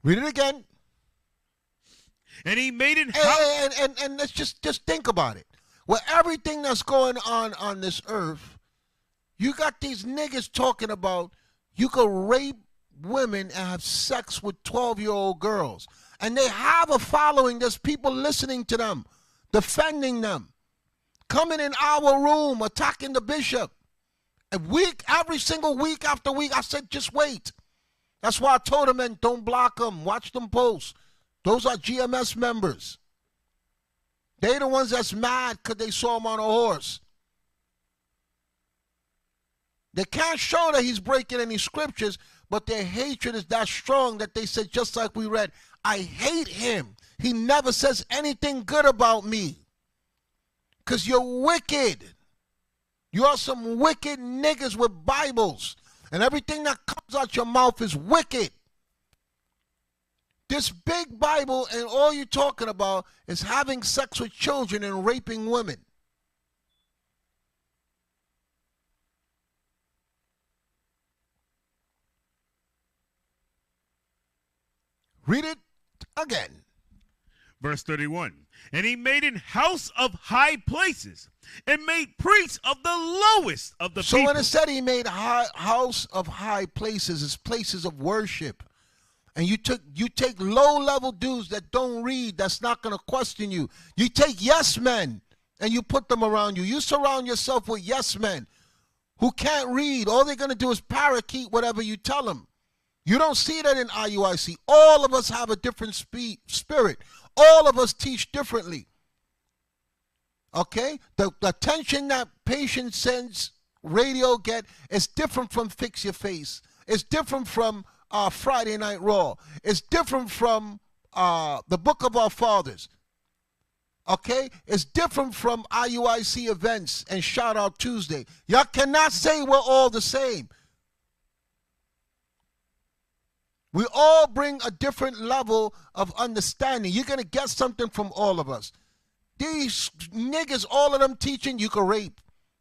S1: Read it again.
S2: And he made it
S1: and let's just think about it. With everything that's going on this earth, you got these niggas talking about you could rape women and have sex with 12-year-old girls. And they have a following. There's people listening to them, defending them, coming in our room, attacking the bishop. Every single week after week, I said, just wait. That's why I told them, and don't block them. Watch them post. Those are GMS members. They the ones that's mad because they saw him on a horse. They can't show that he's breaking any scriptures, but their hatred is that strong that they said, just like we read, I hate him. He never says anything good about me. Because you're wicked. You are some wicked niggas with Bibles. And everything that comes out your mouth is wicked. This big Bible, and all you're talking about is having sex with children and raping women. Read it again.
S2: Verse 31. And he made an house of high places and made priests of the lowest of the people.
S1: So when it said he made house of high places, it's places of worship. And you take low-level dudes that don't read, that's not going to question you. You take yes men and you put them around you. You surround yourself with yes men who can't read. All they're going to do is parakeet whatever you tell them. You don't see that in IUIC. All of us have a different spirit. All of us teach differently. Okay? The attention that Patient Sense Radio get is different from Fix Your Face. It's different from Friday Night Raw. It's different from the Book of Our Fathers. Okay? It's different from IUIC events and Shout Out Tuesday. Y'all cannot say we're all the same. We all bring a different level of understanding. You're going to get something from all of us. These niggas, all of them teaching you can rape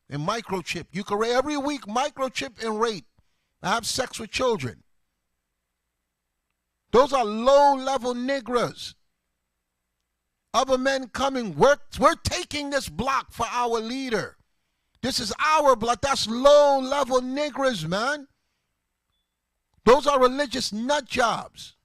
S1: and microchip. You can rape every week, microchip and rape. I have sex with children. Those are low-level niggas. Other men coming, we're taking this block for our leader. This is our block. That's low-level niggas, man. Those are religious nut jobs.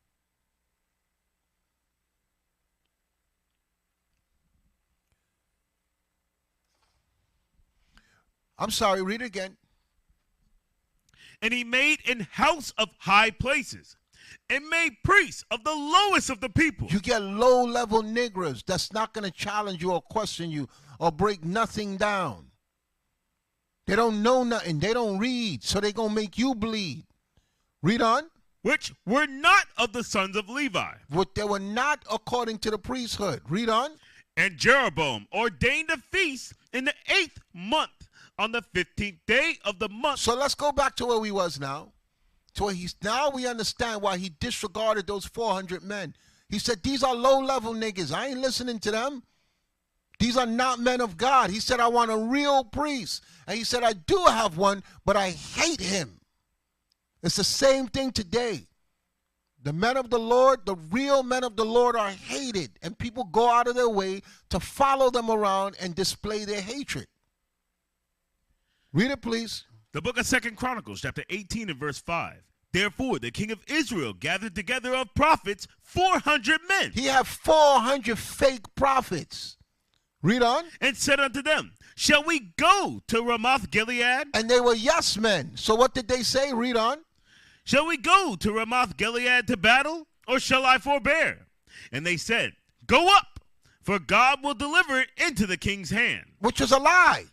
S1: I'm sorry, read it again.
S2: And he made an house of high places and made priests of the lowest of the people.
S1: You get low-level niggers that's not going to challenge you or question you or break nothing down. They don't know nothing. They don't read, so they're going to make you bleed. Read on.
S2: Which were not of the sons of Levi.
S1: What they were not according to the priesthood. Read on.
S2: And Jeroboam ordained a feast in the 8th month on the 15th day of the month.
S1: So let's go back to where we was now. To where now we understand why he disregarded those 400 men. He said, these are low-level niggas. I ain't listening to them. These are not men of God. He said, I want a real priest. And he said, I do have one, but I hate him. It's the same thing today. The men of the Lord, the real men of the Lord are hated, and people go out of their way to follow them around and display their hatred. Read it, please.
S2: The book of 2 Chronicles, chapter 18 and verse 5. Therefore, the king of Israel gathered together of prophets 400 men.
S1: He had 400 fake prophets. Read on.
S2: And said unto them, shall we go to Ramoth Gilead?
S1: And they were yes men. So what did they say? Read on.
S2: Shall we go to Ramoth Gilead to battle, or shall I forbear? And they said, go up, for God will deliver it into the king's hand.
S1: Which is a lie.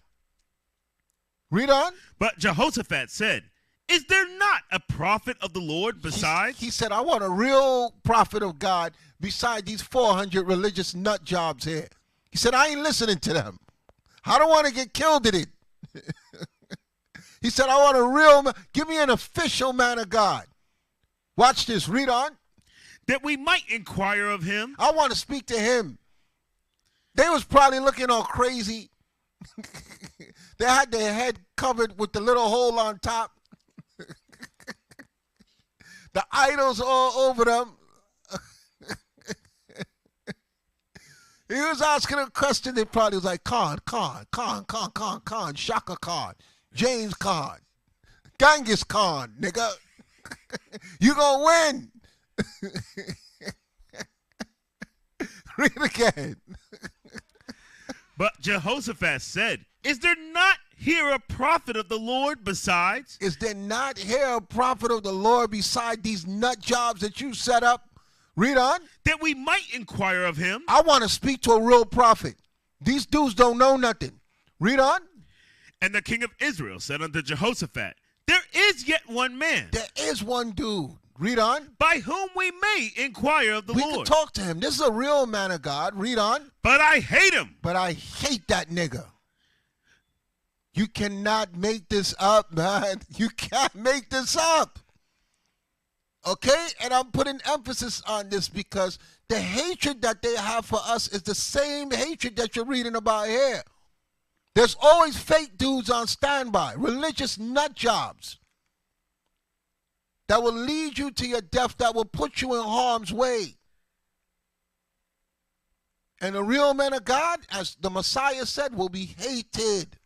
S1: Read on.
S2: But Jehoshaphat said, is there not a prophet of the Lord besides?
S1: He said, I want a real prophet of God beside these 400 religious nut jobs here. He said, I ain't listening to them. I don't want to get killed in it. He said, I want a real man. Give me an official man of God. Watch this. Read on.
S2: That we might inquire of him.
S1: I want to speak to him. They was probably looking all crazy. They had their head covered with the little hole on top. The idols all over them. He was asking a question. They probably was like, Khan, Shaka Khan, James Khan, Genghis Khan, nigga. You gonna win. Read again.
S2: But Jehoshaphat said, is there not here a prophet of the Lord besides?
S1: Is there not here a prophet of the Lord beside these nut jobs that you set up? Read on.
S2: That we might inquire of him.
S1: I want to speak to a real prophet. These dudes don't know nothing. Read on.
S2: And the king of Israel said unto Jehoshaphat, there is yet one man.
S1: There is one dude. Read on.
S2: By whom we may inquire of the Lord.
S1: We can talk to him. This is a real man of God. Read on.
S2: But I hate him.
S1: But I hate that nigga. You cannot make this up, man. You can't make this up. Okay? And I'm putting emphasis on this because the hatred that they have for us is the same hatred that you're reading about here. There's always fake dudes on standby, religious nut jobs that will lead you to your death, that will put you in harm's way. And the real men of God, as the Messiah said, will be hated.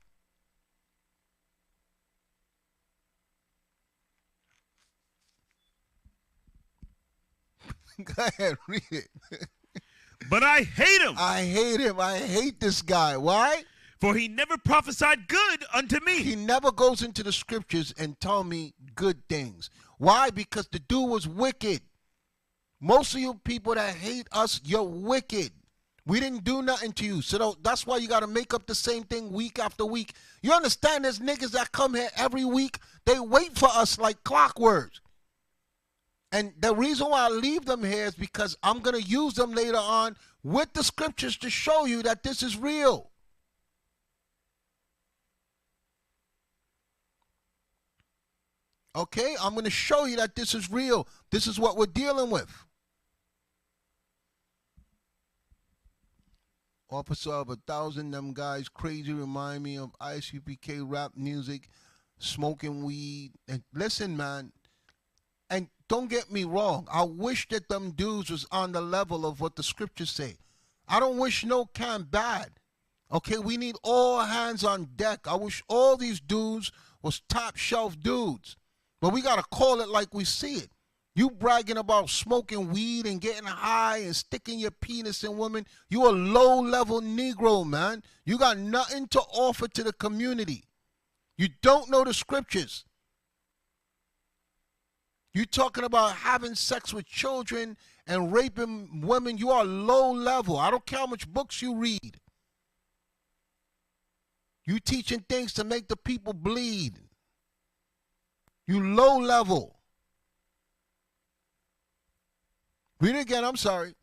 S1: Go ahead, read it.
S2: But I hate him.
S1: I hate him. I hate this guy. Why?
S2: For he never prophesied good unto me.
S1: He never goes into the scriptures and tell me good things. Why? Because the dude was wicked. Most of you people that hate us, you're wicked. We didn't do nothing to you. So that's why you got to make up the same thing week after week. You understand there's niggas that come here every week. They wait for us like clockwork. And the reason why I leave them here is because I'm going to use them later on with the scriptures to show you that this is real. Okay, I'm going to show you that this is real. This is what we're dealing with. Officer of 1,000, them guys crazy, remind me of ICPK rap music, smoking weed. And listen, man, and don't get me wrong, I wish that them dudes was on the level of what the scriptures say. I don't wish no can bad. Okay, we need all hands on deck. I wish all these dudes was top shelf dudes. But we got to call it like we see it. You bragging about smoking weed and getting high and sticking your penis in women. You a low-level Negro, man. You got nothing to offer to the community. You don't know the scriptures. You talking about having sex with children and raping women. You are low-level. I don't care how much books you read. You teaching things to make the people bleed. You low level. Read it again, I'm sorry.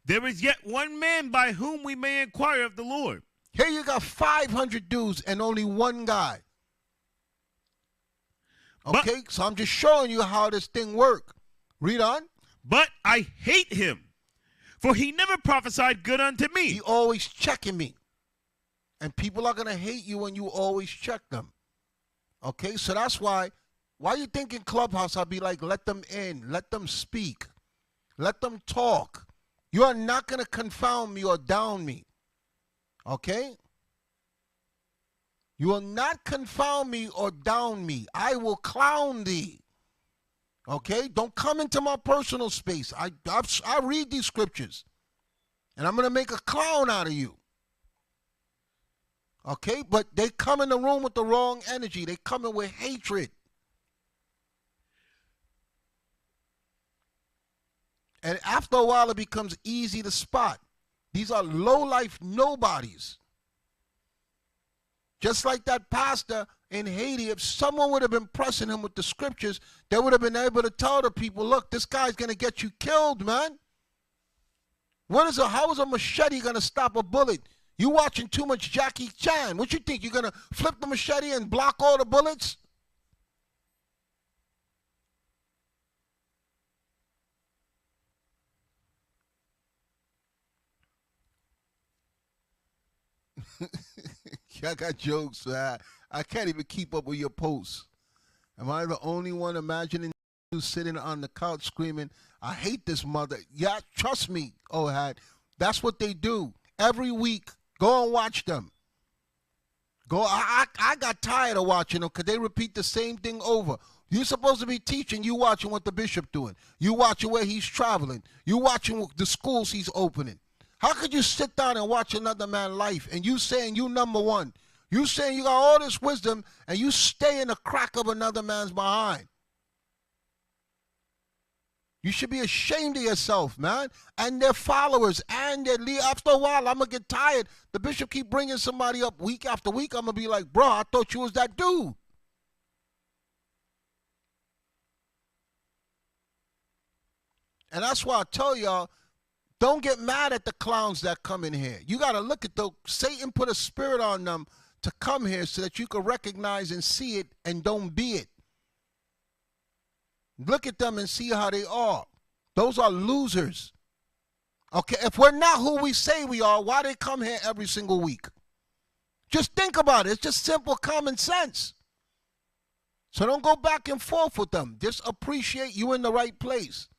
S2: There is yet one man by whom we may inquire of the Lord.
S1: Here you got 500 dudes and only one guy. Okay, so I'm just showing you how this thing works. Read on.
S2: But I hate him, for he never prophesied good unto me.
S1: He always checking me. And people are going to hate you when you always check them. Okay, so that's why you think in Clubhouse I'll be like, let them in, let them speak, let them talk. You are not going to confound me or down me. Okay? You will not confound me or down me. I will clown thee. Okay? Don't come into my personal space. I read these scriptures. And I'm going to make a clown out of you. Okay, but they come in the room with the wrong energy. They come in with hatred. And after a while, it becomes easy to spot. These are low-life nobodies. Just like that pastor in Haiti, if someone would have been pressing him with the scriptures, they would have been able to tell the people, look, this guy's going to get you killed, man. How is a machete going to stop a bullet? You watching too much Jackie Chan. What you think? You're going to flip the machete and block all the bullets? I got jokes. I can't even keep up with your posts. Am I the only one imagining you sitting on the couch screaming, I hate this mother? Yeah, trust me, Ohad. That's what they do. Every week, go and watch them. I got tired of watching them because they repeat the same thing over. You're supposed to be teaching. You watching what the bishop doing. You watching where he's traveling. You watching the schools he's opening. How could you sit down and watch another man's life and you saying you number one? You saying you got all this wisdom and you stay in the crack of another man's behind. You should be ashamed of yourself, man. And their followers and their leaders. After a while, I'm going to get tired. The bishop keep bringing somebody up week after week. I'm going to be like, bro, I thought you was that dude. And that's why I tell y'all, don't get mad at the clowns that come in here. You got to look at Satan put a spirit on them to come here so that you can recognize and see it and don't be it. Look at them and see how they are. Those are losers. Okay, if we're not who we say we are, why they come here every single week? Just think about it. It's just simple common sense. So don't go back and forth with them. Just appreciate you in the right place.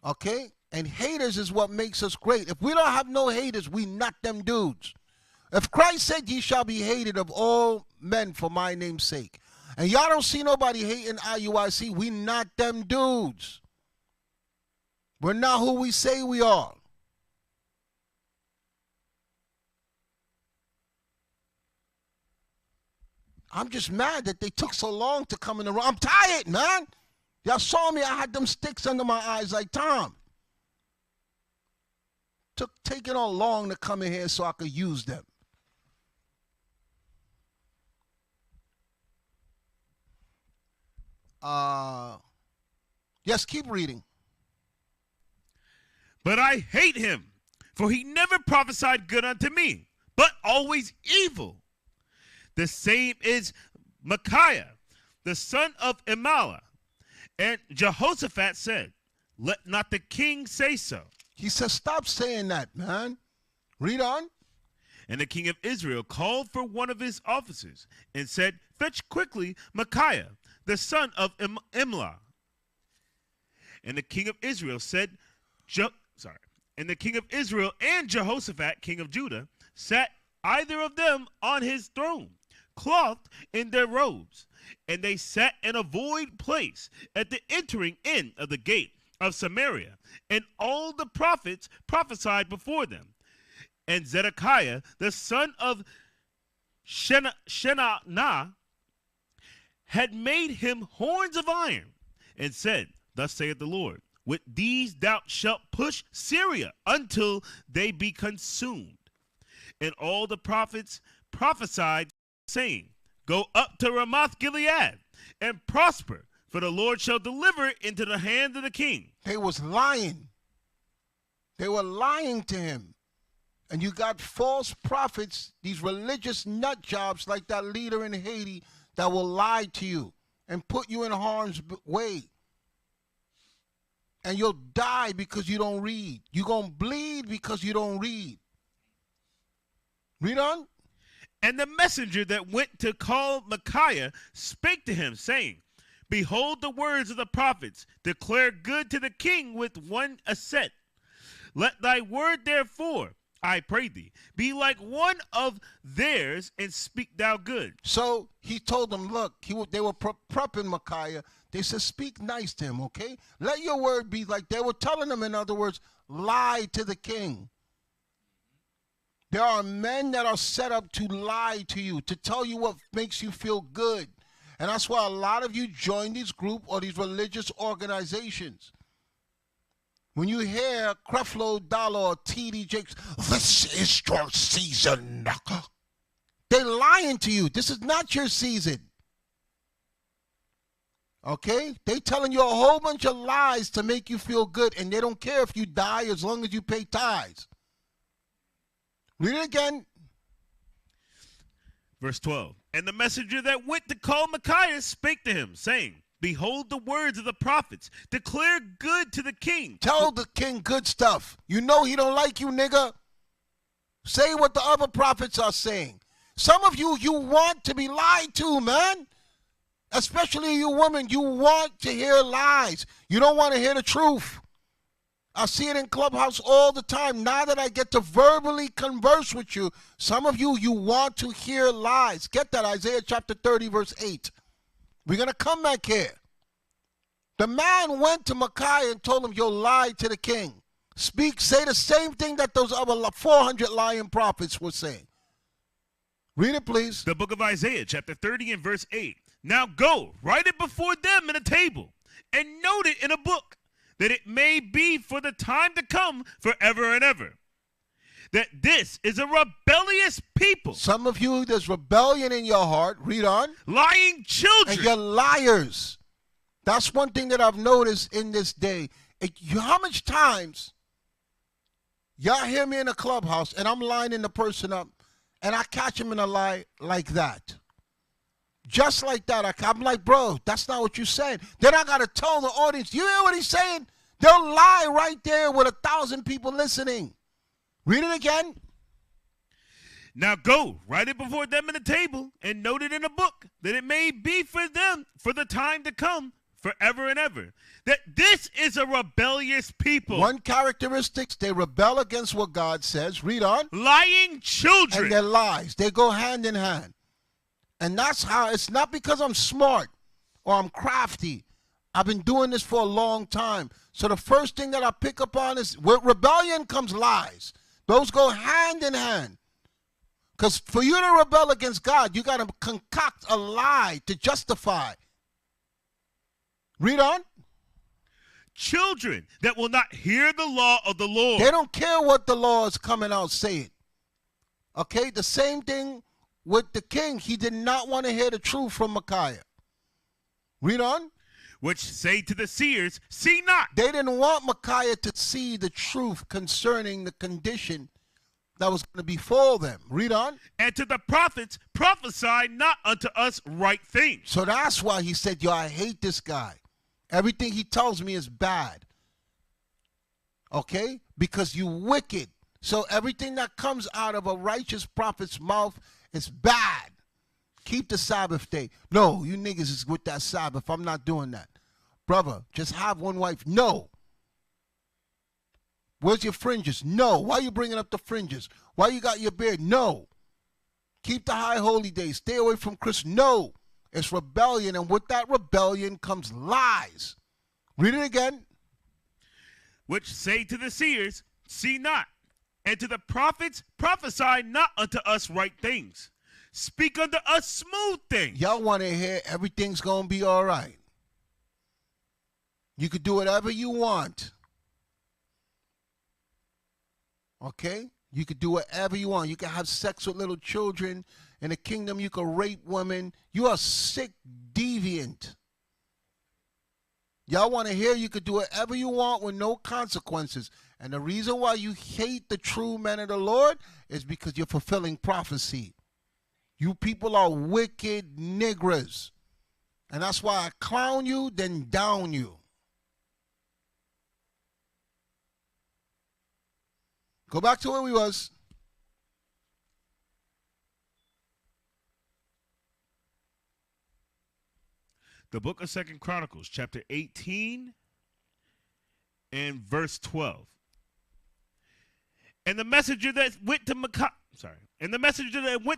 S1: Okay? And haters is what makes us great. If we don't have no haters, we not them dudes. If Christ said ye shall be hated of all men for my name's sake, and y'all don't see nobody hating IUIC, we not them dudes. We're not who we say we are. I'm just mad that they took so long to come in the room. I'm tired, man. Y'all saw me, I had them sticks under my eyes like Tom. Taking on long to come in here so I could use them. Yes, keep reading.
S2: But I hate him, for he never prophesied good unto me, but always evil. The same is Micaiah, the son of Imlah. And Jehoshaphat said, let not the king say so.
S1: He says, stop saying that, man. Read on.
S2: And the king of Israel called for one of his officers and said, fetch quickly Micaiah, the son of Imlah. And the king of Israel said, And the king of Israel and Jehoshaphat, king of Judah, sat either of them on his throne, clothed in their robes. And they sat in a void place at the entering in of the gate of Samaria. And all the prophets prophesied before them. And Zedekiah, the son of Shenanah, had made him horns of iron, and said, thus saith the Lord, with these thou shalt push Syria until they be consumed. And all the prophets prophesied, saying, go up to Ramoth Gilead, and prosper, for the Lord shall deliver it into the hand of the king.
S1: They was lying. They were lying to him. And you got false prophets, these religious nut jobs like that leader in Haiti, that will lie to you and put you in harm's way. And you'll die because you don't read. You're going to bleed because you don't read. Read on.
S2: And the messenger that went to call Micaiah spake to him, saying, behold the words of the prophets, declare good to the king with one assent. Let thy word therefore, I pray thee, be like one of theirs, and speak thou good.
S1: So he told them, look, they were prepping Micaiah. They said, speak nice to him, okay? Let your word be like, they were telling him, in other words, lie to the king. There are men that are set up to lie to you, to tell you what makes you feel good. And that's why a lot of you join these groups or these religious organizations. When you hear Creflo Dollar or T.D. Jakes, this is your season. They're lying to you. This is not your season. Okay? They telling you a whole bunch of lies to make you feel good, and they don't care if you die as long as you pay tithes. Read it again.
S2: Verse 12. And the messenger that went to call Micaiah spake to him, saying, behold the words of the prophets, declare good to the king.
S1: Tell the king good stuff. You know he don't like you, nigga. Say what the other prophets are saying. Some of you want to be lied to, man. Especially you women, you want to hear lies. You don't want to hear the truth. I see it in Clubhouse all the time. Now that I get to verbally converse with you, some of you want to hear lies. Get that, Isaiah chapter 30, verse 8. We're going to come back here. The man went to Micaiah and told him, you'll lie to the king. Say the same thing that those other 400 lying prophets were saying. Read it, please.
S2: The book of Isaiah, chapter 30 and verse 8. Now go, write it before them in a table, and note it in a book, that it may be for the time to come forever and ever. That this is a rebellious people.
S1: Some of you, there's rebellion in your heart. Read on.
S2: Lying children.
S1: And you're liars. That's one thing that I've noticed in this day. How much times y'all hear me in a clubhouse and I'm lining the person up and I catch him in a lie like that. Just like that. I'm like, bro, that's not what you said. Then I got to tell the audience, you hear what he's saying? They'll lie right there with 1,000 people listening. Read it again.
S2: Now go, write it before them in the table, and note it in a book, that it may be for them for the time to come, forever and ever. That this is a rebellious people.
S1: One characteristic, they rebel against what God says. Read on.
S2: Lying children.
S1: And their lies. They go hand in hand. And that's how, it's not because I'm smart or I'm crafty. I've been doing this for a long time. So the first thing that I pick up on is, with rebellion comes lies. Those go hand in hand. Because for you to rebel against God, you got to concoct a lie to justify. Read on.
S2: Children that will not hear the law of the Lord.
S1: They don't care what the law is coming out saying. Okay, the same thing with the king. He did not want to hear the truth from Micaiah. Read on.
S2: Which say to the seers, see not.
S1: They didn't want Micaiah to see the truth concerning the condition that was going to befall them. Read on.
S2: And to the prophets, prophesy not unto us right things.
S1: So that's why he said, yo, I hate this guy. Everything he tells me is bad. Okay? Because you wicked. So everything that comes out of a righteous prophet's mouth is bad. Keep the Sabbath day. No, you niggas is with that Sabbath. I'm not doing that. Brother, just have one wife. No. Where's your fringes? No. Why you bringing up the fringes? Why you got your beard? No. Keep the high holy days. Stay away from Christmas. No. It's rebellion, and with that rebellion comes lies. Read it again.
S2: Which say to the seers, see not. And to the prophets, prophesy not unto us right things. Speak unto us smooth things.
S1: Y'all want to hear everything's going to be all right. You could do whatever you want. Okay? You could do whatever you want. You can have sex with little children. In the kingdom, you can rape women. You are sick, deviant. Y'all want to hear you could do whatever you want with no consequences. And the reason why you hate the true men of the Lord is because you're fulfilling prophecy. You people are wicked niggers. And that's why I clown you, then down you. Go back to where we was.
S2: The book of 2 Chronicles, chapter 18 and verse 12. And the messenger that went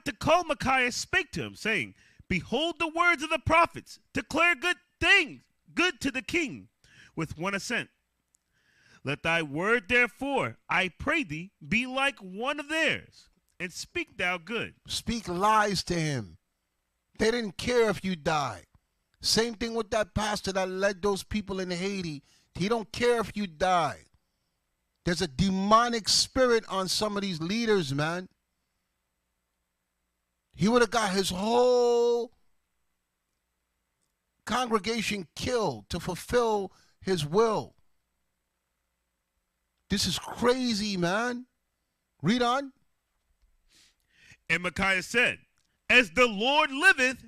S2: to call Micaiah spake to him, saying, behold the words of the prophets, declare good things, good to the king, with one assent. Let thy word, therefore, I pray thee, be like one of theirs, and speak thou good.
S1: Speak lies to him. They didn't care if you die. Same thing with that pastor that led those people in Haiti. He don't care if you die. There's a demonic spirit on some of these leaders, man. He would have got his whole congregation killed to fulfill his will. This is crazy, man. Read on.
S2: And Micaiah said, as the Lord liveth,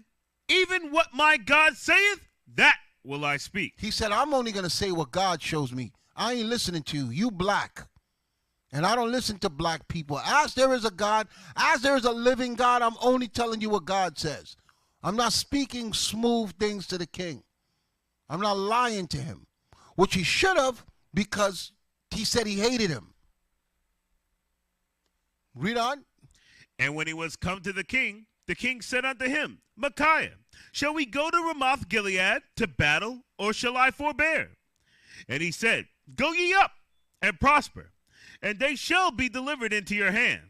S2: even what my God saith, that will I speak.
S1: He said, I'm only going to say what God shows me. I ain't listening to you. You black. And I don't listen to black people. As there is a God, as there is a living God, I'm only telling you what God says. I'm not speaking smooth things to the king. I'm not lying to him, which he should have, because he said he hated him. Read on.
S2: And when he was come to the king said unto him, Micaiah, shall we go to Ramoth Gilead to battle, or shall I forbear? And he said, go ye up and prosper, and they shall be delivered into your hand.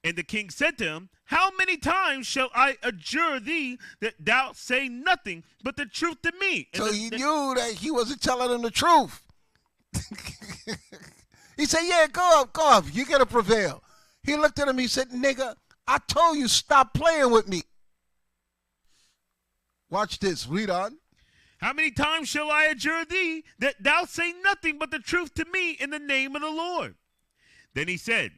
S2: And the king said to him, how many times shall I adjure thee that thou say nothing but the truth to me? And
S1: so he knew that he wasn't telling him the truth. He said, yeah, go up, you're going to prevail. He looked at him, he said, nigga, I told you stop playing with me. Watch this, read on.
S2: How many times shall I adjure thee that thou say nothing but the truth to me in the name of the Lord? Then he said,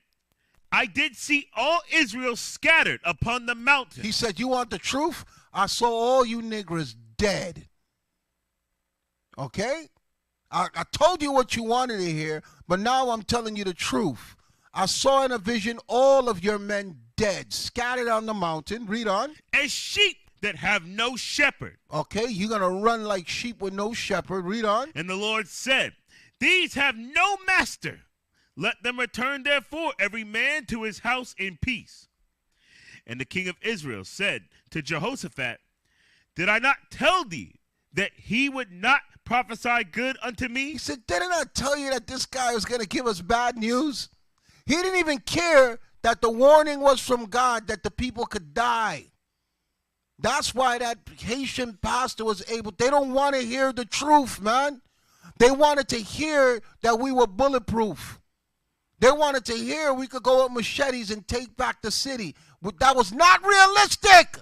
S2: I did see all Israel scattered upon the mountain.
S1: He said, you want the truth? I saw all you niggers dead. Okay? I told you what you wanted to hear, but now I'm telling you the truth. I saw in a vision all of your men dead, scattered on the mountain. Read on.
S2: As sheep that have no shepherd.
S1: Okay, you're going to run like sheep with no shepherd. Read on.
S2: And the Lord said, these have no master. Let them return therefore every man to his house in peace. And the king of Israel said to Jehoshaphat, did I not tell thee that he would not prophesy good unto me?
S1: He said, didn't I tell you that this guy was going to give us bad news? He didn't even care that the warning was from God that the people could die. That's why that Haitian pastor was able. They don't want to hear the truth, man. They wanted to hear that we were bulletproof. They wanted to hear we could go with machetes and take back the city. But that was not realistic.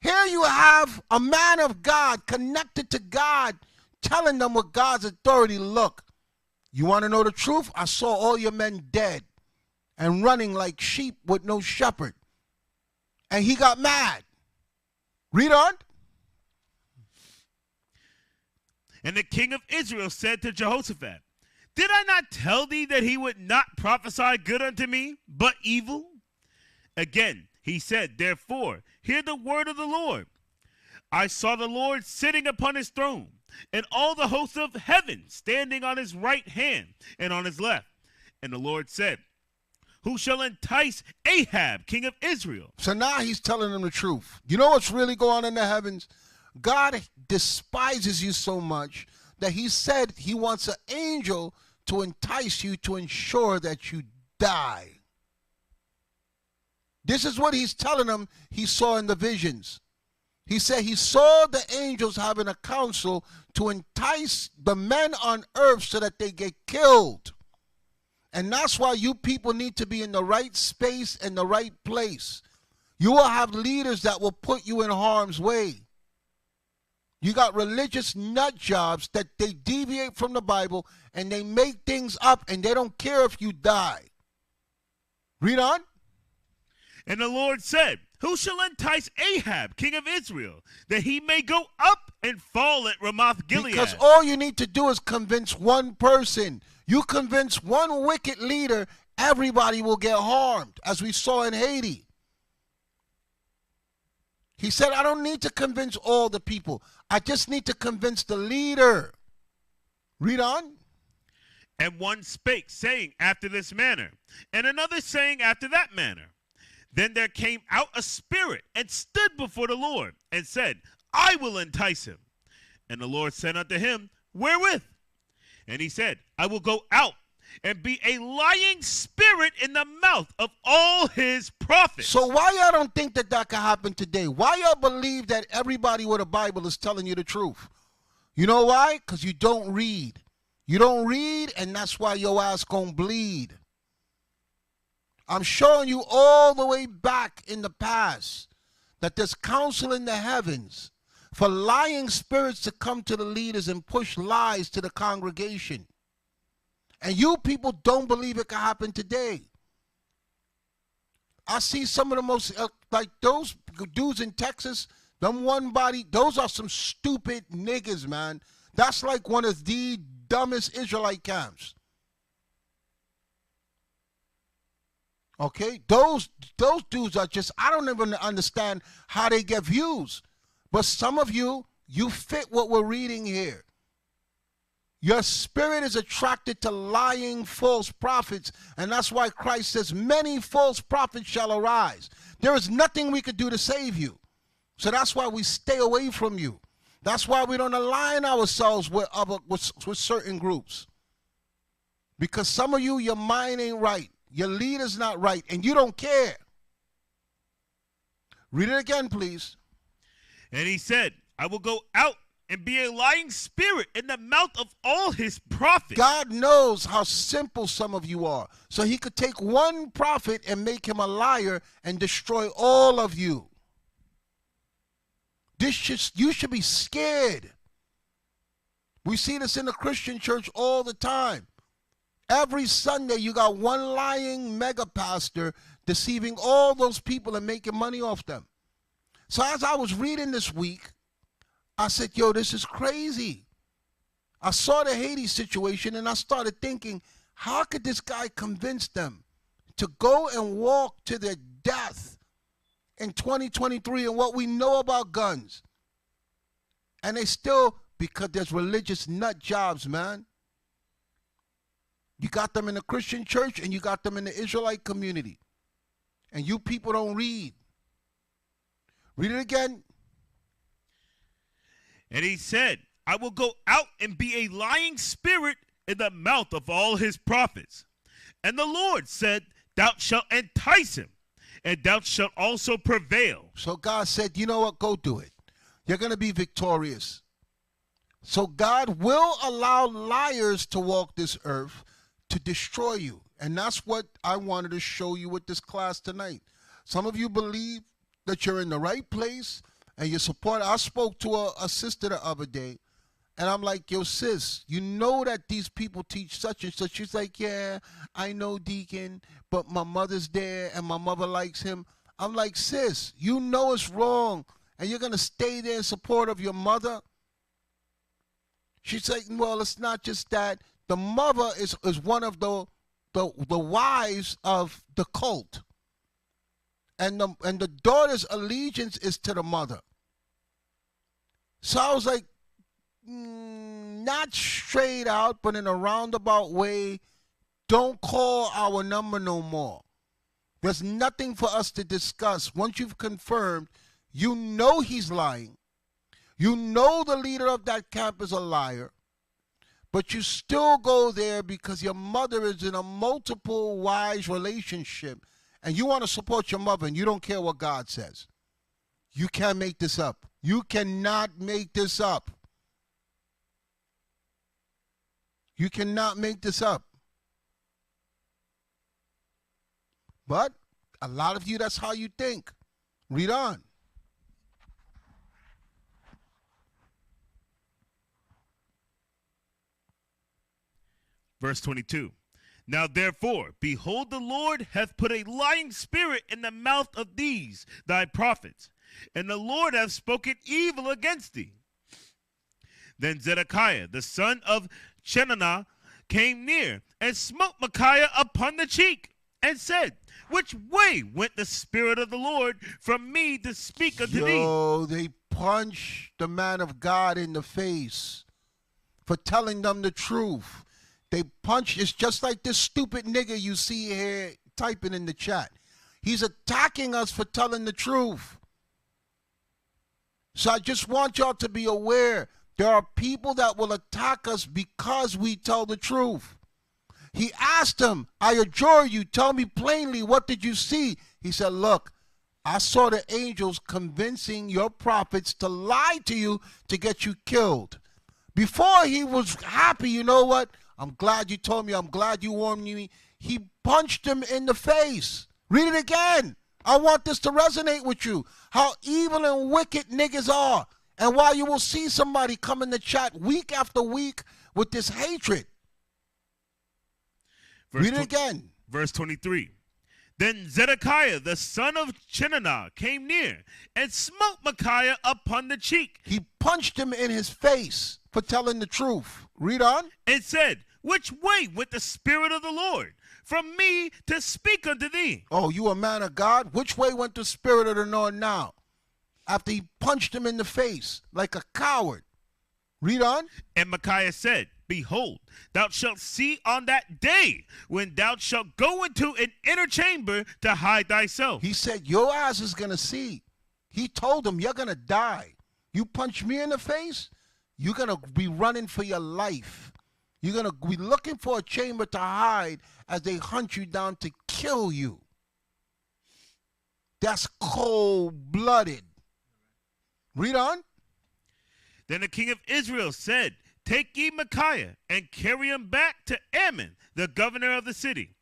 S1: Here you have a man of God connected to God telling them with God's authority, look, you want to know the truth? I saw all your men dead and running like sheep with no shepherd. And he got mad. Read on.
S2: And the king of Israel said to Jehoshaphat, did I not tell thee that he would not prophesy good unto me, but evil? Again, he said, therefore, hear the word of the Lord. I saw the Lord sitting upon his throne, and all the hosts of heaven standing on his right hand and on his left. And the Lord said, who shall entice Ahab, king of Israel?
S1: So now he's telling them the truth. You know what's really going on in the heavens? God despises you so much that he said he wants an angel to entice you to ensure that you die. This is what he's telling them he saw in the visions. He said he saw the angels having a council to entice the men on earth so that they get killed. And that's why you people need to be in the right space and the right place. You will have leaders that will put you in harm's way. You got religious nut jobs that they deviate from the Bible and they make things up and they don't care if you die. Read on.
S2: And the Lord said, who shall entice Ahab, king of Israel, that he may go up and fall at Ramoth Gilead?
S1: Because all you need to do is convince one person. You convince one wicked leader, everybody will get harmed, as we saw in Haiti. He said, I don't need to convince all the people. I just need to convince the leader. Read on.
S2: And one spake, saying after this manner, and another saying after that manner. Then there came out a spirit and stood before the Lord and said, I will entice him. And the Lord said unto him, wherewith? And he said, I will go out and be a lying spirit in the mouth of all his prophets.
S1: So why y'all don't think that that can happen today? Why y'all believe that everybody with a Bible is telling you the truth? You know why? Because you don't read. You don't read, and that's why your ass gonna bleed. I'm showing you all the way back in the past that there's counsel in the heavens for lying spirits to come to the leaders and push lies to the congregation. And you people don't believe it can happen today. I see some of the most, like those dudes in Texas, them one body, those are some stupid niggas, man. That's like one of the dumbest Israelite camps. Okay, those dudes are just, I don't even understand how they get views. But some of you, you fit what we're reading here. Your spirit is attracted to lying false prophets, and that's why Christ says many false prophets shall arise. There is nothing we could do to save you. So that's why we stay away from you. That's why we don't align ourselves with certain groups. Because some of you, your mind ain't right. Your leader's not right, and you don't care. Read it again, please.
S2: And he said, I will go out and be a lying spirit in the mouth of all his prophets.
S1: God knows how simple some of you are. So he could take one prophet and make him a liar and destroy all of you. You should be scared. We see this in the Christian church all the time. Every Sunday you got one lying mega pastor deceiving all those people and making money off them. So as I was reading this week, I said, yo, this is crazy. I saw the Haiti situation and I started thinking, how could this guy convince them to go and walk to their death in 2023 and what we know about guns? And they still, because there's religious nut jobs, man. You got them in the Christian church and you got them in the Israelite community. And you people don't read. Read it again.
S2: And he said, I will go out and be a lying spirit in the mouth of all his prophets. And the Lord said, thou shalt entice him, and thou shalt also prevail.
S1: So God said, you know what, go do it. You're going to be victorious. So God will allow liars to walk this earth to destroy you. And that's what I wanted to show you with this class tonight. Some of you believe that you're in the right place and you support. I spoke to a sister the other day, and I'm like, yo, sis, you know that these people teach such and such. She's like, yeah, I know, Deacon, but my mother's there and my mother likes him. I'm like, sis, you know it's wrong, and you're going to stay there in support of your mother? She's like, well, it's not just that. The mother is one of the wives of the cult. And the daughter's allegiance is to the mother. So I was like, not straight out, but in a roundabout way, don't call our number no more. There's nothing for us to discuss. Once you've confirmed, you know he's lying. You know the leader of that camp is a liar. But you still go there because your mother is in a multiple wives relationship. And you want to support your mother and you don't care what God says. You can't make this up. You cannot make this up. You cannot make this up. But a lot of you, that's how you think. Read on.
S2: Verse 22. Now therefore, behold, the Lord hath put a lying spirit in the mouth of these thy prophets, and the Lord hath spoken evil against thee. Then Zedekiah, the son of Chenanah, came near and smote Micaiah upon the cheek, and said, which way went the spirit of the Lord from me to speak unto thee?
S1: Yo, they punched the man of God in the face for telling them the truth. They punch. It's just like this stupid nigga you see here typing in the chat. He's attacking us for telling the truth. So I just want y'all to be aware. There are people that will attack us because we tell the truth. He asked him, I adjure you, tell me plainly, what did you see? He said, look, I saw the angels convincing your prophets to lie to you to get you killed. Before he was happy, you know what? I'm glad you told me. I'm glad you warned me. He punched him in the face. Read it again. I want this to resonate with you. How evil and wicked niggas are. And why you will see somebody come in the chat week after week with this hatred. Read it again.
S2: Verse 23. Then Zedekiah, the son of Chenanah, came near and smote Micaiah upon the cheek.
S1: He punched him in his face for telling the truth. Read on.
S2: And said, which way went the spirit of the Lord from me to speak unto thee?
S1: Oh, you a man of God? Which way went the spirit of the Lord now? After he punched him in the face like a coward. Read on.
S2: And Micaiah said, behold, thou shalt see on that day when thou shalt go into an inner chamber to hide thyself.
S1: He said, your ass is going to see. He told him, you're going to die. You punch me in the face, you're going to be running for your life. You're going to be looking for a chamber to hide as they hunt you down to kill you. That's cold-blooded. Read on.
S2: Then the king of Israel said, take ye Micaiah, and carry him back to Ammon, the governor of the city,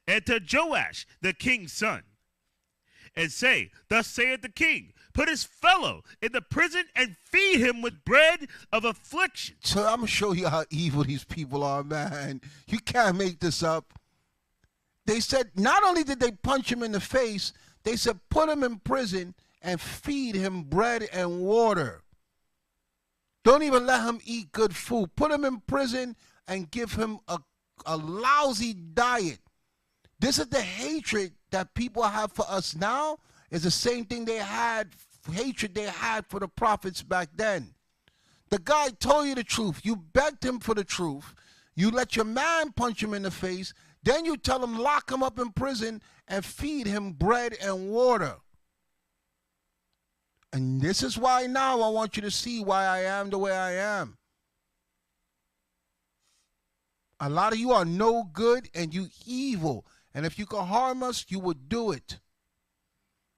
S2: and to Joash, the king's son, and say, thus saith the king, put his fellow in the prison and feed him with bread of affliction.
S1: So I'm going to show you how evil these people are, man. You can't make this up. They said, not only did they punch him in the face, they said, put him in prison and feed him bread and water. Don't even let him eat good food. Put him in prison and give him a lousy diet. This is the hatred that people have for us now. Is the same thing hatred they had for the prophets back then. The guy told you the truth. You begged him for the truth. You let your man punch him in the face. Then you tell him lock him up in prison and feed him bread and water. And this is why now I want you to see why I am the way I am. A lot of you are no good and you evil. And if you could harm us, you would do it.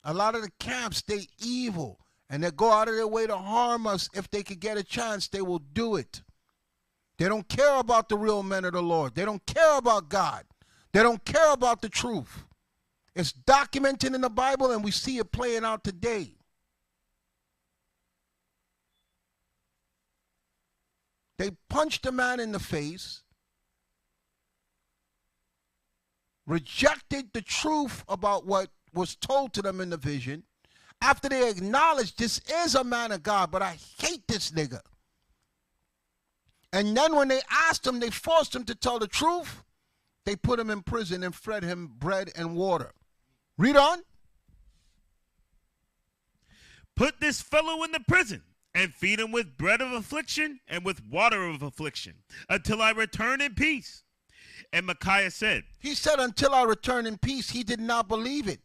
S1: A lot of the camps, they evil. And they go out of their way to harm us. If they could get a chance, they will do it. They don't care about the real men of the Lord. They don't care about God. They don't care about the truth. It's documented in the Bible, and we see it playing out today. They punched a man in the face, rejected the truth about what was told to them in the vision, after they acknowledged this is a man of God, but I hate this nigga. And then when they asked him, they forced him to tell the truth, they put him in prison and fed him bread and water. Read on.
S2: Put this fellow in the prison and feed him with bread of affliction and with water of affliction until I return in peace. And Micaiah said,
S1: he said, until I return in peace. He did not believe it.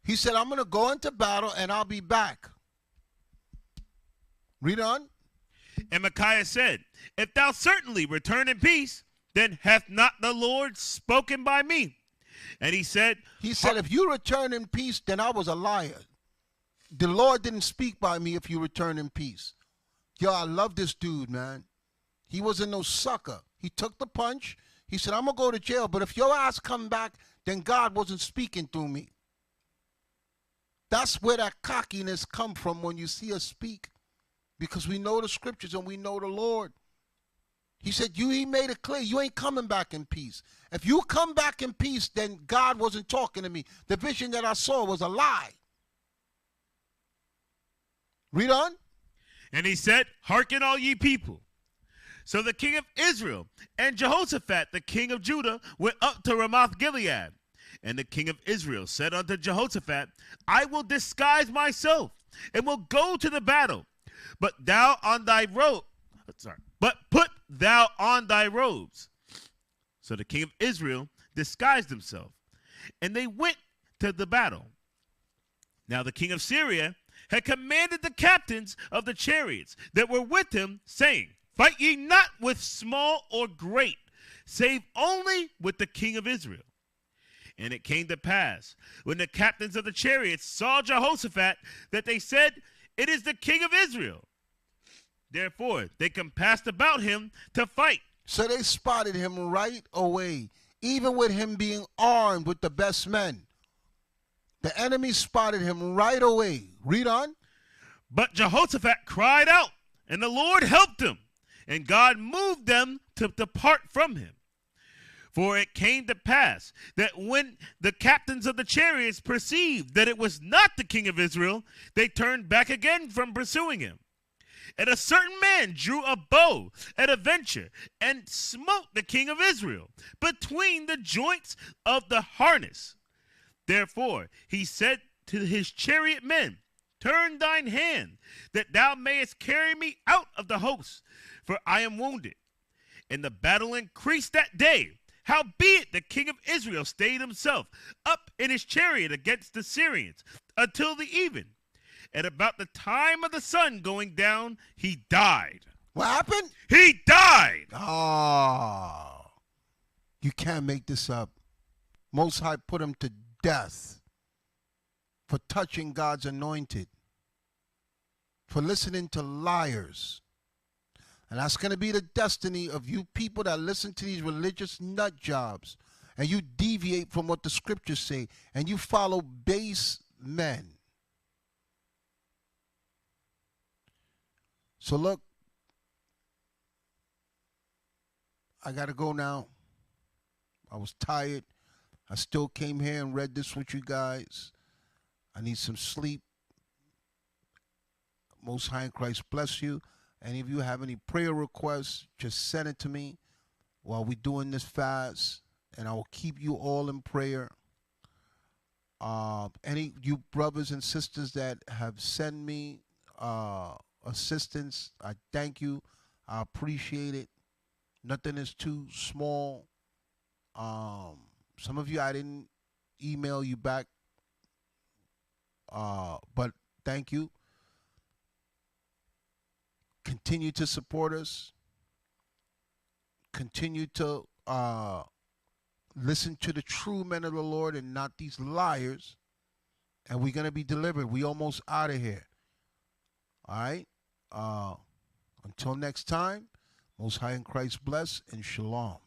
S1: He said, I'm going to go into battle and I'll be back. Read on.
S2: And Micaiah said, if thou certainly return in peace, then hath not the Lord spoken by me? And he said,
S1: if you return in peace, then I was a liar. The Lord didn't speak by me if you return in peace. Yo, I love this dude, man. He wasn't no sucker. He took the punch. He said, I'm going to go to jail, but if your ass come back, then God wasn't speaking through me. That's where that cockiness come from when you see us speak, because we know the scriptures and we know the Lord. He said, he made it clear, you ain't coming back in peace. If you come back in peace, then God wasn't talking to me. The vision that I saw was a lie. Read on.
S2: And he said, hearken all ye people. So the king of Israel and Jehoshaphat, the king of Judah, went up to Ramoth Gilead. And the king of Israel said unto Jehoshaphat, I will disguise myself and will go to the battle, but thou on thy robe, but put thou on thy robes. So the king of Israel disguised himself, and they went to the battle. Now the king of Syria had commanded the captains of the chariots that were with him, saying, fight ye not with small or great, save only with the king of Israel. And it came to pass, when the captains of the chariots saw Jehoshaphat, that they said, it is the king of Israel. Therefore they compassed about him to fight.
S1: So they spotted him right away, even with him being armed with the best men. The enemy spotted him right away. Read on.
S2: But Jehoshaphat cried out, and the Lord helped him, and God moved them to depart from him. For it came to pass that when the captains of the chariots perceived that it was not the king of Israel, they turned back again from pursuing him. And a certain man drew a bow at a venture and smote the king of Israel between the joints of the harness. Therefore he said to his chariot men, turn thine hand, that thou mayest carry me out of the host, for I am wounded. And the battle increased that day. Howbeit the king of Israel stayed himself up in his chariot against the Syrians until the even. And about the time of the sun going down, he died.
S1: What happened?
S2: He died.
S1: Oh, you can't make this up. Most High put them to death for touching God's anointed, for listening to liars. And that's going to be the destiny of you people that listen to these religious nut jobs, and you deviate from what the scriptures say, and you follow base men. So look, I got to go now. I was tired. I still came here and read this with you guys. I need some sleep. Most High in Christ bless you. Any of you have any prayer requests, just send it to me while we're doing this fast, and I will keep you all in prayer. Any you brothers and sisters that have sent me assistance, I thank you. I appreciate it. Nothing is too small. Some of you I didn't email you back, but thank you. Continue to support us. Continue to listen to the true men of the Lord and not these liars. And we're going to be delivered. We almost out of here. All right? Until next time, Most High in Christ bless and shalom.